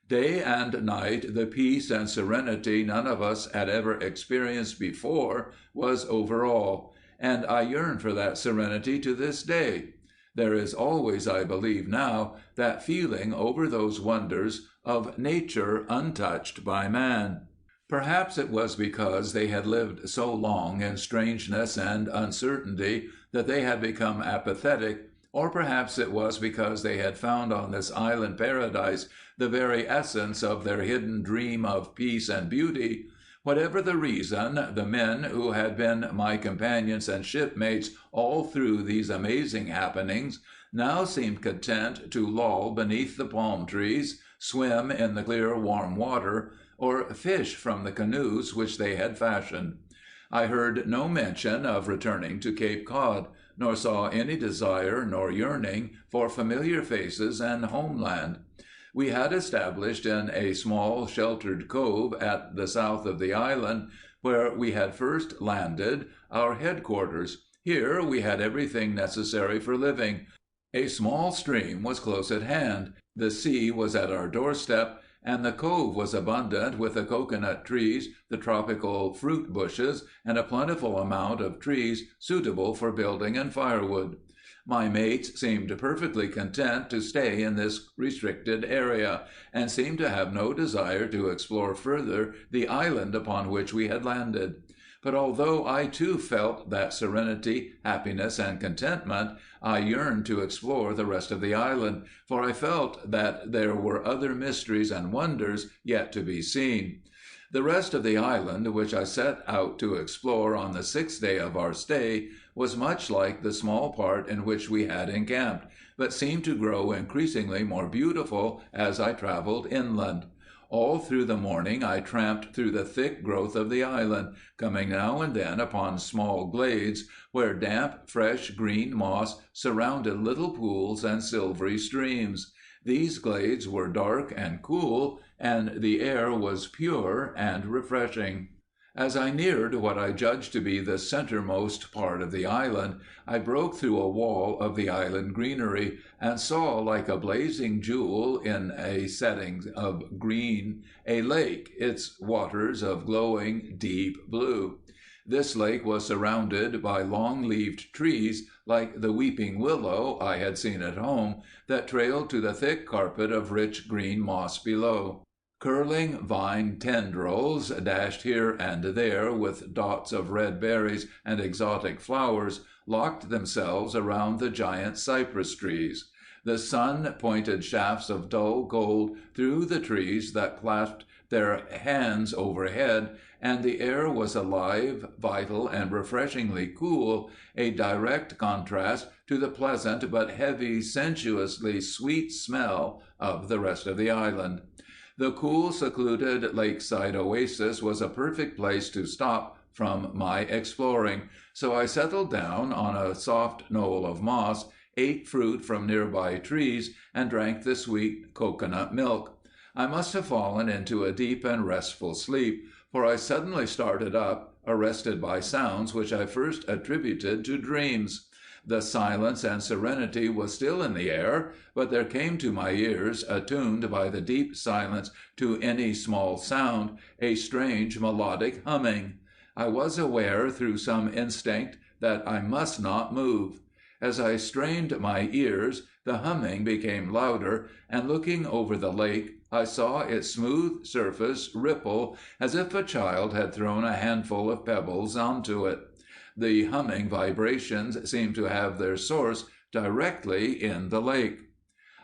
Day and night, the peace and serenity none of us had ever experienced before was over all, and I yearn for that serenity to this day. There is always, I believe now, that feeling over those wonders of nature untouched by man. Perhaps it was because they had lived so long in strangeness and uncertainty that they had become apathetic, or perhaps it was because they had found on this island paradise the very essence of their hidden dream of peace and beauty. Whatever the reason, the men who had been my companions and shipmates all through these amazing happenings now seemed content to loll beneath the palm trees, swim in the clear warm water, or fish from the canoes which they had fashioned. I heard no mention of returning to Cape Cod, nor saw any desire nor yearning for familiar faces and homeland. We had established in a small sheltered cove at the south of the island, where we had first landed, our headquarters. Here we had everything necessary for living, A small stream was close at hand, the sea was at our doorstep, and the cove was abundant with the coconut trees, the tropical fruit bushes, and a plentiful amount of trees suitable for building and firewood. My mates seemed perfectly content to stay in this restricted area, and seemed to have no desire to explore further the island upon which we had landed. But although I too felt that serenity, happiness, and contentment, I yearned to explore the rest of the island, for I felt that there were other mysteries and wonders yet to be seen. The rest of the island, which I set out to explore on the 6th day of our stay, was much like the small part in which we had encamped, but seemed to grow increasingly more beautiful as I traveled inland. All through the morning I tramped through the thick growth of the island, coming now and then upon small glades where damp, fresh green moss surrounded little pools and silvery streams. These glades were dark and cool, and the air was pure and refreshing. As I neared what I judged to be the centermost part of the island, I broke through a wall of the island greenery, and saw like a blazing jewel in a setting of green a lake, its waters of glowing deep blue. This lake was surrounded by long-leaved trees, like the weeping willow I had seen at home, that trailed to the thick carpet of rich green moss below. Curling vine tendrils, dashed here and there with dots of red berries and exotic flowers, locked themselves around the giant cypress trees. The sun pointed shafts of dull gold through the trees that clasped their hands overhead, and the air was alive, vital, and refreshingly cool, a direct contrast to the pleasant but heavy, sensuously sweet smell of the rest of the island. The cool, secluded lakeside oasis was a perfect place to stop from my exploring, so I settled down on a soft knoll of moss, ate fruit from nearby trees, and drank the sweet coconut milk. I must have fallen into a deep and restful sleep, for I suddenly started up, arrested by sounds which I first attributed to dreams. The silence and serenity was still in the air, but there came to my ears, attuned by the deep silence to any small sound, a strange melodic humming. I was aware through some instinct that I must not move. As I strained my ears, the humming became louder, and looking over the lake, I saw its smooth surface ripple as if a child had thrown a handful of pebbles onto it. The humming vibrations seemed to have their source directly in the lake.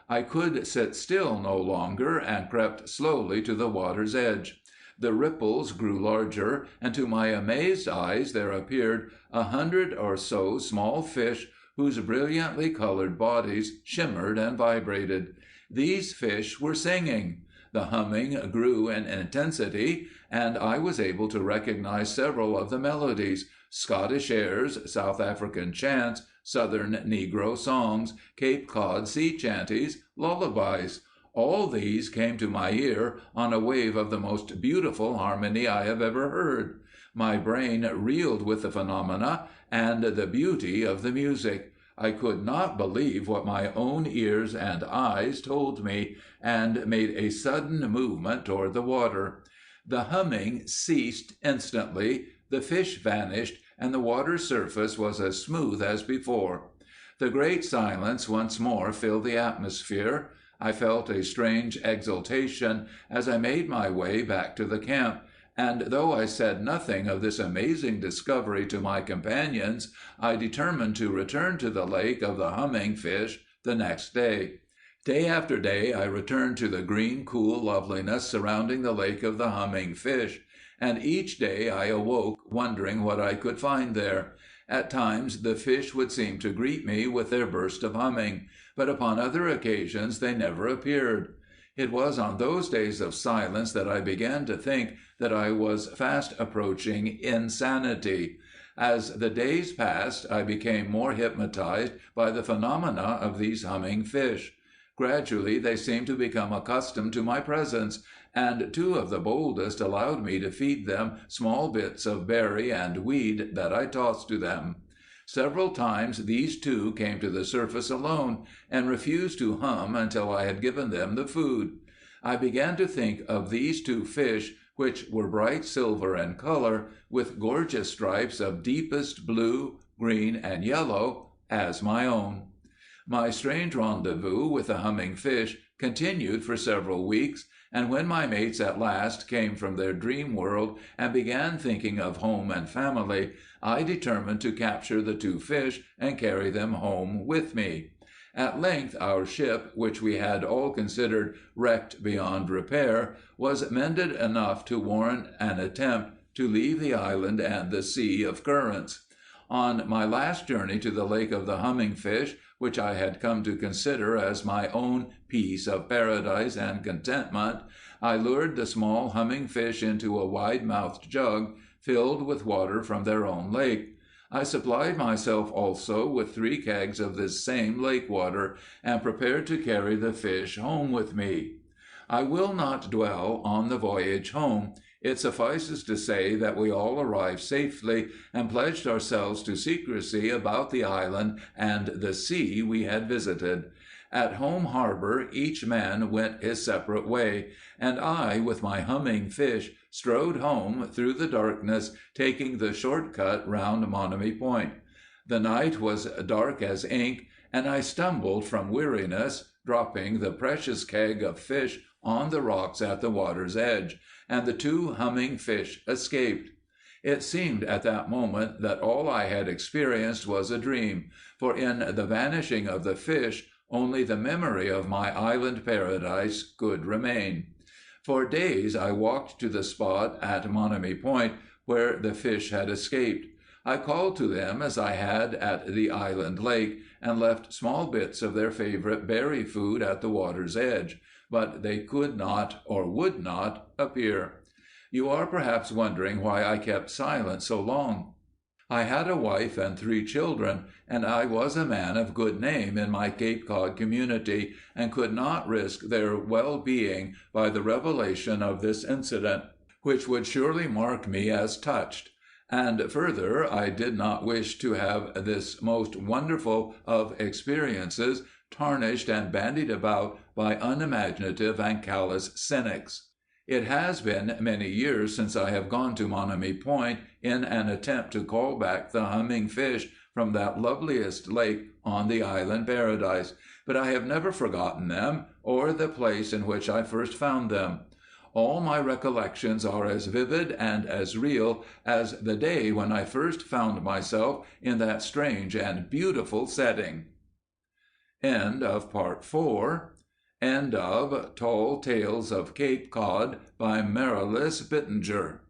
I could sit still no longer, and crept slowly to the water's edge. The ripples grew larger, and to my amazed eyes there appeared 100 or so small fish whose brilliantly colored bodies shimmered and vibrated. These fish were singing. The humming grew in intensity, and I was able to recognize several of the melodies: Scottish airs, South African chants, Southern negro songs, Cape Cod sea chanties, lullabies. All these came to my ear on a wave of the most beautiful harmony I have ever heard. My brain reeled with the phenomena and the beauty of the music. I could not believe what my own ears and eyes told me, and made a sudden movement toward the water. The humming ceased instantly, the fish vanished, and the water's surface was as smooth as before. The great silence once more filled the atmosphere. I felt a strange exultation as I made my way back to the camp, and though I said nothing of this amazing discovery to my companions, I determined to return to the lake of the humming fish the next day. Day after day I returned to the green, cool loveliness surrounding the lake of the humming fish, and each day I awoke wondering what I could find there. At times the fish would seem to greet me with their burst of humming, but upon other occasions they never appeared. It was on those days of silence that I began to think that I was fast approaching insanity. As the days passed, I became more hypnotized by the phenomena of these humming fish. Gradually they seemed to become accustomed to my presence, and two of the boldest allowed me to feed them small bits of berry and weed that I tossed to them. Several times these two came to the surface alone, and refused to hum until I had given them the food. I began to think of these two fish, which were bright silver in color, with gorgeous stripes of deepest blue, green, and yellow, as my own. My strange rendezvous with the humming fish continued for several weeks, and when my mates at last came from their dream world and began thinking of home and family, I determined to capture the two fish and carry them home with me. At length our ship, which we had all considered wrecked beyond repair, was mended enough to warrant an attempt to leave the island and the sea of currents. On my last journey to the Lake of the Humming Fish, which I had come to consider as my own piece of paradise and contentment, I lured the small humming fish into a wide-mouthed jug filled with water from their own lake. I supplied myself also with 3 kegs of this same lake water, and prepared to carry the fish home with me. I will not dwell on the voyage home. It suffices to say that we all arrived safely, and pledged ourselves to secrecy about the island and the sea we had visited. At Home Harbor each man went his separate way, and I, with my humming fish, strode home through the darkness, taking the short cut round Monomy Point. The night was dark as ink, and I stumbled from weariness, dropping the precious keg of fish on the rocks at the water's edge, and the 2 humming fish escaped. It seemed at that moment that all I had experienced was a dream, for in the vanishing of the fish only the memory of my island paradise could remain. For days I walked to the spot at Monomy Point where the fish had escaped. I called to them as I had at the island lake, and left small bits of their favorite berry food at the water's edge, but they could not, or would not, appear. You are perhaps wondering why I kept silent so long. I had a wife and 3 children, and I was a man of good name in my Cape Cod community, and could not risk their well-being by the revelation of this incident, which would surely mark me as touched. And further, I did not wish to have this most wonderful of experiences tarnished and bandied about by unimaginative and callous cynics. It has been many years since I have gone to Monomy Point in an attempt to call back the humming fish from that loveliest lake on the island paradise, but I have never forgotten them, or the place in which I first found them. All my recollections are as vivid and as real as the day when I first found myself in that strange and beautiful setting. End of Part 4. End of Tall Tales of Cape Cod by Marillys Bittinger.